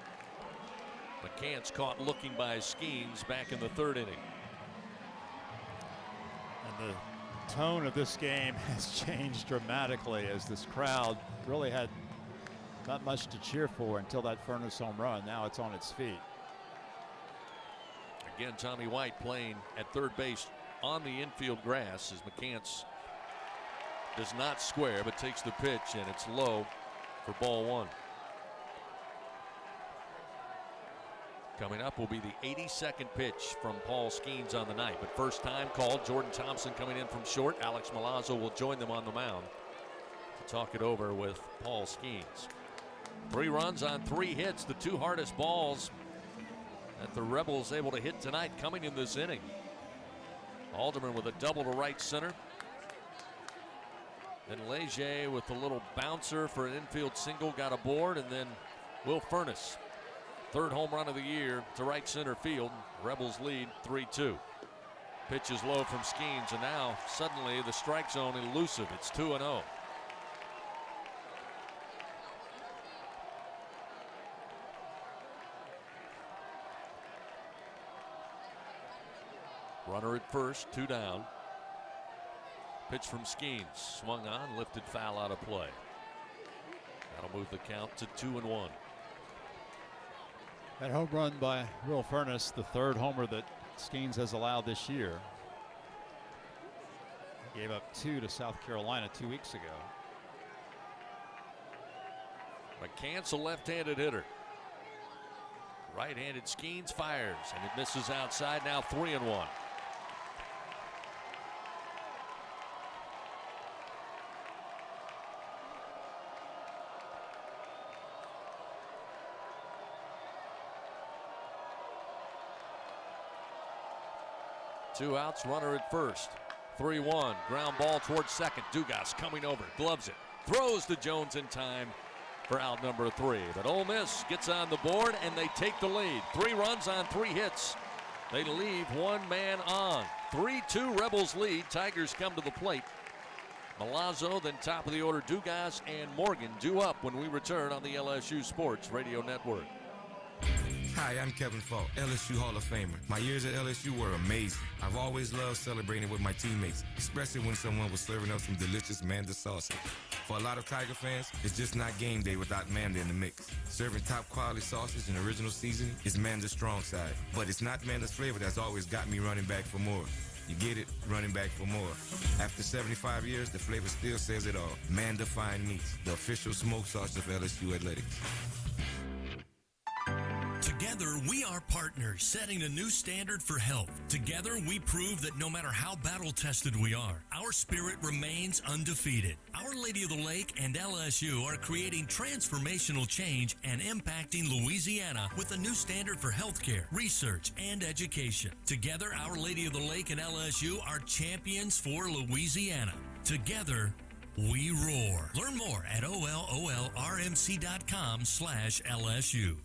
McCants caught looking by Skeens back in the 3rd inning. And the tone of this game has changed dramatically, as this crowd really had not much to cheer for until that Furness home run. Now it's on its feet. Again, Tommy White playing at third base on the infield grass as McCants does not square but takes the pitch, and it's low for ball 1. Coming up will be the 82nd pitch from Paul Skeens on the night, but first time called. Jordan Thompson coming in from short. Alex Milazzo will join them on the mound to talk it over with Paul Skeens. 3 runs on 3 hits, the 2 hardest balls that the Rebels able to hit tonight coming in this inning. Alderman with a double to right center. Then Leger with a little bouncer for an infield single, got aboard, and then Will Furness, 3rd home run of the year to right center field. Rebels lead 3-2. Pitch is low from Skeens, and now suddenly the strike zone elusive. It's 2-0. Runner at first, 2 down. Pitch from Skeens, swung on, lifted foul out of play. That'll move the count to 2-1. That home run by Will Furnace, the third homer that Skeens has allowed this year. He gave up 2 to South Carolina 2 weeks ago. McCants, a left-handed hitter. Right-handed Skeens fires, and it misses outside. Now 3-1. Two outs, runner at first. 3-1, ground ball towards second. Dugas coming over, gloves it, throws to Jones in time for out number 3. But Ole Miss gets on the board and they take the lead. 3 runs on 3 hits. They leave 1 man on. 3-2 Rebels lead. Tigers come to the plate. Milazzo, then top of the order Dugas and Morgan due up when we return on the LSU Sports Radio Network. Hi, I'm Kevin Falk, LSU Hall of Famer. My years at LSU were amazing. I've always loved celebrating with my teammates, especially when someone was serving up some delicious Manda salsa. For a lot of Tiger fans, it's just not game day without Manda in the mix. Serving top quality sausage and original seasoning is Manda's strong side. But it's not Manda's flavor that's always got me running back for more. You get it? Running back for more. After 75 years, the flavor still says it all. Manda Fine Meats, the official smoke sauce of LSU Athletics. Together, we are partners, setting a new standard for health. Together, we prove that no matter how battle-tested we are, our spirit remains undefeated. Our Lady of the Lake and LSU are creating transformational change and impacting Louisiana with a new standard for healthcare, research, and education. Together, Our Lady of the Lake and LSU are champions for Louisiana. Together, we roar. Learn more at ololrmc.com/LSU.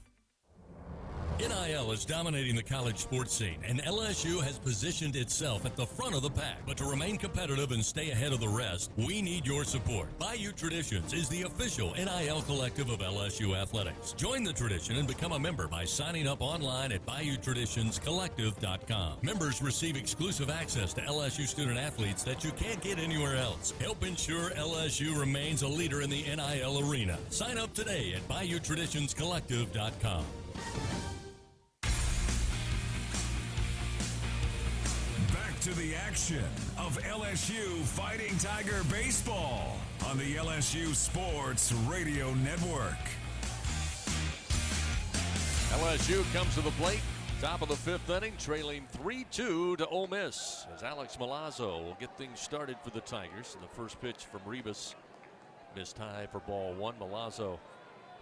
NIL is dominating the college sports scene, and LSU has positioned itself at the front of the pack. But to remain competitive and stay ahead of the rest, we need your support. Bayou Traditions is the official NIL collective of LSU Athletics. Join the tradition and become a member by signing up online at BayouTraditionsCollective.com. Members receive exclusive access to LSU student athletes that you can't get anywhere else. Help ensure LSU remains a leader in the NIL arena. Sign up today at BayouTraditionsCollective.com. To the action of LSU Fighting Tiger Baseball on the LSU Sports Radio Network. LSU comes to the plate, top of the 5th inning, trailing 3-2 to Ole Miss as Alex Milazzo will get things started for the Tigers. And the first pitch from Rivas missed high for ball 1. Milazzo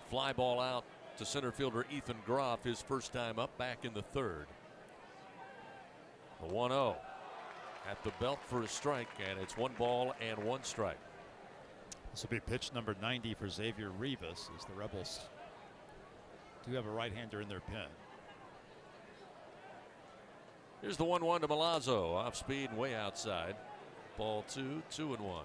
fly ball out to center fielder Ethan Groff, his first time up back in the 3rd. The 1-0. At the belt for a strike, and it's 1 ball and 1 strike. This will be pitch number 90 for Xavier Rivas, as the Rebels do have a right-hander in their pen. Here's the 1-1 to Milazzo, off speed and way outside. Ball 2, 2-1.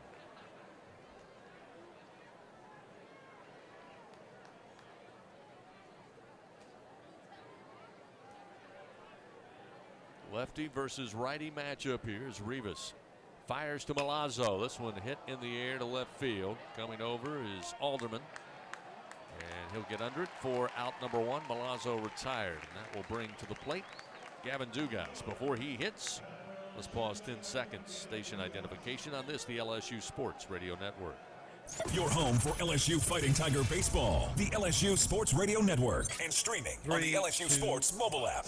Lefty versus righty matchup here as Rivas fires to Milazzo. This one hit in the air to left field. Coming over is Alderman. And he'll get under it for out number 1. Milazzo retired. And that will bring to the plate Gavin Dugas. Before he hits, let's pause 10 seconds. Station identification on this, the LSU Sports Radio Network. Your home for LSU Fighting Tiger Baseball, the LSU Sports Radio Network, and streaming on the LSU Sports mobile app.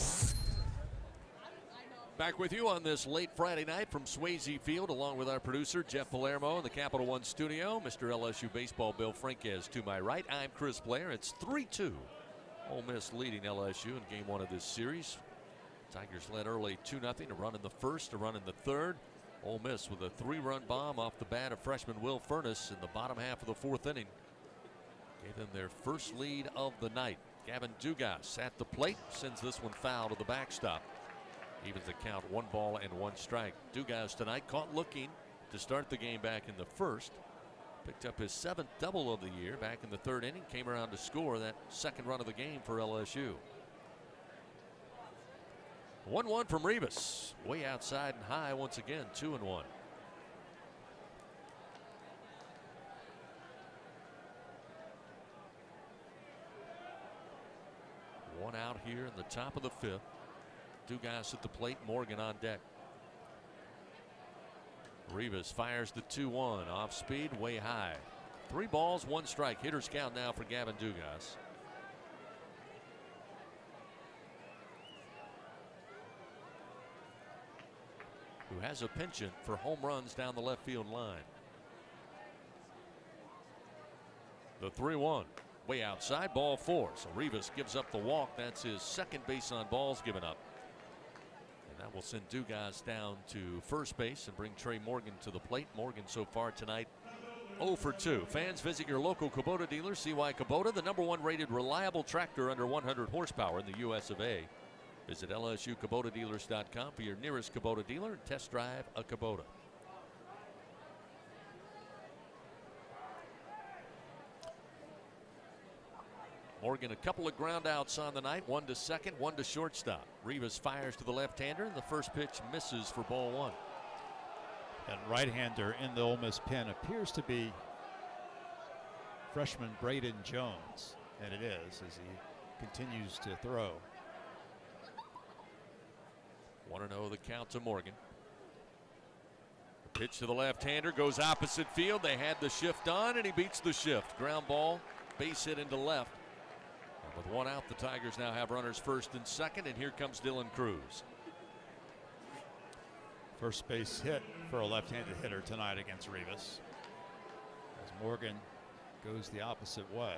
Back with you on this late Friday night from Swayze Field, along with our producer, Jeff Palermo, in the Capital One studio. Mr. LSU Baseball, Bill Franquez, to my right. I'm Chris Blair. It's 3-2. Ole Miss leading LSU in game 1 of this series. Tigers led early 2-0, a run in the first, a run in the 3rd. Ole Miss with a 3-run bomb off the bat of freshman Will Furnace in the bottom half of the 4th inning. Gave them their first lead of the night. Gavin Dugas at the plate, sends this one foul to the backstop. Evens the count, 1 ball and 1 strike. Dugas tonight caught looking to start the game back in the first. Picked up his 7th double of the year back in the 3rd inning. Came around to score that 2nd run of the game for LSU. 1-1 from Rivas. Way outside and high once again, 2-1. One out here in the top of the 5th. Dugas at the plate, Morgan on deck. Rivas fires the 2-1 off speed, way high. 3 balls, 1 strike. Hitter's count now for Gavin Dugas. Who has a penchant for home runs down the left field line. The 3-1 way outside, ball 4. So Rivas gives up the walk. That's his 2nd base on balls given up. And that will send Dugas down to first base and bring Trey Morgan to the plate. Morgan so far tonight 0 for 2. Fans, visit your local Kubota dealer. See why Kubota, the #1 rated reliable tractor under 100 horsepower in the US of A. Visit LSUKubotaDealers.com for your nearest Kubota dealer and test drive a Kubota. Morgan a couple of ground outs on the night, 1 to second, 1 to shortstop. Rivas fires to the left-hander, and the first pitch misses for ball 1. And right-hander in the Ole Miss pen appears to be freshman Braden Jones, and it is as he continues to throw. 1-0 the count to Morgan. The pitch to the left-hander goes opposite field. They had the shift on, and he beats the shift. Ground ball, base hit into left. And with 1 out, the Tigers now have runners first and second, and here comes Dylan Cruz. First base hit for a left-handed hitter tonight against Rivas, as Morgan goes the opposite way.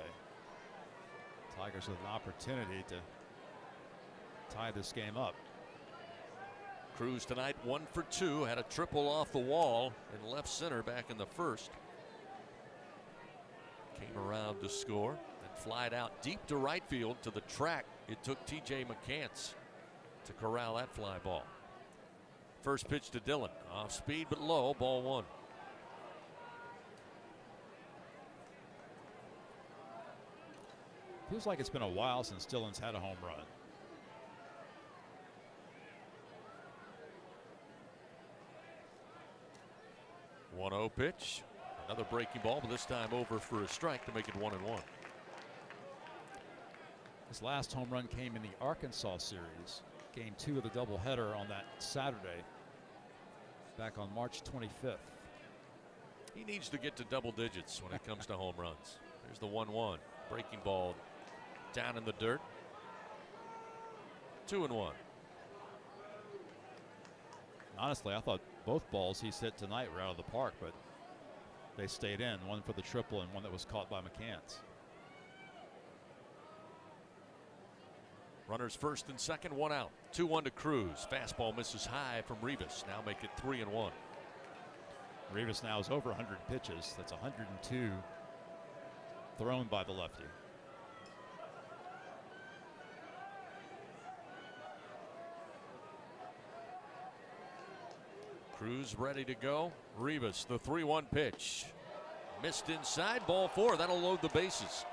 Tigers with an opportunity to tie this game up. Cruz tonight 1 for 2, had a triple off the wall in left center back in the first. Came around to score and flied out deep to right field to the track. It took TJ McCants to corral that fly ball. First pitch to Dylan, off speed but low, ball 1. Feels like it's been a while since Dylan's had a home run. 1-0 pitch. Another breaking ball, but this time over for a strike to make it 1-1. His last home run came in the Arkansas series, game 2 of the doubleheader on that Saturday, back on March 25th. He needs to get to double digits when it comes to home runs. There's the 1-1. Breaking ball down in the dirt. 2-1. Honestly, I thought both balls he's hit tonight were out of the park, but they stayed in. One for the triple and one that was caught by McCants. Runners first and second, 1 out. 2-1 to Cruz. Fastball misses high from Rivas. Now make it 3-1. Rivas now is over 100 pitches. That's 102 thrown by the lefty. Cruz ready to go. Rivas, the 3-1 pitch. Missed inside, ball 4. That'll load the bases.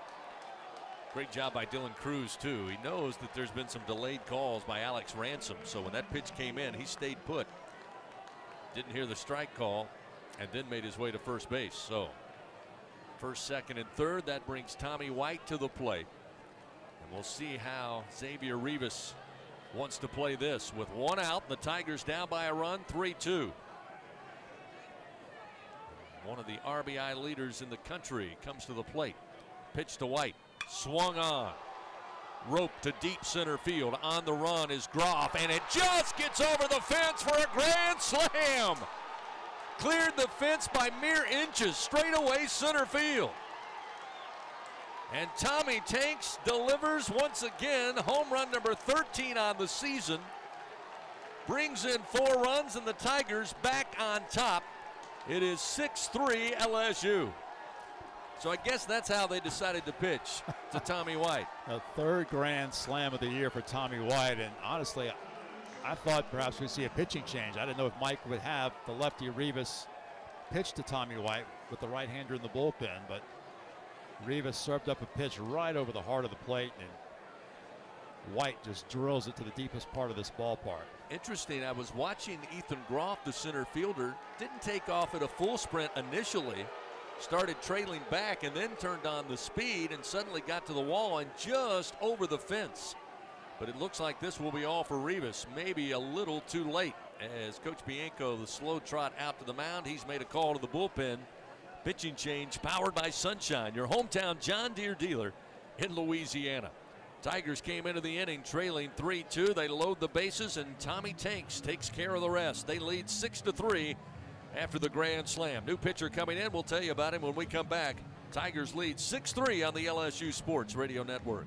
Great job by Dylan Cruz, too. He knows that there's been some delayed calls by Alex Ransom. So when that pitch came in, he stayed put. Didn't hear the strike call and then made his way to first base. So first, second, and third. That brings Tommy White to the plate. And we'll see how Xavier Rivas wants to play this. With 1 out, the Tigers down by a run, 3-2. One of the RBI leaders in the country comes to the plate. Pitch to White. Swung on. Rope to deep center field. On the run is Groff, and it just gets over the fence for a grand slam. Cleared the fence by mere inches, straight away center field. And Tommy Tanks delivers once again, home run number 13 on the season. Brings in 4 runs, and the Tigers back on top. It is 6-3 LSU. So I guess that's how they decided to pitch to Tommy White. A 3rd grand slam of the year for Tommy White, and honestly, I thought perhaps we'd see a pitching change. I didn't know if Mike would have the lefty Rivas pitch to Tommy White with the right-hander in the bullpen, but Rivas served up a pitch right over the heart of the plate, and White just drills it to the deepest part of this ballpark. Interesting, I was watching Ethan Groff, the center fielder, didn't take off at a full sprint initially, started trailing back and then turned on the speed and suddenly got to the wall and just over the fence. But it looks like this will be all for Rivas, maybe a little too late. As Coach Bianco, the slow trot out to the mound, he's made a call to the bullpen. Pitching change powered by Sunshine, your hometown John Deere dealer in Louisiana. Tigers came into the inning trailing 3-2. They load the bases, and Tommy Tanks takes care of the rest. They lead 6-3 after the grand slam. New pitcher coming in. We'll tell you about him when we come back. Tigers lead 6-3 on the LSU Sports Radio Network.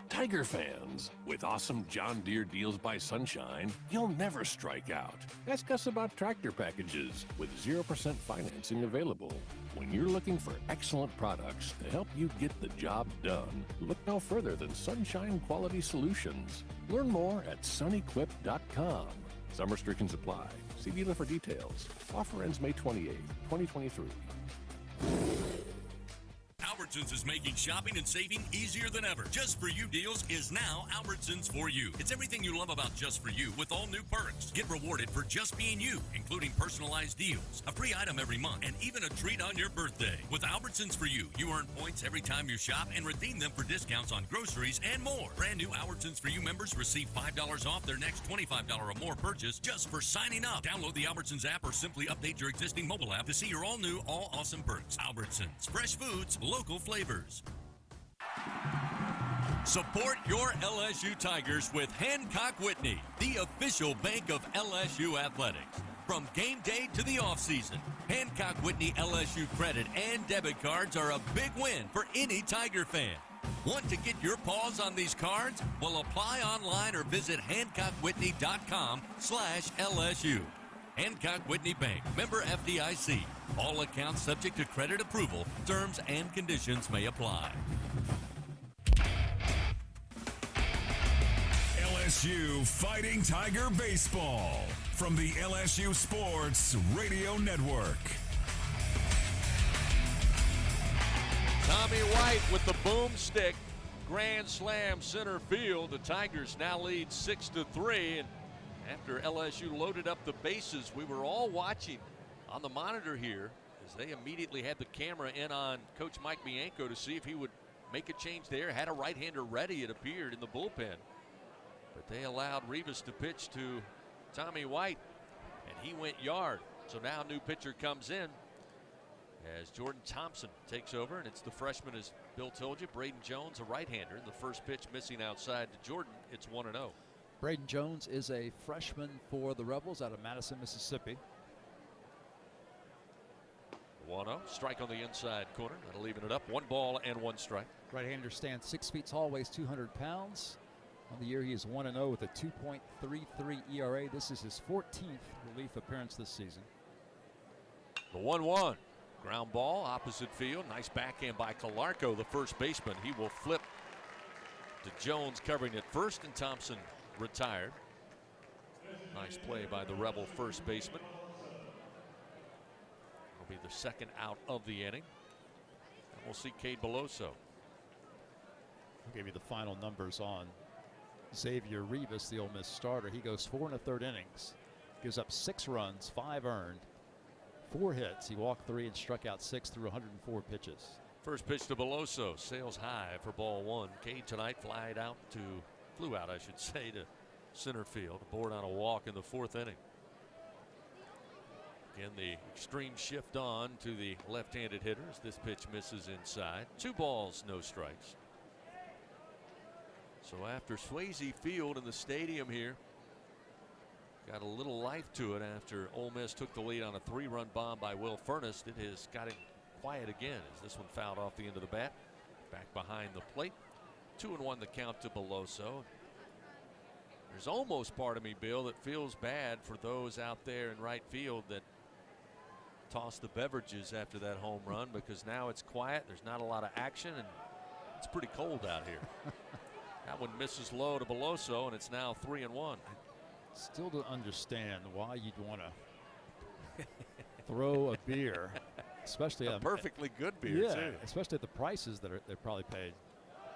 Tiger fans, with awesome John Deere deals by Sunshine, you'll never strike out. Ask us about tractor packages with 0% financing available. When you're looking for excellent products to help you get the job done, look no further than Sunshine Quality Solutions. Learn more at sunequip.com. Some restrictions apply. See dealer for details. Offer ends May 28, 2023. Albertsons is making shopping and saving easier than ever. Just For You deals is now Albertsons For You. It's everything you love about Just For You with all new perks. Get rewarded for just being you, including personalized deals, a free item every month, and even a treat on your birthday. With Albertsons For You, you earn points every time you shop and redeem them for discounts on groceries and more. Brand new Albertsons For You members receive $5 off their next $25 or more purchase just for signing up. Download the Albertsons app or simply update your existing mobile app to see your all new, all awesome perks. Albertsons, fresh foods, local flavors. Support your LSU Tigers with Hancock Whitney, the official bank of LSU athletics. From game day to the offseason, Hancock Whitney LSU credit and debit cards are a big win for any Tiger fan. Want to get your paws on these cards? Well, apply online or visit HancockWhitney.com/LSU. Hancock Whitney Bank, member FDIC. All accounts subject to credit approval. Terms and conditions may apply. LSU Fighting Tiger Baseball from the LSU Sports Radio Network. Tommy White with the boomstick. Grand slam center field. The Tigers now lead 6-3. And after LSU loaded up the bases, we were all watching on the monitor here as they immediately had the camera in on Coach Mike Bianco to see if he would make a change there. Had a right-hander ready, it appeared, in the bullpen. But they allowed Rivas to pitch to Tommy White, and he went yard. So now a new pitcher comes in as Jordan Thompson takes over, and it's the freshman, as Bill told you, Braden Jones, a right-hander. The first pitch missing outside to Jordan. It's 1-0. Braden Jones is a freshman for the Rebels out of Madison, Mississippi. 1-0. Strike on the inside corner. That'll even it up. 1 ball and 1 strike. Right-hander stands 6 feet tall, weighs 200 pounds. On the year, he is 1-0 with a 2.33 ERA. This is his 14th relief appearance this season. The 1-1. Ground ball, opposite field. Nice backhand by Calarco, the first baseman. He will flip to Jones covering at first, and Thompson retired. Nice play by the Rebel first baseman. Will be the second out of the inning. And we'll see Cade Beloso. I'll give you the final numbers on Xavier Rivas, the Ole Miss starter. He goes 4 1/3 innings, gives up 6 runs, 5 earned, 4 hits. He walked 3 and struck out 6 through 104 pitches. First pitch to Beloso, sails high for ball 1. Cade tonight flew out, I should say, to center field, aboard on a walk in the 4th inning. Again, the extreme shift on to the left-handed hitters. This pitch misses inside. 2 balls, no strikes. So after Swayze Field in the stadium here got a little life to it after Ole Miss took the lead on a 3-run bomb by Will Furness, it has got him quiet again as this one fouled off the end of the bat. Back behind the plate. 2-1 the count to Beloso. There's almost part of me, Bill, that feels bad for those out there in right field that tossed the beverages after that home run, because now it's quiet. There's not a lot of action, and it's pretty cold out here. That one misses low to Beloso, and it's now 3-1. Still don't understand why you'd want to throw a beer, especially a perfectly good beer, too. Especially at the prices that they're probably paid.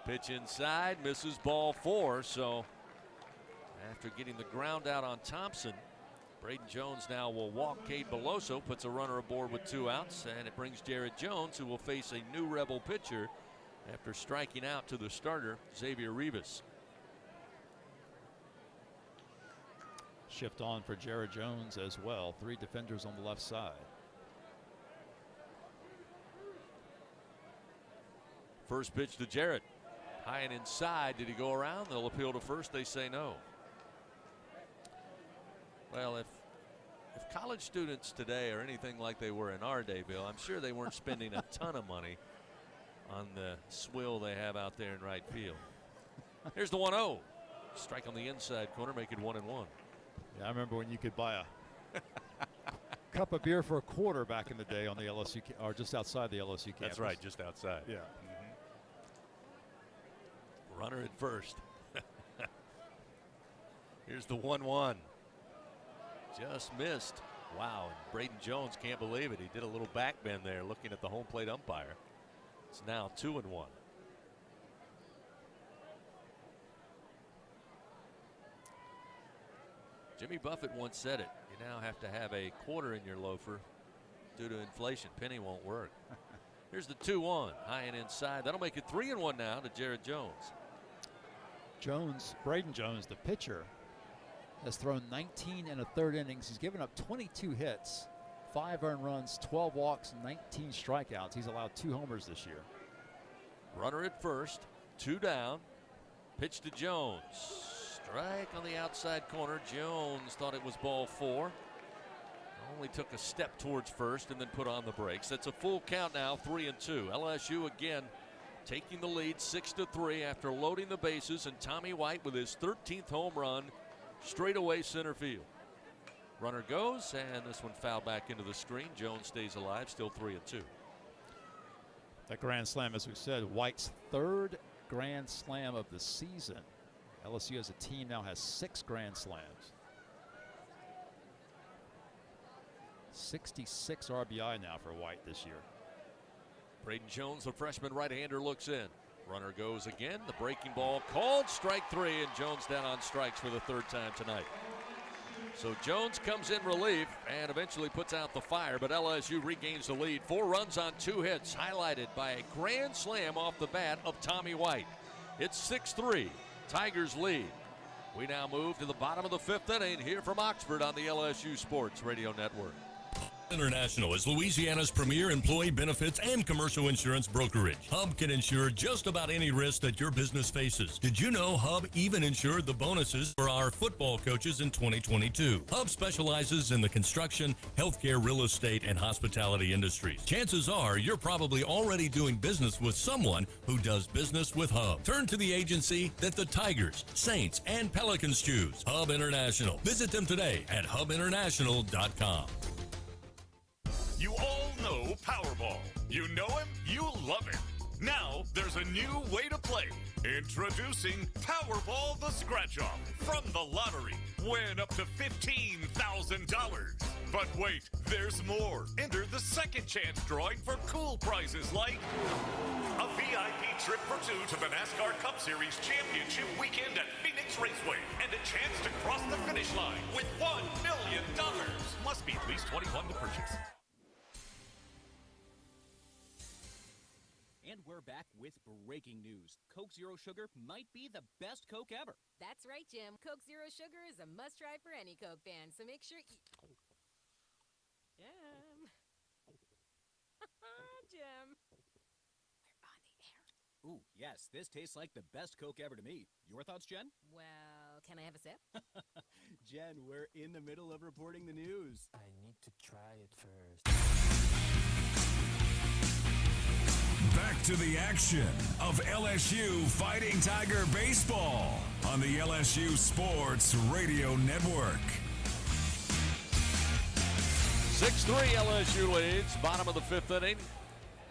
Pitch inside, misses ball 4. So after getting the ground out on Thompson, Braden Jones now will walk Cade Beloso, puts a runner aboard with 2 outs, and it brings Jared Jones, who will face a new Rebel pitcher after striking out to the starter, Xavier Rivas. Shift on for Jared Jones as well. 3 defenders on the left side. First pitch to Jarrett. High and inside. Did he go around? They'll appeal to first. They say no. Well, if college students today are anything like they were in our day, Bill, I'm sure they weren't spending a ton of money on the swill they have out there in right field. Here's the 1-0. Strike on the inside corner, make it 1-1. Yeah, I remember when you could buy a cup of beer for $0.25 back in the day on the LSU, or just outside the LSU campus. That's right, just outside. Yeah. Runner at first. Here's the 1-1. Just missed. Wow, and Braden Jones can't believe it. He did a little back bend there looking at the home plate umpire. It's now 2-1. Jimmy Buffett once said it. You now have to have a quarter in your loafer due to inflation. Penny won't work. Here's the 2-1. High and inside. That'll make it 3-1 now to Jared Jones. Braden Jones, the pitcher, has thrown 19 1/3 innings. He's given up 22 hits, 5 earned runs, 12 walks, 19 strikeouts. He's allowed 2 homers this year. Runner at first, 2 down. Pitch to Jones. Strike on the outside corner. Jones thought it was ball 4. Only took a step towards first and then put on the brakes. That's a full count now, 3-2. LSU again taking the lead 6-3 after loading the bases, and Tommy White with his 13th home run straight away center field. Runner goes, and this one fouled back into the screen. Jones stays alive, still 3-2. That grand slam, as we said, White's 3rd grand slam of the season. LSU as a team now has 6 grand slams. 66 RBI now for White this year. Braden Jones, the freshman right-hander, looks in. Runner goes again. The breaking ball called. Strike 3, and Jones down on strikes for the 3rd time tonight. So Jones comes in relief and eventually puts out the fire, but LSU regains the lead. 4 runs on 2 hits, highlighted by a grand slam off the bat of Tommy White. It's 6-3. Tigers lead. We now move to the bottom of the 5th inning here from Oxford on the LSU Sports Radio Network. International is Louisiana's premier employee benefits and commercial insurance brokerage. Hub can insure just about any risk that your business faces. Did you know Hub even insured the bonuses for our football coaches in 2022? Hub specializes in the construction, healthcare, real estate, and hospitality industries. Chances are you're probably already doing business with someone who does business with Hub. Turn to the agency that the Tigers, Saints, and Pelicans choose. Hub International. Visit them today at hubinternational.com. You all know Powerball. You know him, you love him. Now there's a new way to play. Introducing Powerball the Scratch-Off from the lottery. Win up to $15,000. But wait, there's more. Enter the second chance drawing for cool prizes like a VIP trip for 2 to the NASCAR Cup Series Championship weekend at Phoenix Raceway and a chance to cross the finish line with $1 million. Must be at least 21 to purchase. And we're back with breaking news. Coke Zero Sugar might be the best Coke ever. That's right, Jim. Coke Zero Sugar is a must-try for any Coke fan, so make sure you... Jim. Jim. We're on the air. Ooh, yes, this tastes like the best Coke ever to me. Your thoughts, Jen? Well, can I have a sip? Jen, we're in the middle of reporting the news. I need to try it first. Back to the action of LSU Fighting Tiger Baseball on the LSU Sports Radio Network. 6-3 LSU leads, bottom of the 5th inning.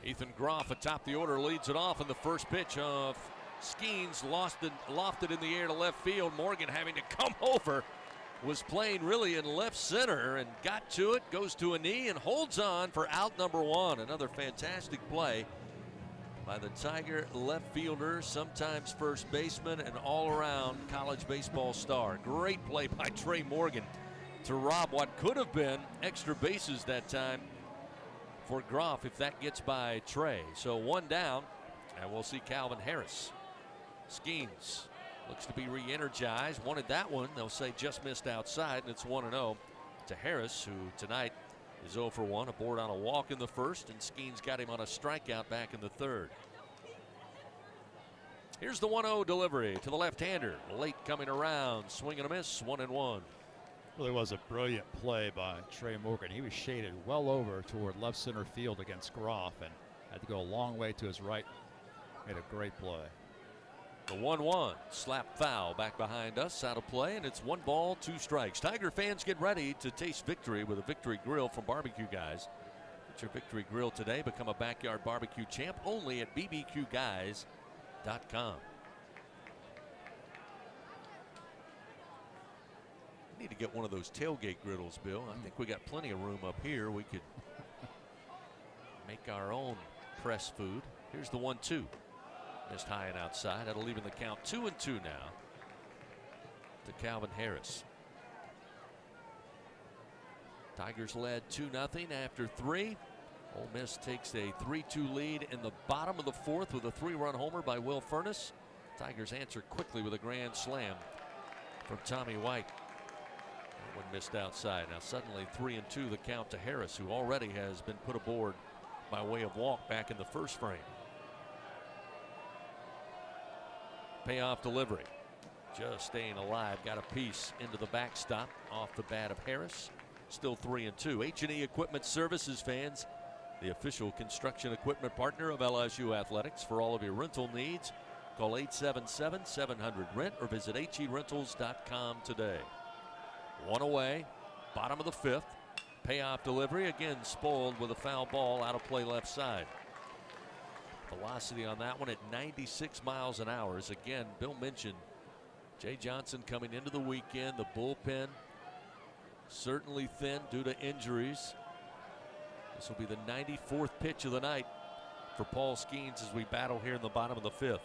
Ethan Groff atop the order leads it off in the first pitch of Skeens lofted in the air to left field. Morgan having to come over. Was playing really in left center and got to it, goes to a knee and holds on for out number 1. Another fantastic play by the Tiger left fielder, sometimes first baseman, and all-around college baseball star. Great play by Trey Morgan to rob what could have been extra bases that time for Groff if that gets by Trey. So 1 down, and we'll see Calvin Harris. Skeens looks to be re-energized. Wanted that one. They'll say just missed outside, and it's 1-0 to Harris, who tonight is 0 for 1. Aboard on a walk in the first, and Skeens got him on a strikeout back in the third. Here's the 1-0 delivery to the left-hander. Late coming around. Swing and a miss. 1-1. Really was a brilliant play by Trey Morgan. He was shaded well over toward left center field against Groff and had to go a long way to his right. Made a great play. The 1-1 slap foul back behind us, out of play, and it's 1 ball, 2 strikes. Tiger fans, get ready to taste victory with a Victory Grill from Barbecue Guys. Get your Victory Grill today. Become a backyard barbecue champ only at bbqguys.com. We need to get one of those tailgate griddles, Bill. I think we got plenty of room up here. We could make our own press food. Here's the 1-2. Missed high and outside. That'll even the count 2-2 now to Calvin Harris. Tigers led 2-0 after 3. Ole Miss takes a 3-2 lead in the bottom of the 4th with a 3-run homer by Will Furness. Tigers answer quickly with a grand slam from Tommy White. That one missed outside. Now suddenly 3-2 the count to Harris, who already has been put aboard by way of walk back in the first frame. Payoff delivery. Just staying alive. Got a piece into the backstop off the bat of Harris. Still 3-2. H&E Equipment Services fans, the official construction equipment partner of LSU Athletics. For all of your rental needs, call 877-700-RENT or visit herentals.com today. 1 away. Bottom of the 5th. Payoff delivery. Again spoiled with a foul ball out of play left side. Velocity on that one at 96 miles an hour. As again, Bill mentioned Jay Johnson coming into the weekend. The bullpen certainly thin due to injuries. This will be the 94th pitch of the night for Paul Skeens as we battle here in the bottom of the 5th.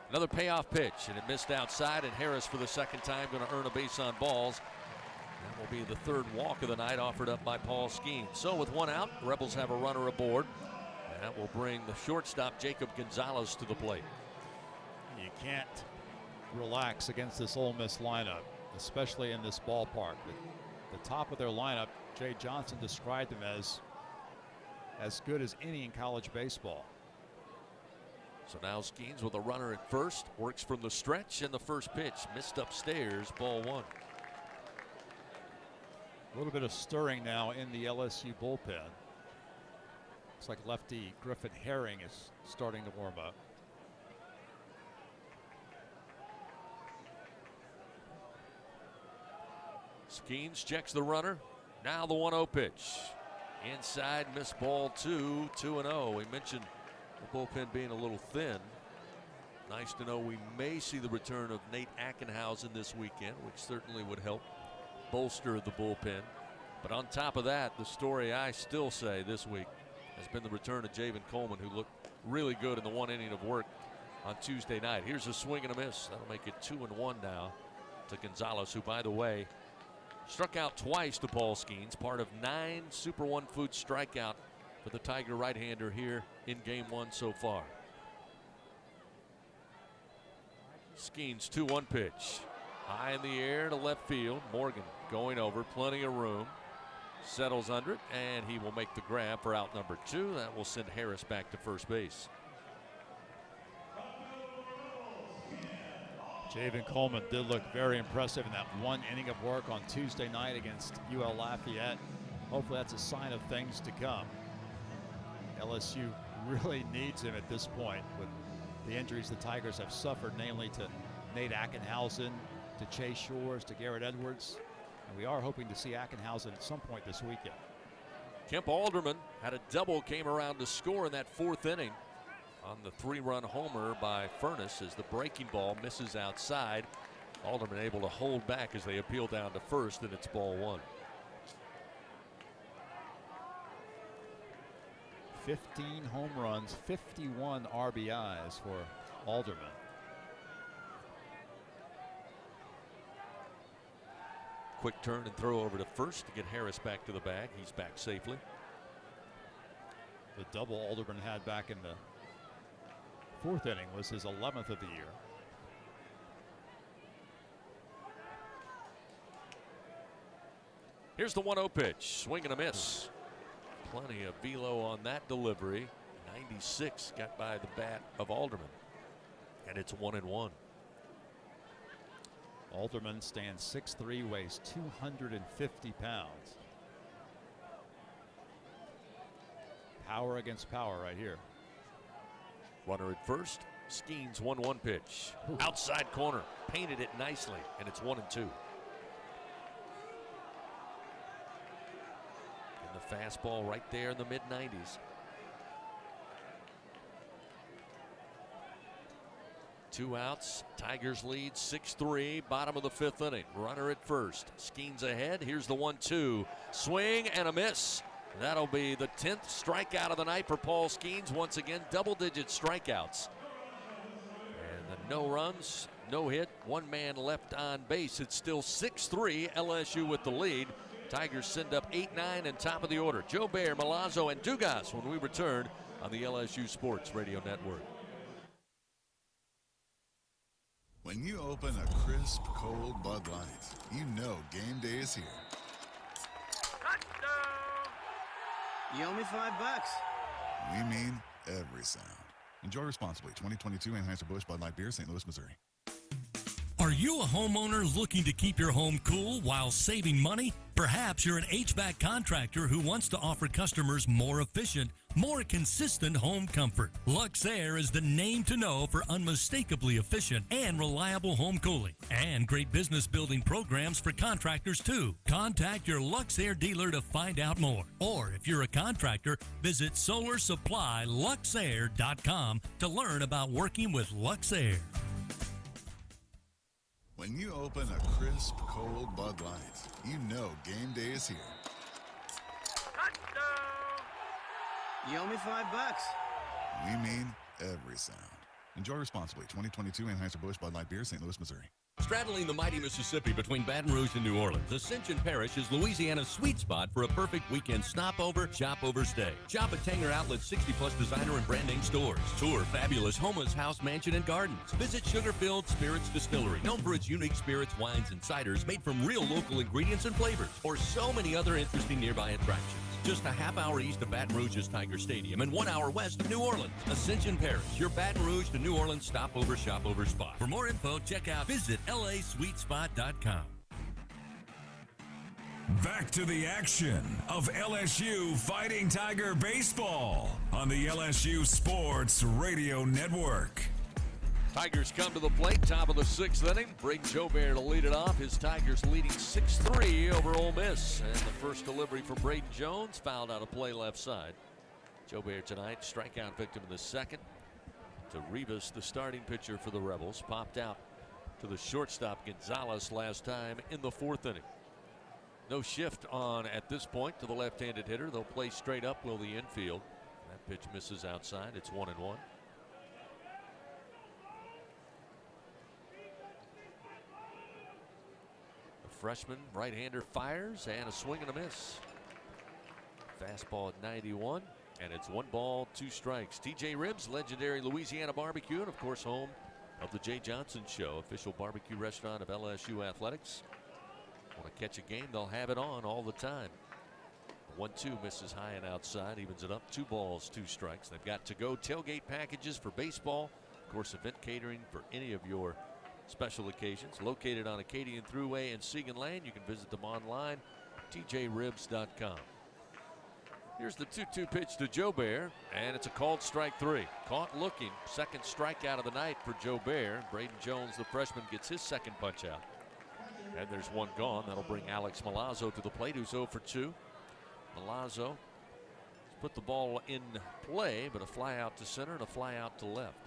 Another payoff pitch, and it missed outside, and Harris for the second time going to earn a base on balls. That will be the 3rd walk of the night offered up by Paul Skeens. So with 1 out, Rebels have a runner aboard. That will bring the shortstop Jacob Gonzalez to the plate. You can't relax against this Ole Miss lineup, especially in this ballpark. The top of their lineup, Jay Johnson described them as good as any in college baseball. So now Skeens with a runner at first, works from the stretch, and the first pitch missed upstairs, ball 1. A little bit of stirring now in the LSU bullpen. Looks like lefty Griffin Herring is starting to warm up. Skeens checks the runner. Now the 1-0 pitch. Inside, missed ball 2, 2-0. We mentioned the bullpen being a little thin. Nice to know we may see the return of Nate Ackenhausen this weekend, which certainly would help bolster the bullpen. But on top of that, the story I still say this week has been the return of Javen Coleman, who looked really good in the 1 inning of work on Tuesday night. Here's a swing and a miss. That'll make it 2-1 now to Gonzalez, who, by the way, struck out twice to Paul Skeens, part of 9 Super One Food strikeout for the Tiger right-hander here in Game 1 so far. Skeens 2-1 pitch. High in the air to left field. Morgan going over, plenty of room. Settles under it, and he will make the grab for out number 2. That will send Harris back to first base. Javen Coleman did look very impressive in that 1 inning of work on Tuesday night against UL Lafayette. Hopefully that's a sign of things to come. LSU really needs him at this point with the injuries the Tigers have suffered, namely to Nate Ackenhausen, to Chase Shores, to Garrett Edwards. And we are hoping to see Ackenhausen at some point this weekend. Kemp Alderman had a double, came around to score in that 4th inning on the 3-run homer by Furness as the breaking ball misses outside. Alderman able to hold back as they appeal down to first, and it's ball 1. 15 home runs, 51 RBIs for Alderman. Quick turn and throw over to first to get Harris back to the bag. He's back safely. The double Alderman had back in the 4th inning was his 11th of the year. Here's the 1-0 pitch. Swing and a miss. Plenty of velo on that delivery. 96 got by the bat of Alderman. And it's 1-1. Alderman stands 6'3", weighs 250 pounds. Power against power right here. Runner at first. Skeens 1-1 pitch. Ooh. Outside corner. Painted it nicely. And it's 1-2. And the fastball right there in the mid-90s. 2 outs. Tigers lead 6-3. Bottom of the 5th inning. Runner at first. Skeens ahead. Here's the 1-2. Swing and a miss. That'll be the 10th strikeout of the night for Paul Skeens. Once again, double-digit strikeouts. And the no runs, no hit, 1 man left on base. It's still 6-3. LSU with the lead. Tigers send up 8-9 and top of the order. Joe Bear, Milazzo, and Dugas when we return on the LSU Sports Radio Network. When you open a crisp, cold Bud Light, you know game day is here. You owe me $5. We mean every sound. Enjoy responsibly. 2022 Anheuser-Busch Bud Light Beer, St. Louis, Missouri. Are you a homeowner looking to keep your home cool while saving money? Perhaps you're an HVAC contractor who wants to offer customers more efficient, more consistent home comfort. Luxair is the name to know for unmistakably efficient and reliable home cooling, and great business building programs for contractors too. Contact your Luxair dealer to find out more. Or if you're a contractor, visit solarsupplyluxair.com to learn about working with Luxair. When you open a crisp, cold Bud Light, you know game day is here. You owe me $5. We mean every sound. Enjoy responsibly. 2022 Anheuser-Busch Bud Light Beer, St. Louis, Missouri. Straddling the mighty Mississippi between Baton Rouge and New Orleans, Ascension Parish is Louisiana's sweet spot for a perfect weekend stopover, shop-over stay. Shop at Tanger Outlet's 60-plus designer and brand name stores. Tour fabulous Homa's House, Mansion, and Gardens. Visit Sugar-Filled Spirits Distillery, known for its unique spirits, wines, and ciders made from real local ingredients and flavors, or so many other interesting nearby attractions. Just a half hour east of Baton Rouge's Tiger Stadium and 1 hour west of New Orleans. Ascension Parish, your Baton Rouge to New Orleans stopover, shopover spot. For more info, check out visitlasweetspot.com. Back to the action of LSU Fighting Tiger Baseball on the LSU Sports Radio Network. Tigers come to the plate, top of the 6th inning. Bring Joe Bear to lead it off. His Tigers leading 6-3 over Ole Miss. And the first delivery for Braden Jones, fouled out of play left side. Joe Bear tonight, strikeout victim in the second. To Rivas, the starting pitcher for the Rebels, popped out to the shortstop Gonzalez last time in the 4th inning. No shift on at this point to the left-handed hitter. They'll play straight up, will the infield. That pitch misses outside. It's 1-1. Freshman right-hander fires, and a swing and a miss. Fastball at 91, and it's 1 ball, 2 strikes. TJ Ribs, legendary Louisiana barbecue, and of course home of the Jay Johnson Show, official barbecue restaurant of LSU Athletics. Want to catch a game, they'll have it on all the time. 1-2 misses high and outside, evens it up. 2 balls, 2 strikes. They've got to-go tailgate packages for baseball. Of course, event catering for any of your special occasions. Located on Acadian Thruway and Segan Lane. You can visit them online, tjribs.com. Here's the 2-2 pitch to Joe Bear, and it's a called strike 3. Caught looking, second strikeout of the night for Joe Bear. Braden Jones, the freshman, gets his second punch out. And there's 1 gone. That'll bring Alex Milazzo to the plate, who's 0 for 2. Milazzo has put the ball in play, but a fly out to center and a fly out to left.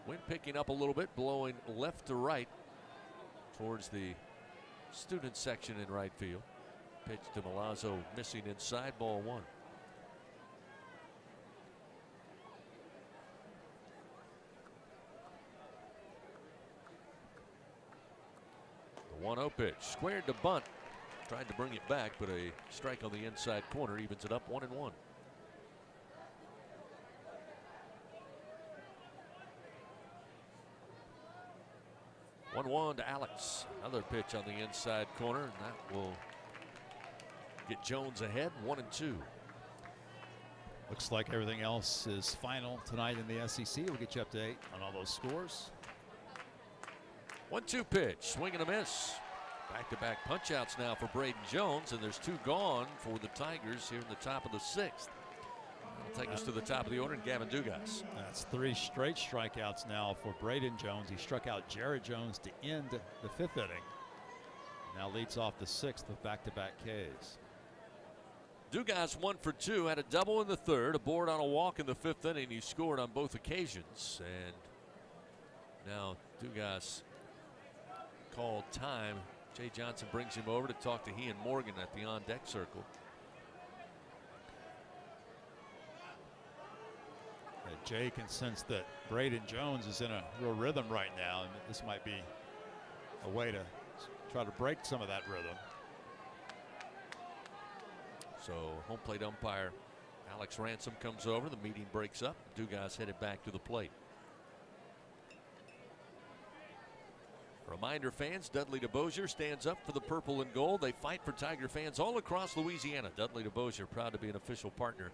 Wind picking up a little bit, blowing left to right towards the student section in right field. Pitch to Milazzo, missing inside, ball one. The 1-0 pitch, squared to bunt. Tried to bring it back, but a strike on the inside corner evens it up 1-1. 1-1 to Alex. Another pitch on the inside corner, and that will get Jones ahead, 1-2. Looks like everything else is final tonight in the SEC. We'll get you up to date on all those scores. 1-2 pitch, swing and a miss. Back-to-back punch-outs now for Braden Jones, and there's 2 gone for the Tigers here in the top of the 6th. That'll take us to the top of the order, and Gavin Dugas. That's 3 straight strikeouts now for Braden Jones. He struck out Jared Jones to end the 5th inning. Now leads off the 6th with back-to-back Ks. Dugas 1 for 2, had a double in the 3rd, a board on a walk in the 5th inning. He scored on both occasions, and now Dugas called time. Jay Johnson brings him over to talk to he and Morgan at the on-deck circle. Jay can sense that Braden Jones is in a real rhythm right now, and this might be a way to try to break some of that rhythm. So home plate umpire Alex Ransom comes over. The meeting breaks up. Dugas headed back to the plate. Reminder fans, Dudley DeBosier stands up for the purple and gold. They fight for Tiger fans all across Louisiana. Dudley DeBosier proud to be an official partner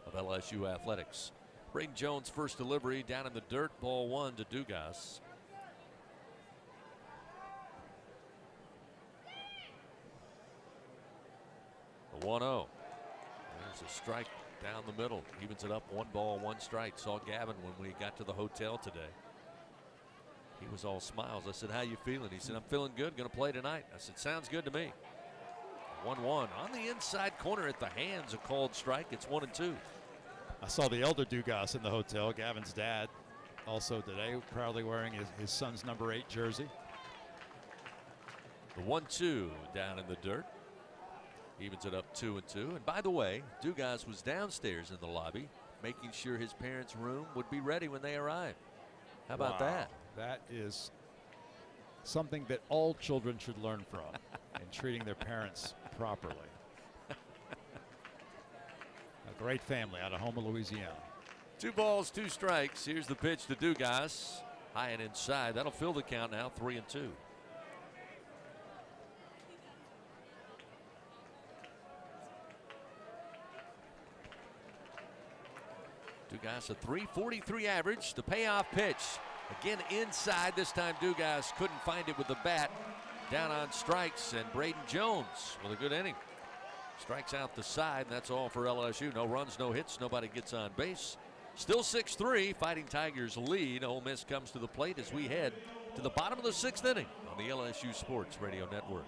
of LSU Athletics. Braden Jones' first delivery down in the dirt, ball 1 to Dugas. The 1-0. There's a strike down the middle. Evens it up, 1 ball, 1 strike. Saw Gavin when we got to the hotel today. He was all smiles. I said, how you feeling? He said, I'm feeling good, gonna play tonight. I said, sounds good to me. 1-1 on the inside corner at the hands, a called strike. It's 1-2. I saw the elder Dugas in the hotel, Gavin's dad, also today, proudly wearing his son's number 8 jersey. The 1-2 down in the dirt. Evens it up 2-2. And by the way, Dugas was downstairs in the lobby, making sure his parents' room would be ready when they arrived. How about that? That is something that all children should learn from and treating their parents properly. A great family out of Houma, Louisiana. 2 balls, 2 strikes. Here's the pitch to Dugas. High and inside. That'll fill the count now, 3-2. Dugas a .343 average. The payoff pitch. Again inside. This time Dugas couldn't find it with the bat. Down on strikes, and Braden Jones with a good inning. Strikes out the side, and that's all for LSU. No runs, no hits, nobody gets on base. Still 6-3, Fighting Tigers lead. Ole Miss comes to the plate as we head to the bottom of the 6th inning on the LSU Sports Radio Network.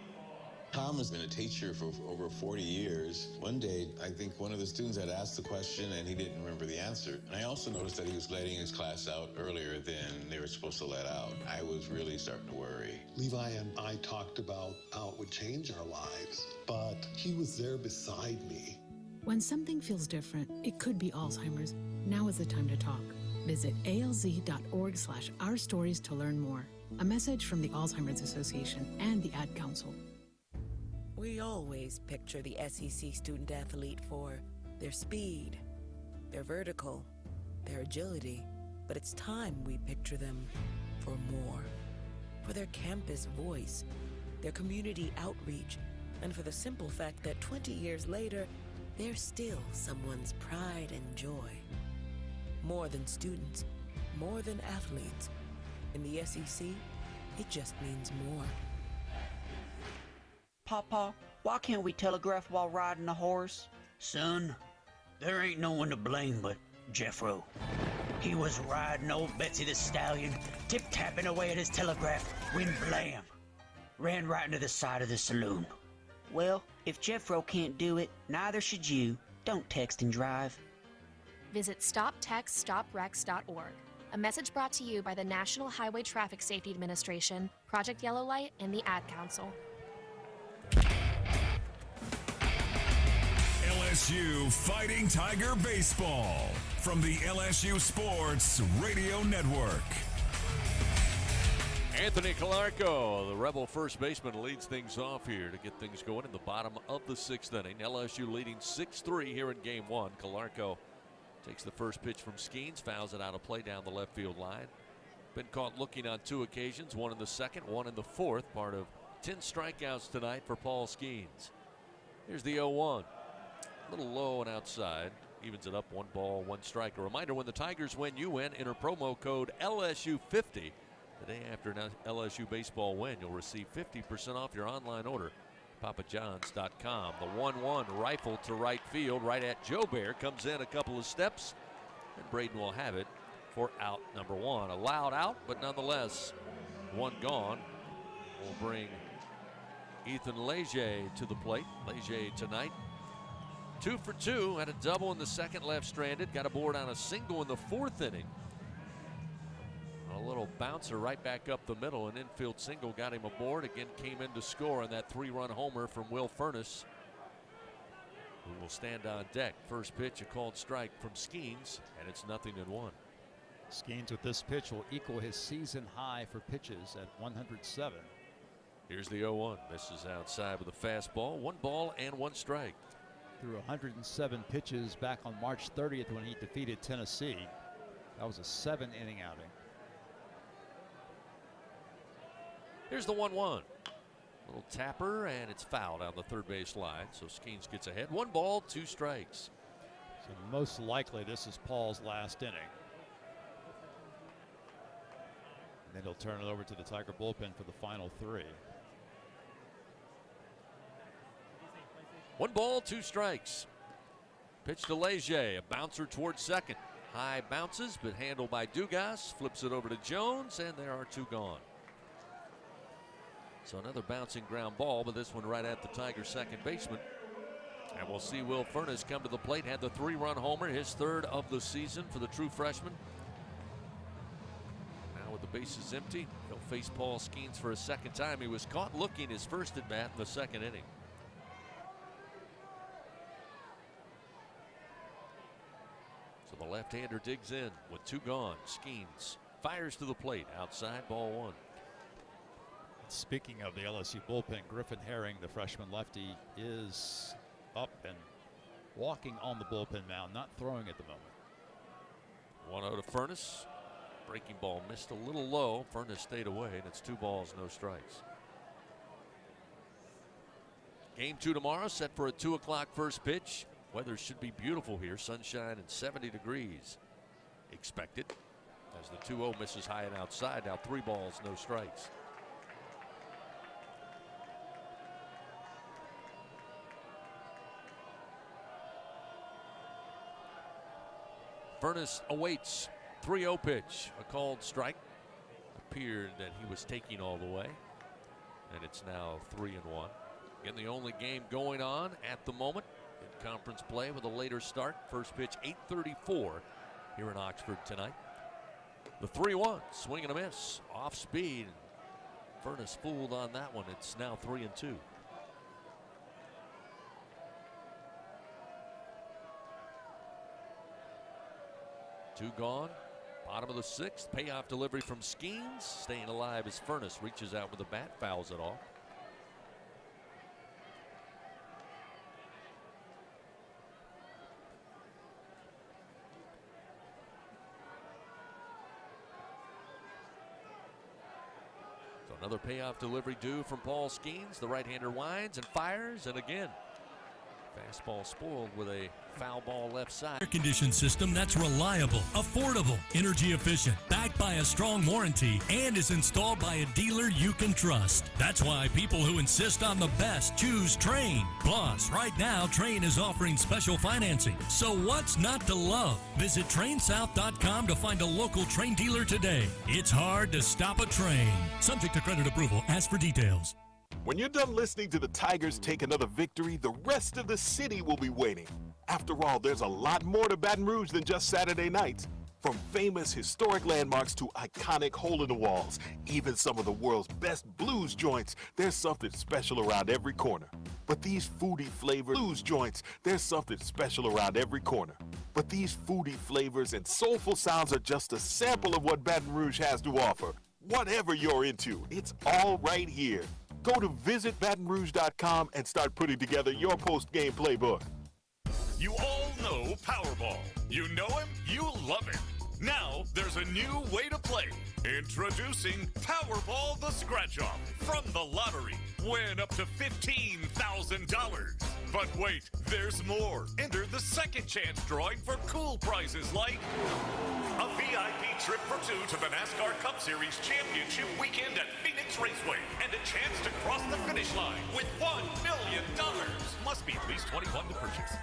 Tom has been a teacher for over 40 years. One day, I think one of the students had asked the question and he didn't remember the answer. And I also noticed that he was letting his class out earlier than they were supposed to let out. I was really starting to worry. Levi and I talked about how it would change our lives, but he was there beside me. When something feels different, it could be Alzheimer's. Now is the time to talk. Visit alz.org/ourstories to learn more. A message from the Alzheimer's Association and the Ad Council. We always picture the SEC student athlete for their speed, their vertical, their agility, but it's time we picture them for more. For their campus voice, their community outreach, and for the simple fact that 20 years later, they're still someone's pride and joy. More than students, more than athletes. In the SEC, it just means more. Papa, why can't we telegraph while riding a horse? Son, there ain't no one to blame but Jeffro. He was riding old Betsy the Stallion, tip-tapping away at his telegraph when blam! Ran right into the side of the saloon. Well, if Jeffro can't do it, neither should you. Don't text and drive. Visit StopTextStopWrecks.org. A message brought to you by the National Highway Traffic Safety Administration, Project Yellow Light, and the Ad Council. LSU Fighting Tiger Baseball from the LSU Sports Radio Network. Anthony Calarco, the Rebel first baseman, leads things off here to get things going in the bottom of the 6th inning. LSU leading 6-3 here in Game 1. Calarco takes the first pitch from Skeens, fouls it out of play down the left field line. Been caught looking on 2 occasions, one in the 2nd, one in the 4th, part of 10 strikeouts tonight for Paul Skeens. Here's the 0-1. A little low and outside. Evens it up, 1 ball, 1 strike. A reminder, when the Tigers win, you win. Enter promo code LSU50. The day after an LSU baseball win, you'll receive 50% off your online order. PapaJohns.com. The 1-1 rifle to right field, right at Joe Bear. Comes in a couple of steps, and Braden will have it for out number 1. A loud out, but nonetheless, 1 gone. Will bring Ethan Leger to the plate. Leger tonight, 2 for 2. Had a double in the 2nd, left stranded. Got aboard on a single in the 4th inning. A little bouncer right back up the middle. An infield single got him aboard. Again, came in to score on that 3-run homer from Will Furness, who will stand on deck. First pitch, a called strike from Skeens, and it's 0-1. Skeens with this pitch will equal his season high for pitches at 107. Here's the 0-1. Misses outside with a fastball. 1 ball and 1 strike. Threw 107 pitches back on March 30th when he defeated Tennessee. That was a 7-inning outing. Here's the 1-1. Little tapper, and it's fouled on the third base line. So Skeens gets ahead. 1 ball, 2 strikes. So most likely this is Paul's last inning. And then he'll turn it over to the Tiger bullpen for the final 3. 1 ball, 2 strikes. Pitch to Leger, a bouncer towards second. High bounces, but handled by Dugas. Flips it over to Jones, and there are 2 gone. So another bouncing ground ball, but this one right at the Tigers' second baseman. And we'll see Will Furness come to the plate. Had the 3-run homer, his 3rd of the season for the true freshman. Now with the bases empty, he'll face Paul Skeens for a 2nd time. He was caught looking his first at bat in the 2nd inning. So the left-hander digs in with 2 gone. Skeens fires to the plate, outside, ball 1. Speaking of the LSU bullpen, Griffin Herring, the freshman lefty, is up and walking on the bullpen mound, not throwing at the moment. 1-0 to Furness. Breaking ball missed a little low. Furness stayed away, and it's 2 balls, no strikes. Game 2 tomorrow, set for a 2 o'clock first pitch. Weather should be beautiful here. Sunshine and 70 degrees expected. As the 2-0 misses high and outside. Now 3 balls, no strikes. Furness awaits. 3-0 pitch. A called strike. Appeared that he was taking all the way. And it's now 3-1. Again, the only game going on at the moment in conference play with a later start. First pitch 8:34 here in Oxford tonight. The 3-1. Swing and a miss. Off speed. Furness fooled on that one. It's now 3-2. Two gone. Bottom of the 6th. Payoff delivery from Skeens. Staying alive as Furness reaches out with the bat. Fouls it off. So another payoff delivery due from Paul Skeens. The right-hander winds and fires, and again, fastball spoiled with a foul ball left side. Air conditioning system that's reliable, affordable, energy efficient, backed by a strong warranty, and is installed by a dealer you can trust. That's why people who insist on the best choose Train. Plus, right now, Train is offering special financing. So what's not to love? Visit TrainSouth.com to find a local Train dealer today. It's hard to stop a train. Subject to credit approval. Ask for details. When you're done listening to the Tigers take another victory, the rest of the city will be waiting. After all, there's a lot more to Baton Rouge than just Saturday nights. From famous historic landmarks to iconic hole-in-the-walls, even some of the world's best blues joints, there's something special around every corner. But these foodie flavored blues joints, there's something special around every corner. But these foodie flavors and soulful sounds are just a sample of what Baton Rouge has to offer. Whatever you're into, it's all right here. Go to visitbatonrouge.com and start putting together your post-game playbook. You all know Powerball. You know him, you love him. Now there's a new way to play. Introducing Powerball the Scratch-Off from the lottery. Win up to $15,000. But wait, there's more. Enter the second chance drawing for cool prizes like a VIP trip for two to the NASCAR Cup Series Championship weekend at Phoenix Raceway and a chance to cross the finish line with $1 million. Must be at least 21 to purchase.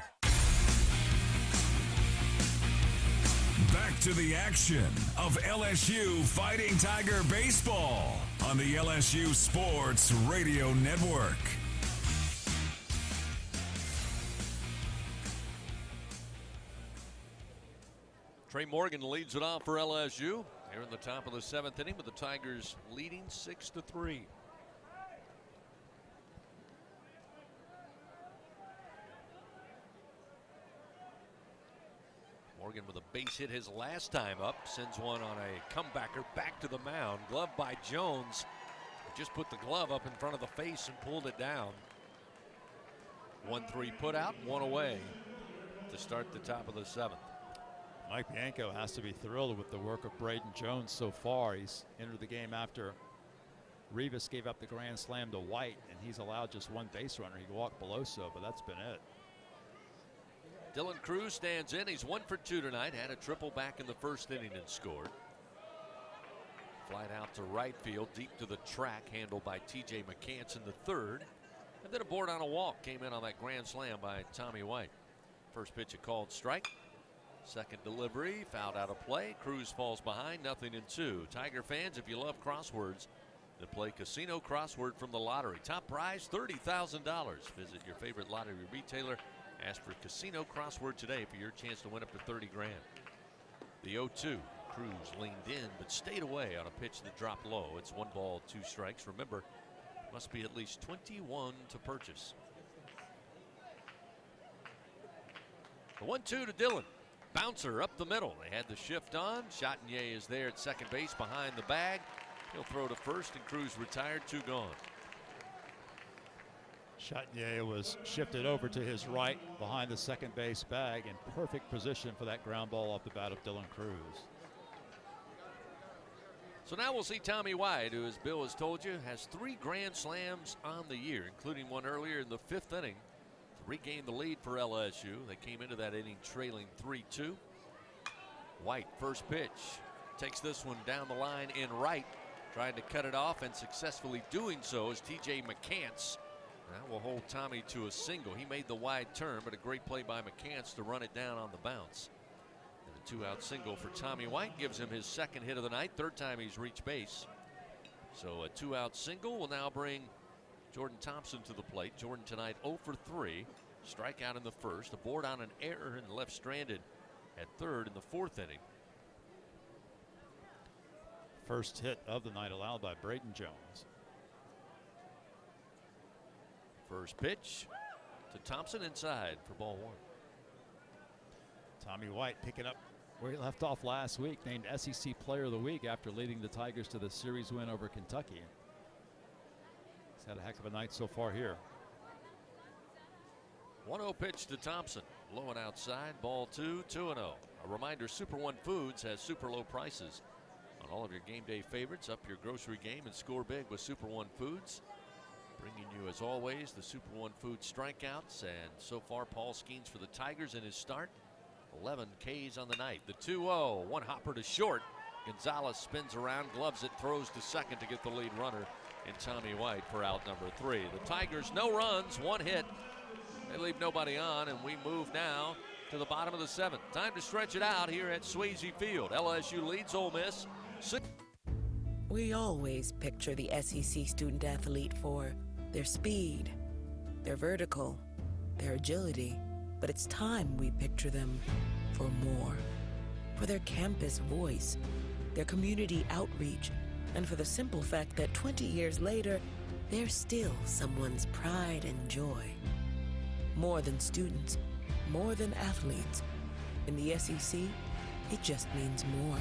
Back to the action of LSU Fighting Tiger Baseball on the LSU Sports Radio Network. Trey Morgan leads it off for LSU. They're in the top of the 7th inning with the Tigers leading 6-3. Morgan with a base hit his last time up, sends one on a comebacker back to the mound. Glove by Jones. Just put the glove up in front of the face and pulled it down. 1-3 put out, 1 away to start the top of the 7th. Mike Bianco has to be thrilled with the work of Braden Jones so far. He's entered the game after Rivas gave up the grand slam to White, and he's allowed just one base runner. He walked Beloso, but that's been it. Dylan Cruz stands in. He's 1 for 2 tonight. Had a triple back in the first inning and scored. Flight out to right field, deep to the track, handled by T.J. McCants in the third. And then a board on a walk came in on that grand slam by Tommy White. First pitch a called strike. Second delivery, fouled out of play. Cruz falls behind, 0-2. Tiger fans, if you love crosswords, then play Casino Crossword from the lottery. Top prize, $30,000. Visit your favorite lottery retailer. Ask for Casino Crossword today for your chance to win up to 30 grand. The 0-2. Cruz leaned in but stayed away on a pitch that dropped low. It's 1 ball, 2 strikes. Remember, must be at least 21 to purchase. The 1-2 to Dillon. Bouncer up the middle. They had the shift on. Chatinier is there at second base behind the bag. He'll throw to first, and Cruz retired, 2 gone. Chatinier was shifted over to his right behind the second base bag in perfect position for that ground ball off the bat of Dylan Cruz. So now we'll see Tommy White, who, as Bill has told you, has 3 grand slams on the year, including one earlier in the 5th inning to regain the lead for LSU. They came into that inning trailing 3-2. White, first pitch, takes this one down the line in right, trying to cut it off, and successfully doing so is T.J. McCants. That will hold Tommy to a single. He made the wide turn, but a great play by McCants to run it down on the bounce. And a 2-out single for Tommy White gives him his 2nd hit of the night, 3rd time he's reached base. So a 2-out single will now bring Jordan Thompson to the plate. Jordan tonight 0 for 3. Strikeout in the 1st, a board on an error, and left stranded at 3rd in the 4th inning. First hit of the night allowed by Braden Jones. First pitch to Thompson inside for ball 1. Tommy White picking up where he left off last week, named SEC Player of the Week after leading the Tigers to the series win over Kentucky. He's had a heck of a night so far here. 1-0 pitch to Thompson. Low and outside, ball 2, 2-0. A reminder, Super One Foods has super low prices on all of your game day favorites. Up your grocery game and score big with Super One Foods. Bringing you, as always, the Super One Foods strikeouts. And so far, Paul Skeens for the Tigers in his start. 11 Ks on the night. The 2-0, one hopper to short. Gonzalez spins around, gloves it, throws to second to get the lead runner in Tommy White for out number 3. The Tigers, no runs, 1 hit. They leave nobody on, and we move now to the bottom of the 7th. Time to stretch it out here at Swayze Field. LSU leads Ole Miss. We always picture the SEC student athlete for their speed, their vertical, their agility. But it's time we picture them for more. For their campus voice, their community outreach, and for the simple fact that 20 years later, they're still someone's pride and joy. More than students, more than athletes. In the SEC, it just means more.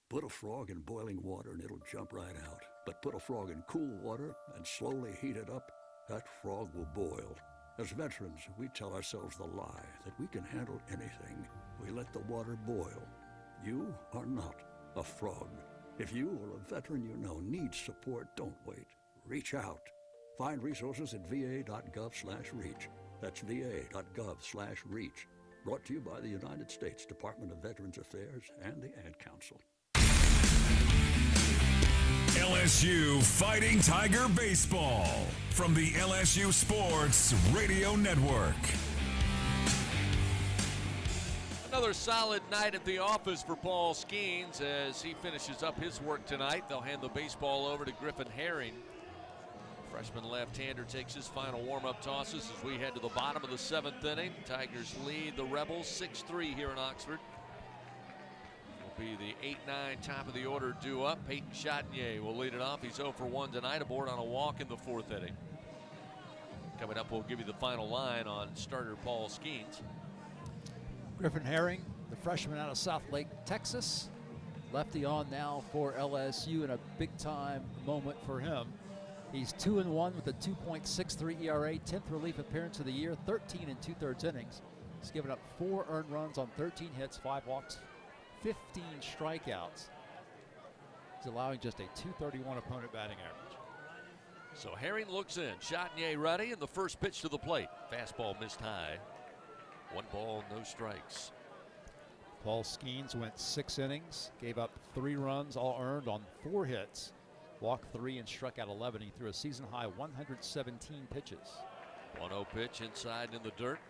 Put a frog in boiling water and it'll jump right out. But put a frog in cool water and slowly heat it up, that frog will boil. As veterans, we tell ourselves the lie that we can handle anything. We let the water boil. You are not a frog. If you or a veteran you know needs support, don't wait. Reach out. Find resources at va.gov/reach. That's va.gov/reach. Brought to you by the United States Department of Veterans Affairs and the Ad Council. LSU Fighting Tiger Baseball from the LSU Sports Radio Network. Another solid night at the office for Paul Skeens as he finishes up his work tonight. They'll hand the baseball over to Griffin Herring. Freshman left-hander takes his final warm-up tosses as we head to the bottom of the 7th inning. Tigers lead the Rebels 6-3 here in Oxford. Will be the 8-9 top of the order due up. Peyton Chatinier will lead it off. He's 0 for 1 tonight, aboard on a walk in the 4th inning. Coming up, we'll give you the final line on starter Paul Skeens. Griffin Herring, the freshman out of South Lake, Texas. Lefty on now for LSU in a big-time moment for him. He's 2-1 with a 2.63 ERA, 10th relief appearance of the year, 13 2/3 innings. He's given up 4 earned runs on 13 hits, 5 walks, 15 strikeouts. He's allowing just a .231 opponent batting average. So Herring looks in, Chatinier ready, and the first pitch to the plate. Fastball missed high. 1 ball, no strikes. Paul Skeens went 6 innings, gave up 3 runs, all earned on 4 hits. Walked 3 and struck out 11. He threw a season-high 117 pitches. 1-0 pitch inside in the dirt.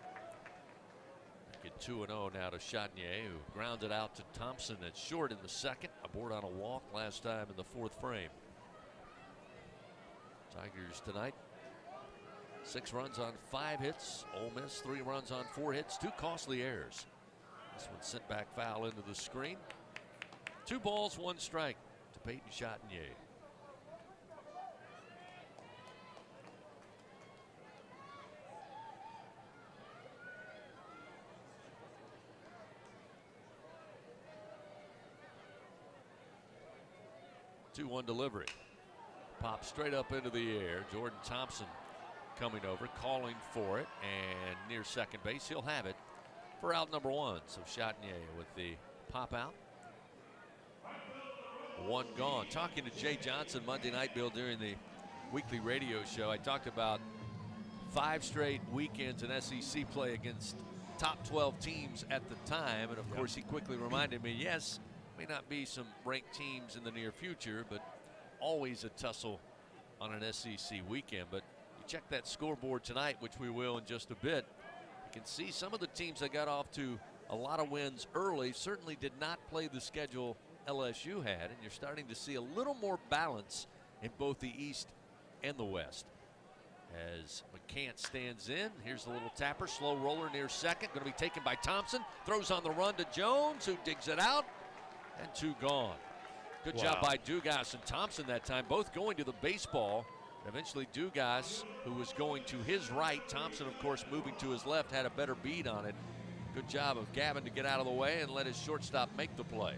Get 2-0 now to Chatinier, who grounded out to Thompson at short in the 2nd. Aboard on a walk last time in the 4th frame. Tigers tonight, 6 runs on 5 hits. Ole Miss 3 runs on 4 hits, 2 costly errors. This one sent back foul into the screen. 2 balls, 1 strike to Peyton Chatinier. Two-one delivery. Pops straight up into the air. Jordan Thompson coming over, calling for it, and near second base. He'll have it for out number 1. So Chatinier with the pop out. 1 gone. Talking to Jay Johnson Monday night, Bill, during the weekly radio show, I talked about 5 straight weekends in SEC play against top 12 teams at the time. And of course, he quickly reminded me, yes, may not be some ranked teams in the near future, but always a tussle on an SEC weekend. But you check that scoreboard tonight, which we will in just a bit. You can see some of the teams that got off to a lot of wins early certainly did not play the schedule LSU had, and you're starting to see a little more balance in both the East and the West. As McCants stands in, here's the little tapper, slow roller near second, going to be taken by Thompson, throws on the run to Jones, who digs it out, and 2 gone. Good job by Dugas and Thompson that time, both going to the baseball. Eventually Dugas, who was going to his right, Thompson, of course, moving to his left, had a better beat on it. Good job of Gavin to get out of the way and let his shortstop make the play.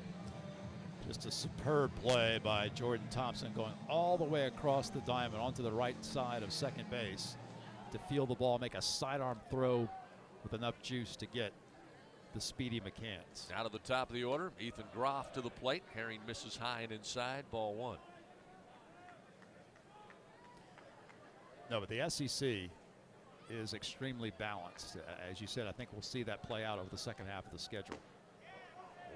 Just a superb play by Jordan Thompson, going all the way across the diamond onto the right side of second base to field the ball, make a sidearm throw with enough juice to get the speedy McCants. Out of the top of the order, Ethan Groff to the plate. Herring misses high and inside, ball 1. No, but the SEC is extremely balanced. As you said, I think we'll see that play out over the second half of the schedule.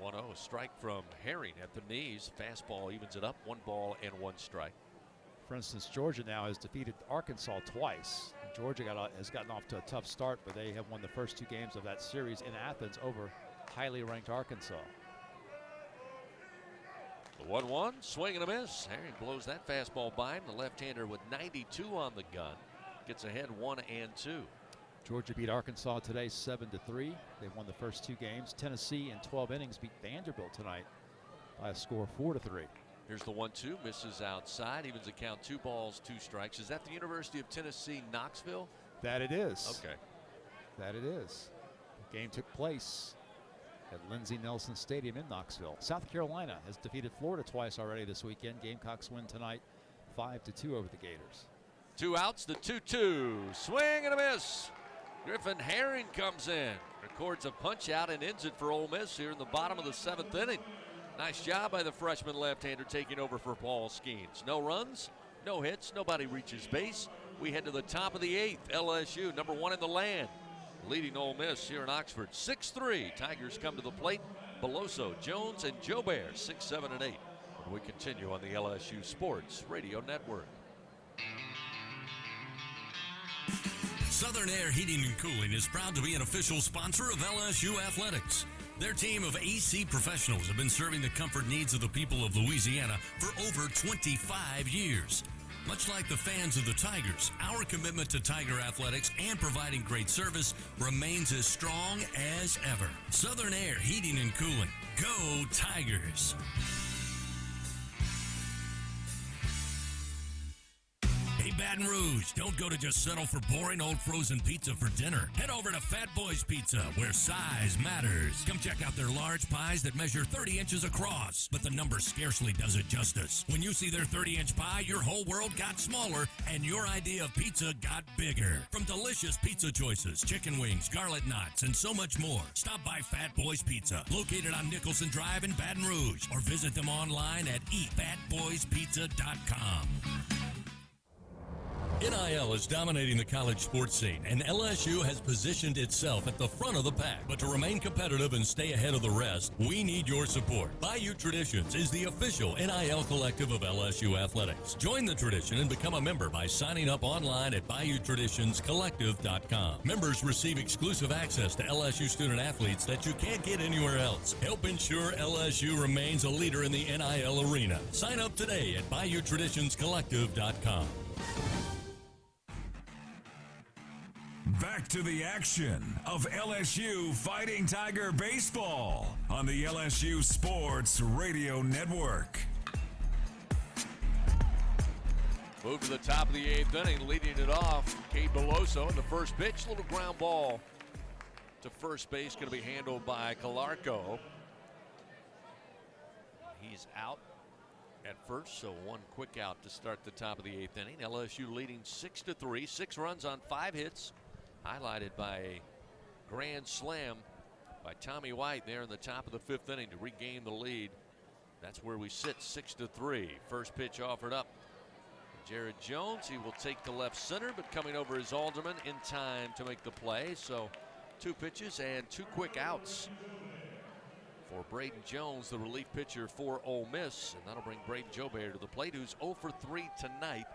1-0, a strike from Herring at the knees. Fastball evens it up, 1 ball and 1 strike. For instance, Georgia now has defeated Arkansas twice. Georgia has gotten off to a tough start, but they have won the first 2 games of that series in Athens over highly ranked Arkansas. The 1-1, swing and a miss. Herring blows that fastball by him. The left-hander with 92 on the gun gets ahead 1-2. Georgia beat Arkansas today 7-3. They won the first 2 games. Tennessee in 12 innings beat Vanderbilt tonight by a score of 4-3. Here's the 1-2, misses outside, evens the count, 2 balls, 2 strikes. Is that the University of Tennessee, Knoxville? That it is. Okay. That it is. The game took place at Lindsey Nelson Stadium in Knoxville. South Carolina has defeated Florida twice already this weekend. Gamecocks win tonight 5-2 over the Gators. 2 outs, the 2-2, swing and a miss. Griffin Herring comes in, records a punch out and ends it for Ole Miss here in the bottom of the 7th inning. Nice job by the freshman left-hander taking over for Paul Skeens. No runs, no hits, nobody reaches base. We head to the top of the 8th. LSU, number 1 in the land, leading Ole Miss here in Oxford. 6-3. Tigers come to the plate. Beloso, Jones, and Jobert, 6, 7, and 8. When we continue on the LSU Sports Radio Network. Southern Air Heating and Cooling is proud to be an official sponsor of LSU Athletics. Their team of AC professionals have been serving the comfort needs of the people of Louisiana for over 25 years. Much like the fans of the Tigers, our commitment to Tiger athletics and providing great service remains as strong as ever. Southern Air Heating and Cooling. Go Tigers! Hey, Baton Rouge, don't go to just settle for boring old frozen pizza for dinner. Head over to Fat Boys Pizza, where size matters. Come check out their large pies that measure 30 inches across, but the number scarcely does it justice. When you see their 30-inch pie, your whole world got smaller, and your idea of pizza got bigger. From delicious pizza choices, chicken wings, garlic knots, and so much more, stop by Fat Boys Pizza, located on Nicholson Drive in Baton Rouge, or visit them online at eatfatboyspizza.com. NIL is dominating the college sports scene, and LSU has positioned itself at the front of the pack. But to remain competitive and stay ahead of the rest, we need your support. Bayou Traditions is the official NIL collective of LSU Athletics. Join the tradition and become a member by signing up online at BayouTraditionsCollective.com. Members receive exclusive access to LSU student athletes that you can't get anywhere else. Help ensure LSU remains a leader in the NIL arena. Sign up today at BayouTraditionsCollective.com. Back to the action of LSU Fighting Tiger Baseball on the LSU Sports Radio Network. Move to the top of the 8th inning, leading it off, Cade Beloso in the first pitch. Little ground ball to first base, going to be handled by Calarco. He's out at first, so one quick out to start the top of the 8th inning. LSU leading 6-3, 6 runs on 5 hits. Highlighted by a grand slam by Tommy White there in the top of the 5th inning to regain the lead. That's where we sit, 6-3. First pitch offered up. Jared Jones, he will take the left center, but coming over is Alderman in time to make the play. So 2 pitches and 2 quick outs for Braden Jones, the relief pitcher for Ole Miss. And that'll bring Braden Jobert to the plate, who's 0 for 3 tonight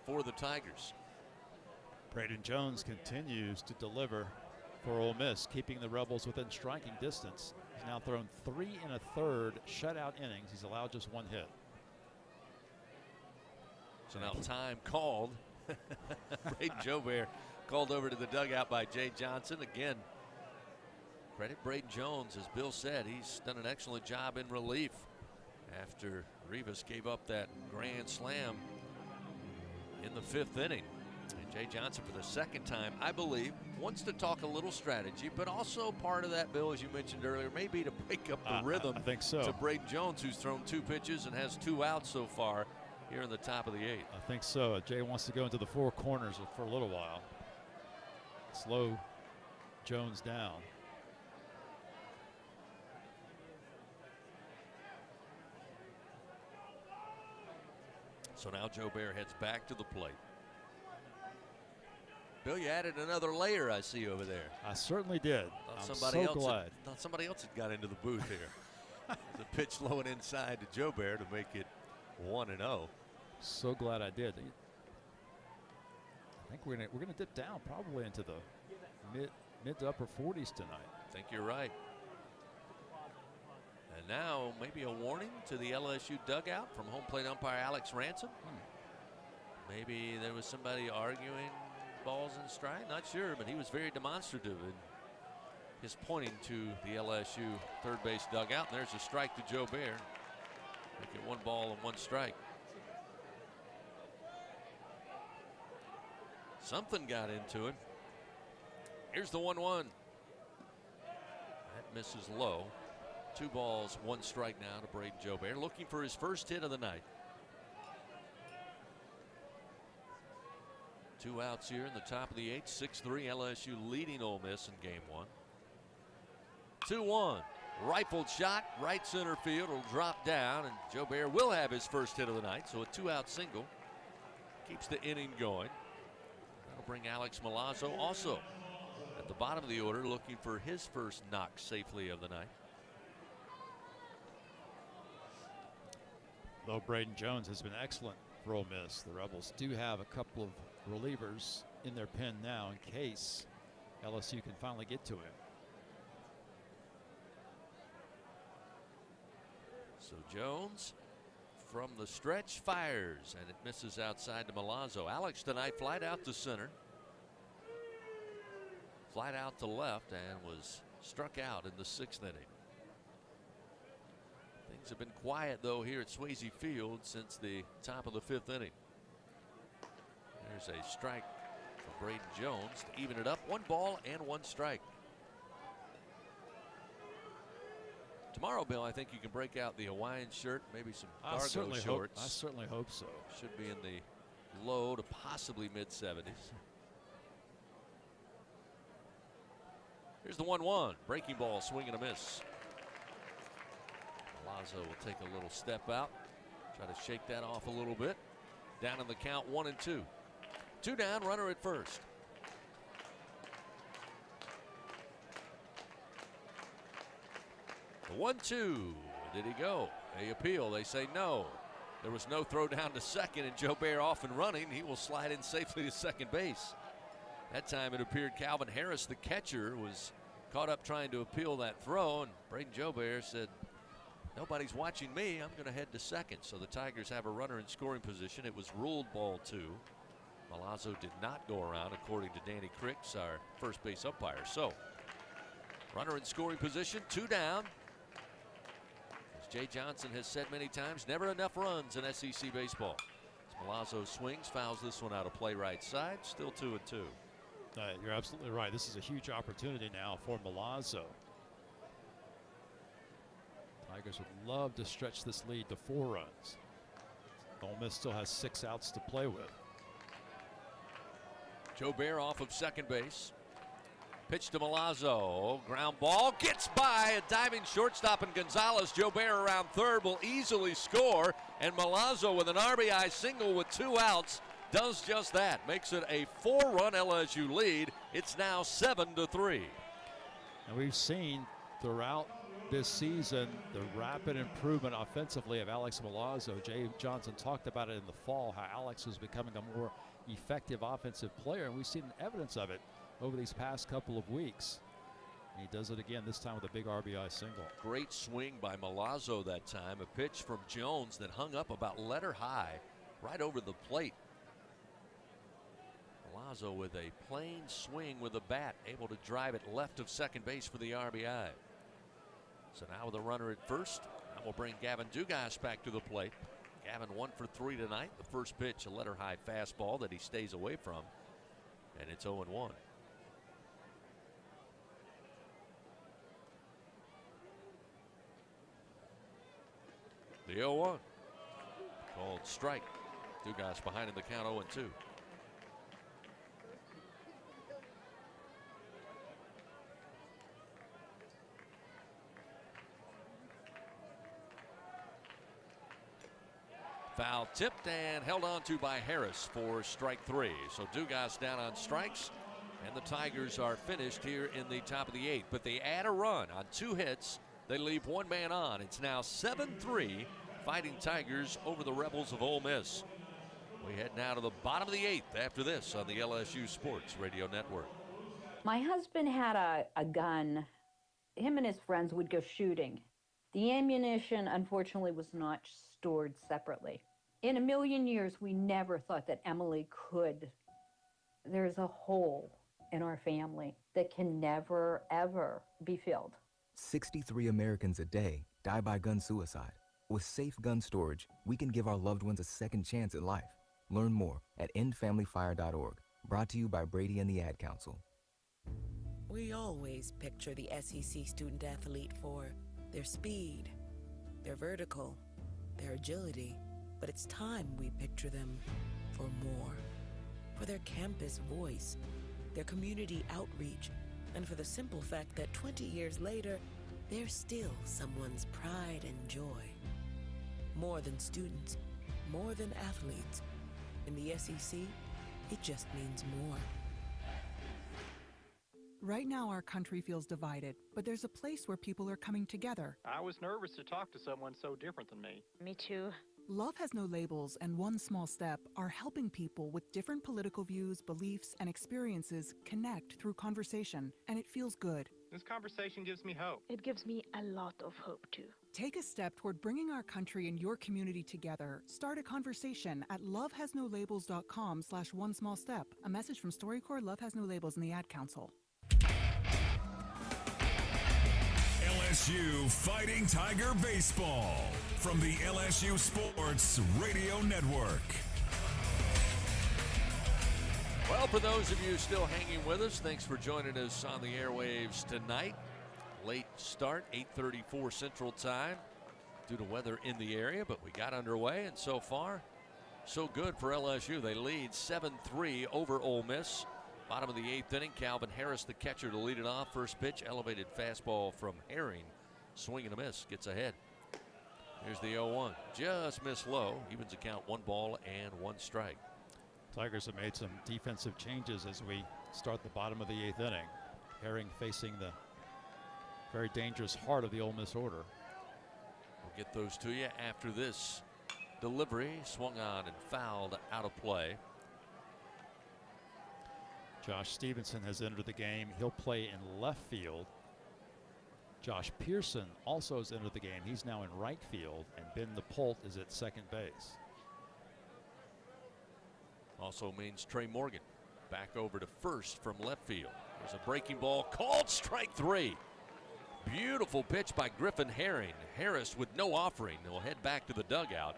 for the Tigers. Braden Jones continues to deliver for Ole Miss, keeping the Rebels within striking distance. He's now thrown 3 1/3 shutout innings. He's allowed just 1 hit. So now time called. Braden Jobert called over to the dugout by Jay Johnson. Again, credit Braden Jones. As Bill said, he's done an excellent job in relief after Rivas gave up that grand slam in the 5th inning. And Jay Johnson, for the second time, I believe, wants to talk a little strategy, but also part of that, Bill, as you mentioned earlier, may be to break up the rhythm I think so. to Braden Jones, who's thrown 2 pitches and has 2 outs so far here in the top of the 8th. I think so. Jay wants to go into the 4 corners for a little while. Slow Jones down. So now Jobert heads back to the plate. Bill, you added another layer, I see over there. I certainly did. I'm so glad. Thought somebody else had got into the booth here. The pitch low and inside to Jobert to make it 1-0. So glad I did. I think we're gonna dip down probably into the mid to upper 40s tonight. I think you're right. And now maybe a warning to the LSU dugout from home plate umpire Alex Ransom. Maybe there was somebody arguing balls in stride. Not sure, but he was very demonstrative in his pointing to the LSU third base dugout. And there's a strike to Joe Bear. Make it 1 ball and 1 strike. Something got into him. Here's the 1-1. That misses low. 2 balls, 1 strike now to Braden Joe Bear, looking for his first hit of the night. 2 outs here in the top of the 8th. 6-3 LSU leading Ole Miss in game 1. 2-1. Rifled shot, right center field. Will drop down, and Joe Bear will have his first hit of the night. So a 2-out single keeps the inning going. That'll bring Alex Milazzo also at the bottom of the order, looking for his first knock safely of the night. Though Braden Jones has been excellent for Ole Miss, the Rebels do have a couple of relievers in their pen now in case LSU can finally get to him. So Jones from the stretch fires, and it misses outside to Milazzo. Alex tonight flied out to center, flied out to left, and was struck out in the 6th inning. Things have been quiet though here at Swayze Field since the top of the 5th inning. There's a strike for Braden Jones to even it up. 1 ball and 1 strike. Tomorrow, Bill, I think you can break out the Hawaiian shirt, maybe some cargo shorts. I certainly hope so. Should be in the low to possibly mid-70s. Here's the 1-1. Breaking ball, swing and a miss. Milazzo will take a little step out, try to shake that off a little bit. Down in the count, 1-2. 2 down, runner at first. The 1-2. Did he go? They appeal. They say no. There was no throw down to second, and Joe Bear off and running. He will slide in safely to second base. That time it appeared Calvin Harris, the catcher, was caught up trying to appeal that throw, and Braden Joe Bear said, nobody's watching me. I'm going to head to second. So the Tigers have a runner in scoring position. It was ruled ball 2. Milazzo did not go around, according to Danny Cricks, our first base umpire. So runner in scoring position, 2 down. As Jay Johnson has said many times, never enough runs in SEC baseball. As Milazzo swings, fouls this one out of play right side, still 2-2. You're absolutely right. This is a huge opportunity now for Milazzo. Tigers would love to stretch this lead to 4 runs. Ole Miss still has 6 outs to play with. Joe Bear off of second base. Pitch to Milazzo. Ground ball. Gets by a diving shortstop and Gonzalez. Joe Bear around third will easily score. And Milazzo with an RBI single with 2 outs does just that. Makes it a 4-run LSU lead. It's now 7-3. And we've seen throughout this season the rapid improvement offensively of Alex Milazzo. Jay Johnson talked about it in the fall, how Alex was becoming a more effective offensive player, and we've seen evidence of it over these past couple of weeks. And he does it again, this time with a big RBI single. Great swing by Milazzo that time. A pitch from Jones that hung up about letter high right over the plate. Milazzo with a plain swing with a bat, able to drive it left of second base for the RBI. So now with a runner at first, that will bring Gavin Dugas back to the plate. Gavin 1 for 3 tonight. The first pitch, a letter high fastball that he stays away from, and it's 0-1. The 0-1 called strike. Dugas behind in the count, 0-2. Foul tipped and held on to by Harris for strike 3. So Dugas down on strikes, and the Tigers are finished here in the top of the 8th. But they add a run on 2 hits. They leave 1 man on. It's now 7-3 Fighting Tigers over the Rebels of Ole Miss. We head now to the bottom of the 8th after this on the LSU Sports Radio Network. My husband had a gun. Him and his friends would go shooting. The ammunition, unfortunately, was not stored separately. In a million years, we never thought that Emily could. There's a hole in our family that can never, ever be filled. 63 Americans a day die by gun suicide. With safe gun storage, we can give our loved ones a second chance at life. Learn more at endfamilyfire.org. Brought to you by Brady and the Ad Council. We always picture the SEC student athlete for their speed, their vertical, their agility, but it's time we picture them for more. For their campus voice, their community outreach, and for the simple fact that 20 years later, they're still someone's pride and joy. More than students, more than athletes. In the SEC, it just means more. Right now, our country feels divided, but there's a place where people are coming together. I was nervous to talk to someone so different than me. Me too. Love Has No Labels and One Small Step are helping people with different political views, beliefs, and experiences connect through conversation, and it feels good. This conversation gives me hope. It gives me a lot of hope, too. Take a step toward bringing our country and your community together. Start a conversation at lovehasnolabels.com/onesmallstep. A message from StoryCorps, Love Has No Labels, and the Ad Council. LSU Fighting Tiger Baseball from the LSU Sports Radio Network. Well, for those of you still hanging with us, thanks for joining us on the airwaves tonight. Late start, 8:34 Central Time due to weather in the area, but we got underway, and so far, so good for LSU. They lead 7-3 over Ole Miss. Bottom of the 8th inning, Calvin Harris, the catcher, to lead it off. First pitch, elevated fastball from Herring. Swing and a miss, gets ahead. Here's the 0-1. Just missed low. Evens the count, 1 ball and 1 strike. Tigers have made some defensive changes as we start the bottom of the 8th inning. Herring facing the very dangerous heart of the Ole Miss order. We'll get those to you after this delivery. Swung on and fouled out of play. Josh Stevenson has entered the game. He'll play in left field. Josh Pearson also has entered the game. He's now in right field, and Ben DePolt is at second base. Also means Trey Morgan back over to first from left field. There's a breaking ball called strike 3. Beautiful pitch by Griffin Herring. Harris with no offering. He'll head back to the dugout.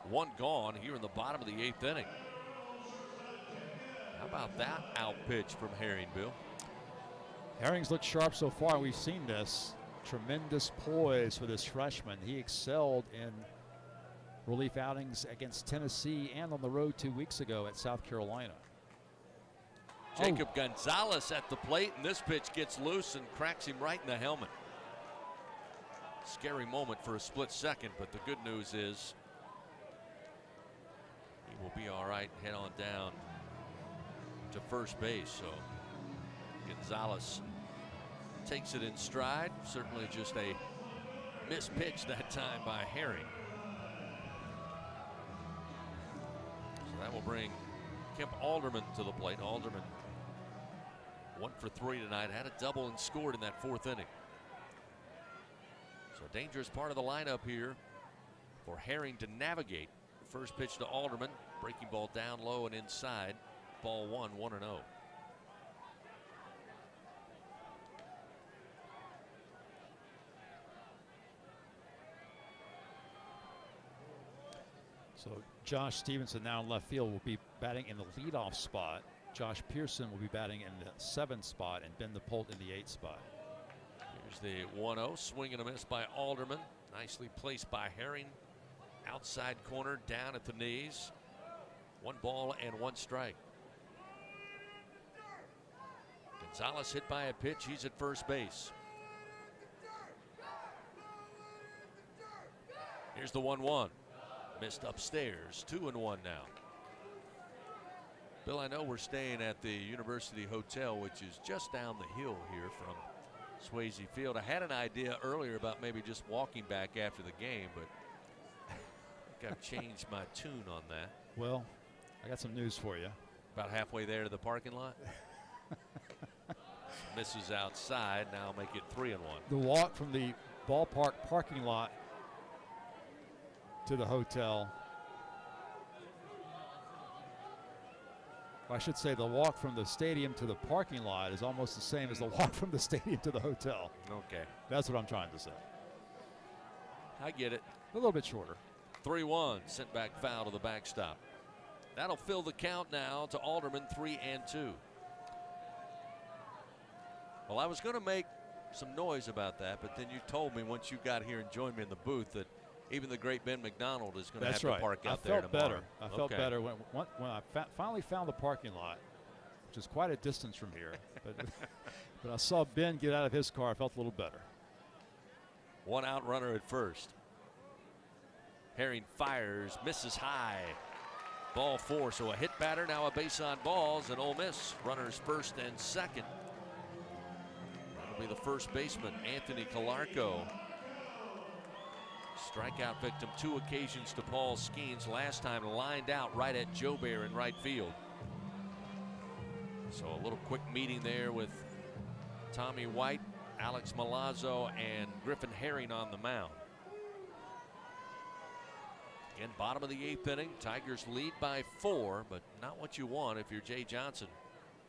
1 gone here in the bottom of the 8th inning. How about that out pitch from Herring, Bill? Herring's looked sharp so far. We've seen this. Tremendous poise for this freshman. He excelled in relief outings against Tennessee and on the road 2 weeks ago at South Carolina. Jacob Gonzalez at the plate, and this pitch gets loose and cracks him right in the helmet. Scary moment for a split second, but the good news is he will be all right and head on down to first base. So Gonzalez takes it in stride. Certainly just a missed pitch that time by Herring. So that will bring Kemp Alderman to the plate. Alderman 1 for 3 tonight. Had a double and scored in that 4th inning. So dangerous part of the lineup here for Herring to navigate. First pitch to Alderman. Breaking ball down low and inside. Ball 1, 1-0. So Josh Stevenson now in left field will be batting in the leadoff spot. Josh Pearson will be batting in the 7th spot, and Ben DePolt in the 8th spot. Here's the 1-0. Swing and a miss by Alderman. Nicely placed by Herring. Outside corner, down at the knees. 1 ball and 1 strike. Gonzalez hit by a pitch. He's at first base. Here's the 1-1. Missed upstairs. 2-1 now. Bill, I know we're staying at the University Hotel, which is just down the hill here from Swayze Field. I had an idea earlier about maybe just walking back after the game, but I think I've changed my tune on that. Well, I got some news for you. About halfway there to the parking lot. Misses outside. Now make it 3-1. The walk from the ballpark parking lot to the hotel. I should say the walk from the stadium to the parking lot is almost the same as the walk from the stadium to the hotel. Okay. That's what I'm trying to say. I get it. A little bit shorter. 3-1, sent back foul to the backstop. That'll fill the count now to Alderman 3-2. Well, I was going to make some noise about that, but then you told me once you got here and joined me in the booth that even the great Ben McDonald is going to have to park out there tomorrow. I felt better when I finally found the parking lot, which is quite a distance from here. But I saw Ben get out of his car. I felt a little better. One out runner at first. Herring fires, misses high. Ball 4, so a hit batter, now a base on balls, and Ole Miss runners first and second. That'll be the first baseman, Anthony Calarco. Strikeout victim 2 occasions to Paul Skeens. Last time lined out right at Joe Bear in right field. So a little quick meeting there with Tommy White, Alex Milazzo, and Griffin Herring on the mound. Again, bottom of the 8th inning. Tigers lead by 4, but not what you want if you're Jay Johnson,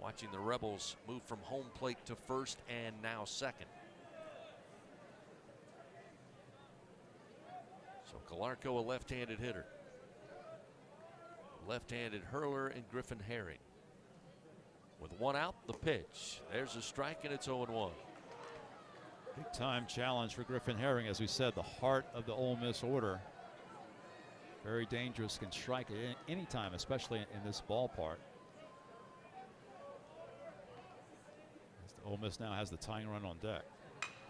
watching the Rebels move from home plate to first and now second. So Calarco, a left-handed hitter. Left-handed hurler in Griffin Herring. With 1 out, the pitch. There's a strike, and it's 0-1. Big-time challenge for Griffin Herring. As we said, the heart of the Ole Miss order. Very dangerous, can strike at any time, especially in this ballpark. Ole Miss now has the tying run on deck.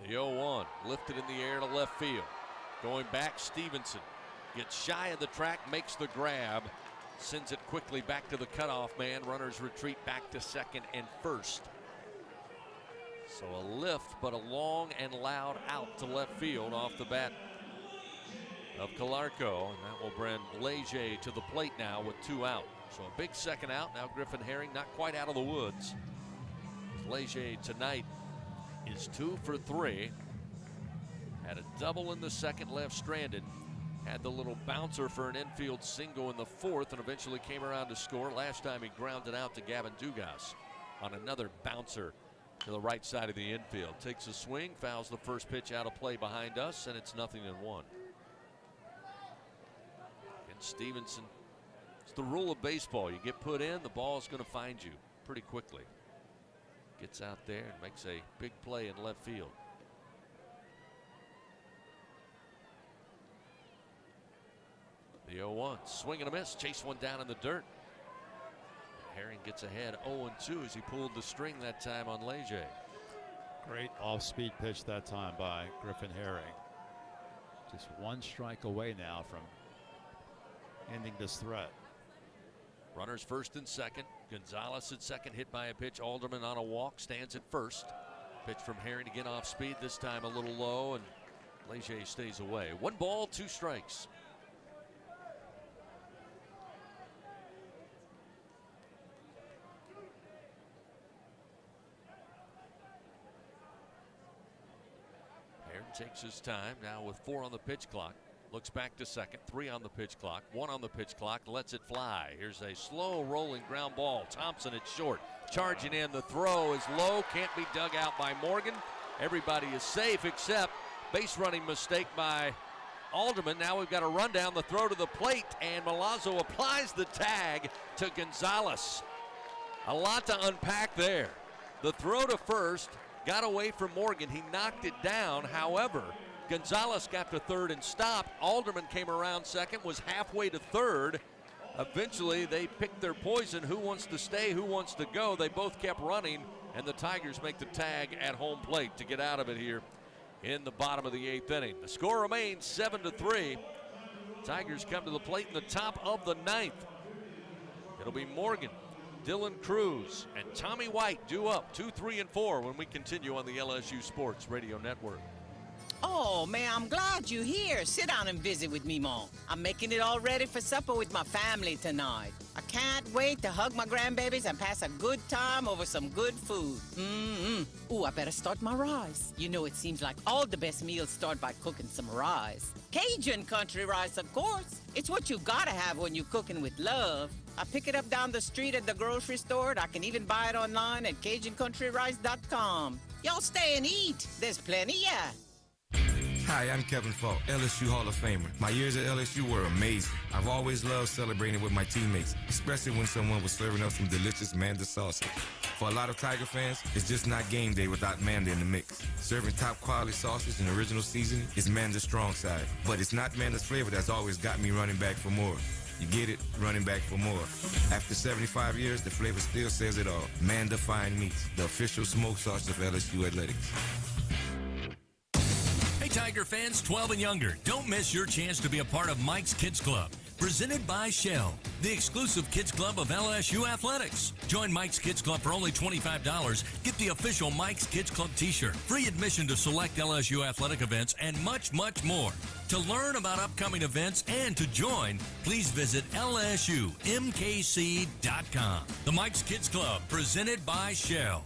The 0-1 lifted in the air to left field. Going back, Stevenson gets shy of the track, makes the grab, sends it quickly back to the cutoff man. Runners retreat back to second and first. So a lift, but a long and loud out to left field off the bat of Calarco, and that will bring Leger to the plate now with 2 out. So a big second out. Now Griffin Herring not quite out of the woods. Leger tonight is 2 for 3. Had a double in the second, left stranded. Had the little bouncer for an infield single in the 4th and eventually came around to score. Last time he grounded out to Gavin Dugas on another bouncer to the right side of the infield. Takes a swing, fouls the first pitch out of play behind us, and it's 0-1. And Stevenson, it's the rule of baseball. You get put in, the ball is going to find you pretty quickly. Gets out there and makes a big play in left field. The 0-1, swing and a miss, chase one down in the dirt. Herring gets ahead 0-2 as he pulled the string that time on Leger. Great off-speed pitch that time by Griffin Herring. Just 1 strike away now from ending this threat. Runners first and second. Gonzalez at second, hit by a pitch. Alderman on a walk, stands at first. Pitch from Herring again off speed, this time a little low, and Leger stays away. 1 ball, 2 strikes. Herring takes his time now with 4 on the pitch clock. Looks back to second, 3 on the pitch clock, 1 on the pitch clock, lets it fly. Here's a slow rolling ground ball. Thompson at short, charging in. The throw is low, can't be dug out by Morgan. Everybody is safe except base running mistake by Alderman. Now we've got a run down the throw to the plate, and Milazzo applies the tag to Gonzalez. A lot to unpack there. The throw to first got away from Morgan. He knocked it down. However, Gonzalez got to third and stopped. Alderman came around second, was halfway to third. Eventually, they picked their poison. Who wants to stay, who wants to go? They both kept running, and the Tigers make the tag at home plate to get out of it here in the bottom of the 8th inning. The score remains 7-3. Tigers come to the plate in the top of the 9th. It'll be Morgan, Dylan Cruz, and Tommy White due up 2, 3, and 4 when we continue on the LSU Sports Radio Network. Oh, man, I'm glad you're here. Sit down and visit with me, Mom. I'm making it all ready for supper with my family tonight. I can't wait to hug my grandbabies and pass a good time over some good food. Ooh, I better start my rice. You know, it seems like all the best meals start by cooking some rice. Cajun country rice, of course. It's what you gotta have when you're cooking with love. I pick it up down the street at the grocery store, and I can even buy it online at CajunCountryRice.com. Y'all stay and eat. There's plenty, yeah. Hi, I'm Kevin Falk, LSU Hall of Famer. My years at LSU were amazing. I've always loved celebrating with my teammates, especially when someone was serving up some delicious Manda salsa. For a lot of Tiger fans, it's just not game day without Manda in the mix. Serving top quality sauces and original seasoning is Manda's strong side. But it's not Manda's flavor that's always got me running back for more. You get it? Running back for more. After 75 years, the flavor still says it all. Manda Fine Meats, the official smoke sauce of LSU Athletics. Hey, Tiger fans 12 and younger, don't miss your chance to be a part of Mike's Kids Club, presented by Shell, the exclusive kids club of LSU Athletics. Join Mike's Kids Club for only $25. Get the official Mike's Kids Club t-shirt, free admission to select LSU athletic events, and much, much more. To learn about upcoming events and to join, please visit LSUMKC.com. The Mike's Kids Club, presented by Shell.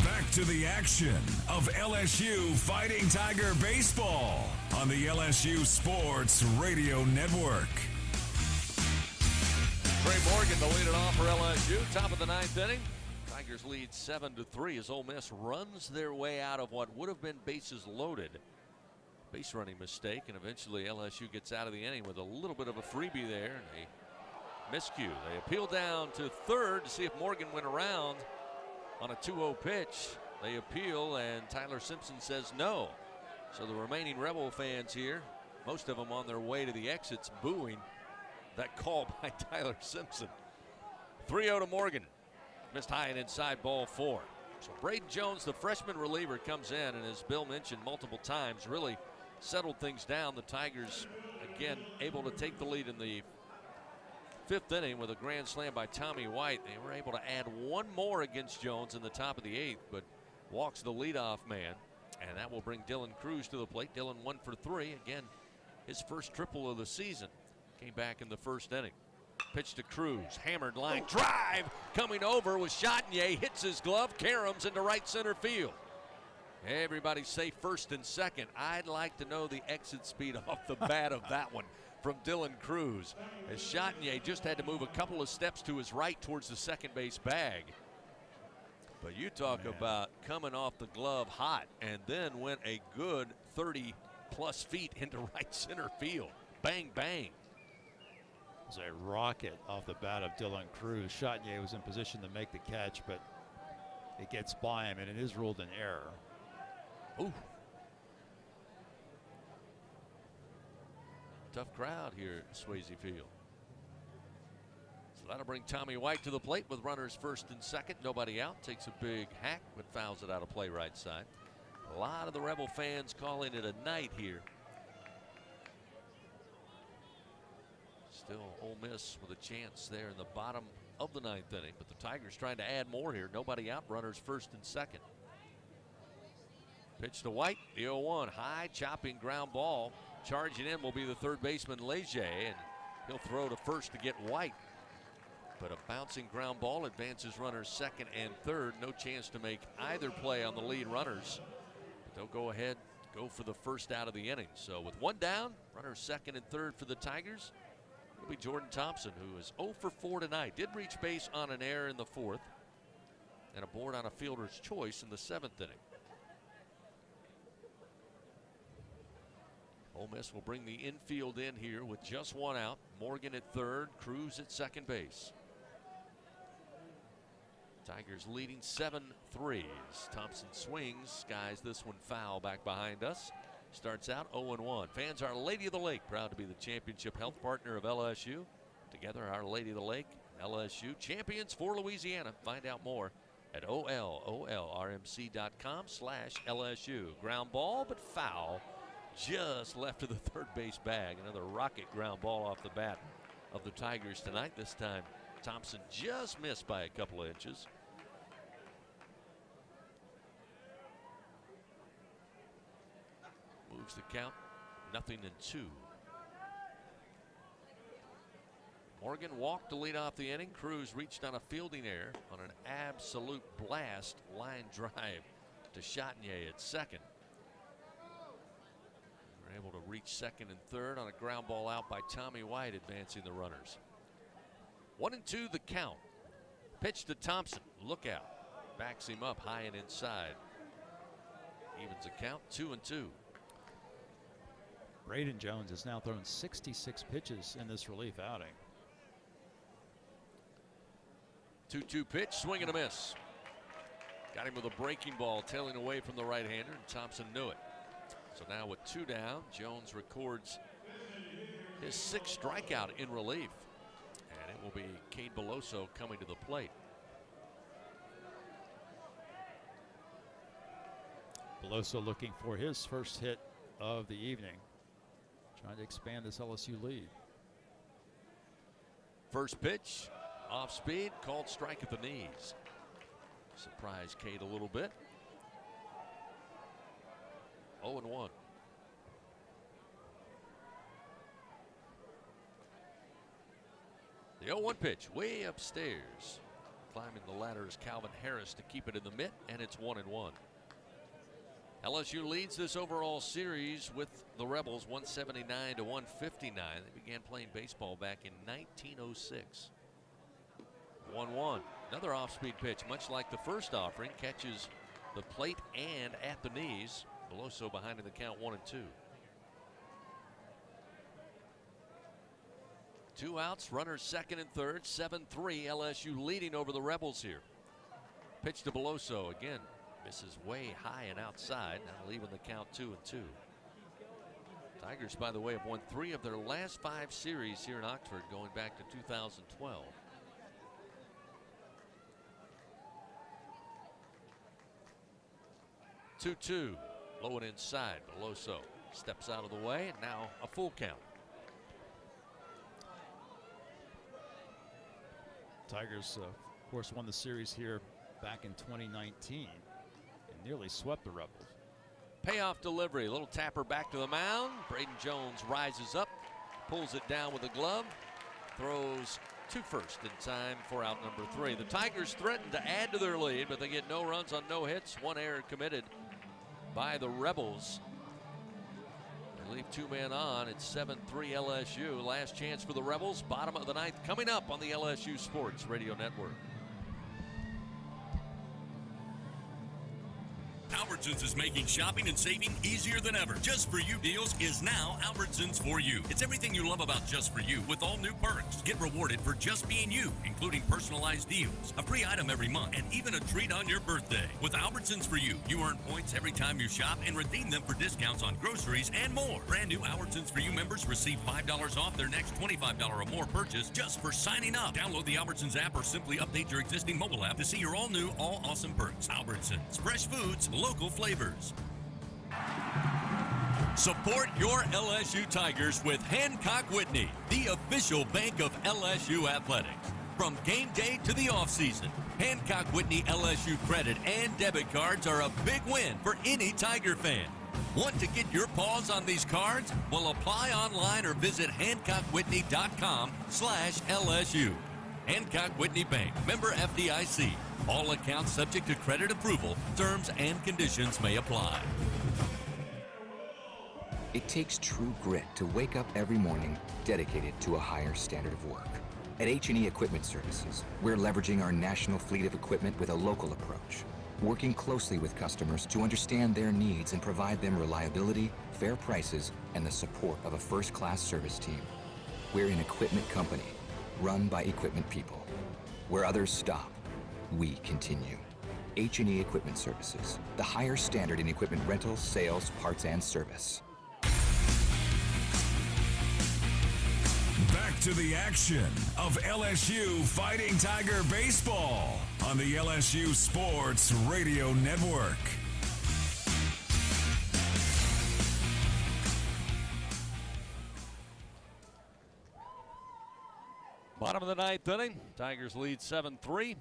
Back to the action of LSU Fighting Tiger Baseball on the LSU Sports Radio Network. Trey Morgan to lead it off for LSU. Top of the ninth inning. Tigers lead 7-3 as Ole Miss runs their way out of what would have been bases loaded. Base running mistake, and eventually LSU gets out of the inning with a little bit of a freebie there. And a miscue. They appeal down to third to see if Morgan went around on a 2-0 pitch. They appeal, and Tyler Simpson says no. So the remaining Rebel fans here, most of them on their way to the exits, booing that call by Tyler Simpson. 3-0 to Morgan. Missed high and inside, ball 4. So Braden Jones, the freshman reliever, comes in, and as Bill mentioned multiple times, really settled things down. The Tigers, again, able to take the lead in the 5th inning with a grand slam by Tommy White. They were able to add one more against Jones in the top of the 8th, but walks the leadoff man, and that will bring Dylan Cruz to the plate. Dylan 1 for 3. Again, his first triple of the season. Came back in the 1st inning. Pitch to Cruz, hammered line drive, coming over with Chatinier, hits his glove, caroms into right center field. Everybody safe first and second. I'd like to know the exit speed off the bat of that one from Dylan Cruz, as Chatinier just had to move a couple of steps to his right towards the second base bag. But you talk about coming off the glove hot, and then went a good 30-plus feet into right center field. Bang, bang. It was a rocket off the bat of Dylan Cruz. Chatinier was in position to make the catch, but it gets by him, and it is ruled an error. Ooh. Tough crowd here at Swayze Field. So that'll bring Tommy White to the plate with runners first and second. Nobody out. Takes a big hack, but fouls it out of play right side. A lot of the Rebel fans calling it a night here. Still Ole Miss with a chance there in the bottom of the 9th inning, but the Tigers trying to add more here. Nobody out, runners first and second. Pitch to White, the 0-1, high chopping ground ball. Charging in will be the third baseman Leger, and he'll throw to first to get White. But a bouncing ground ball advances runners second and third. No chance to make either play on the lead runners. But they'll go ahead, go for the first out of the inning. So with one down, runners second and third for the Tigers. It'll be Jordan Thompson, who is 0 for 4 tonight. Did reach base on an error in the 4th, and a board on a fielder's choice in the 7th inning. Ole Miss will bring the infield in here with just one out. Morgan at third, Cruz at second base. Tigers leading 7-3. Thompson swings, skies this one foul back behind us. Starts out 0-1. Fans, Our Lady of the Lake, proud to be the championship health partner of LSU. Together, Our Lady of the Lake, LSU, champions for Louisiana. Find out more at olrmc.com/LSU. Ground ball, but foul. Just left of the third base bag. Another rocket ground ball off the bat of the Tigers tonight. This time Thompson just missed by a couple of inches. Moves the count, 0-2. Morgan walked to lead off the inning. Cruz reached on a fielding error on an absolute blast line drive to Chatagnier at second. They were able to reach second and third on a ground ball out by Tommy White, advancing the runners. 1-2 the count. Pitch to Thompson. Look out. Backs him up high and inside. Evens the count, 2-2. Braden Jones has now thrown 66 pitches in this relief outing. 2-2 pitch, swing and a miss. Got him with a breaking ball, tailing away from the right-hander, and Thompson knew it. So now with 2 down, Jones records his 6th strikeout in relief. And it will be Cade Beloso coming to the plate. Beloso looking for his first hit of the evening, trying to expand this LSU lead. First pitch, off speed, called strike at the knees. Surprised Cade a little bit. 0-1. The 0-1 pitch, way upstairs. Climbing the ladder is Calvin Harris to keep it in the mitt, and it's 1-1. LSU leads this overall series with the Rebels 179 to 159. They began playing baseball back in 1906. 1-1. Another off-speed pitch, much like the first offering, catches the plate and at the knees. Beloso behind in the count, 1-2. 2 outs, runners second and third, 7-3. LSU leading over the Rebels here. Pitch to Beloso again. Misses way high and outside, now leaving the count 2-2. Tigers, by the way, have won 3 of their last 5 series here in Oxford, going back to 2012. Two, low and inside. Beloso steps out of the way, and now a full count. Tigers, of course, won the series here back in 2019 and nearly swept the Rebels. Payoff delivery, a little tapper back to the mound. Braden Jones rises up, pulls it down with a glove, throws to first in time for out number 3. The Tigers threaten to add to their lead, but they get no runs on no hits. 1 error committed by the Rebels. They leave 2 men on. It's 7-3 LSU. Last chance for the Rebels. Bottom of the 9th coming up on the LSU Sports Radio Network. Albertsons is making shopping and saving easier than ever. Just For You deals is now Albertsons For You. It's everything you love about Just For You with all new perks. Get rewarded for just being you, including personalized deals, a free item every month, and even a treat on your birthday. With Albertsons For You, you earn points every time you shop and redeem them for discounts on groceries and more. Brand new Albertsons For You members receive $5 off their next $25 or more purchase just for signing up. Download the Albertsons app or simply update your existing mobile app to see your all new, all awesome perks. Albertsons, fresh foods, local flavors. Support your LSU Tigers with Hancock Whitney, the official bank of LSU athletics. From game day to the offseason, Hancock Whitney LSU credit and debit cards are a big win for any Tiger fan. Want to get your paws on these cards? Well, apply online or visit HancockWhitney.com/LSU. Hancock Whitney Bank, member FDIC. All accounts subject to credit approval. Terms and conditions may apply. It takes true grit to wake up every morning dedicated to a higher standard of work. At H&E Equipment Services, we're leveraging our national fleet of equipment with a local approach, working closely with customers to understand their needs and provide them reliability, fair prices, and the support of a first-class service team. We're an equipment company, run by equipment people. Where others stop, we continue. H&E Equipment Services, the higher standard in equipment rentals, sales, parts, and service. Back to the action of LSU Fighting Tiger Baseball on the LSU Sports Radio Network. Bottom of the ninth inning. Tigers lead 7-3.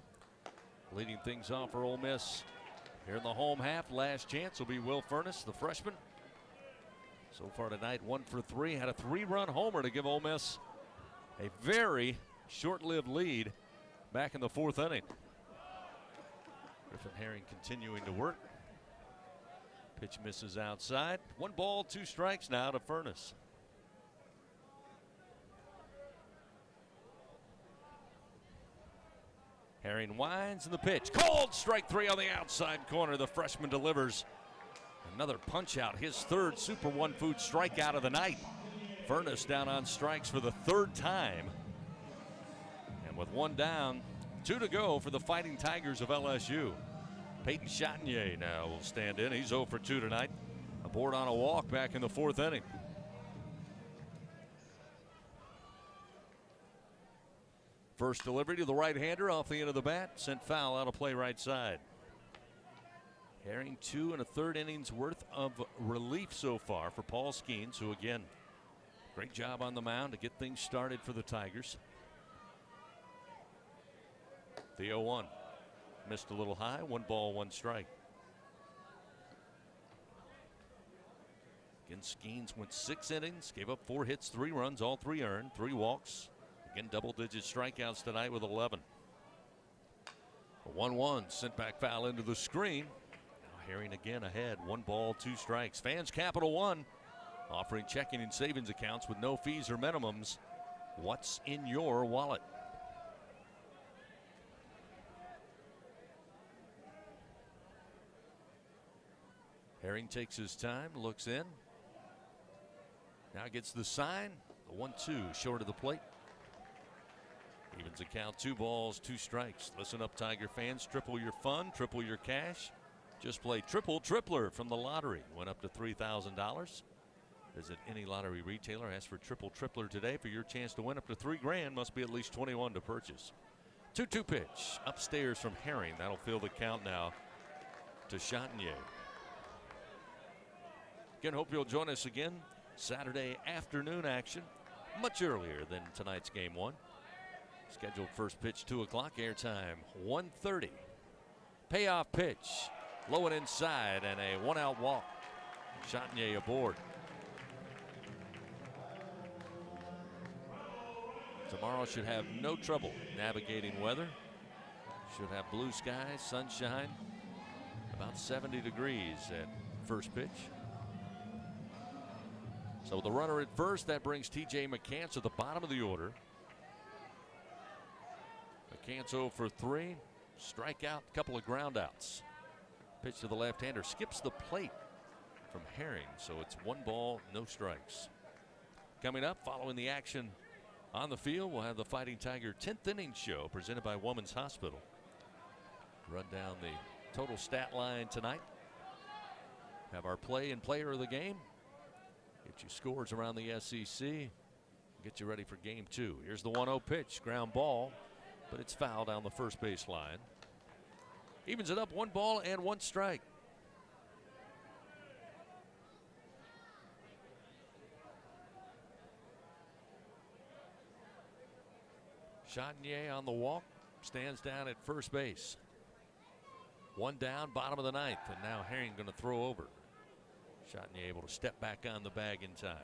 Leading things off for Ole Miss here in the home half. Last chance will be Will Furness, the freshman. So far tonight, 1 for 3. Had a 3-run homer to give Ole Miss a very short-lived lead back in the 4th inning. Griffin Herring continuing to work. Pitch misses outside. 1 ball, 2 strikes now to Furness. Herring winds in the pitch. Called strike 3 on the outside corner. The freshman delivers another punch out. His 3rd Super One Food strikeout of the night. Furness down on strikes for the 3rd time. And with 1 down, 2 to go for the Fighting Tigers of LSU. Peyton Chatinier now will stand in. He's 0 for 2 tonight. Aboard on a walk back in the 4th inning. First delivery to the right-hander off the end of the bat. Sent foul out of play right side. Herring 2 1/3 innings worth of relief so far for Paul Skeens, who again, great job on the mound to get things started for the Tigers. The 0-1. Missed a little high. 1 ball, 1 strike. Again, Skeens went 6 innings, gave up 4 hits, 3 runs, all 3 earned, 3 walks. Again, double-digit strikeouts tonight with 11. A 1-1 sent back foul into the screen. Now Herring again ahead. 1 ball, 2 strikes. Fans Capital One offering checking and savings accounts with no fees or minimums. What's in your wallet? Herring takes his time, looks in. Now gets the sign. The 1-2 short of the plate. Evens the count, 2 balls, 2 strikes. Listen up, Tiger fans. Triple your fun, triple your cash. Just play Triple Tripler from the lottery. Went up to $3,000. Visit any lottery retailer. Ask for Triple Tripler today for your chance to win up to $3 grand. Must be at least 21 to purchase. 2-2 pitch upstairs from Herring. That'll fill the count now to Chatinier. Again, hope you'll join us again. Saturday afternoon action, much earlier than tonight's game 1. Scheduled first pitch 2 o'clock, airtime 1:30. Payoff pitch, low and inside, and a 1-out walk. Chatinier aboard. Tomorrow should have no trouble navigating weather. Should have blue skies, sunshine, about 70 degrees at first pitch. So the runner at first, that brings T.J. McCants at the bottom of the order. McCants 0 for 3. Strikeout, couple of groundouts. Pitch to the left-hander, skips the plate from Herring, so it's 1 ball, no strikes. Coming up, following the action on the field, we'll have the Fighting Tiger 10th inning show presented by Women's Hospital. Run down the total stat line tonight. Have our play and player of the game. Get you scores around the SEC. Get you ready for game 2. Here's the 1-0 pitch, ground ball, but it's foul down the first base line. Evens it up, 1 ball and 1 strike. Chatinier on the walk, stands down at first base. 1 down, bottom of the 9th, and now Herring going to throw over. Chatinier able to step back on the bag in time.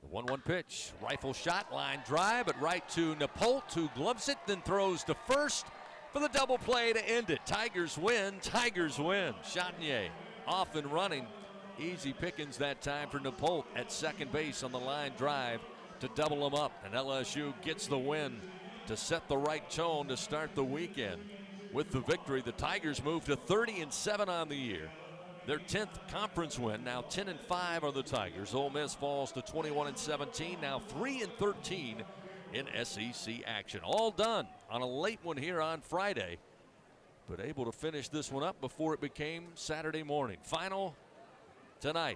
The 1-1 pitch, rifle shot, line drive, but right to Napolt, who gloves it, then throws to first for the double play to end it. Tigers win, Tigers win. Chatinier off and running. Easy pickings that time for Napolt at second base on the line drive to double them up. And LSU gets the win to set the right tone to start the weekend. With the victory, the Tigers move to 30-7 on the year. Their 10th conference win. Now 10-5 are the Tigers. Ole Miss falls to 21-17. Now 3-13 in SEC action. All done on a late one here on Friday, but able to finish this one up before it became Saturday morning. Final tonight,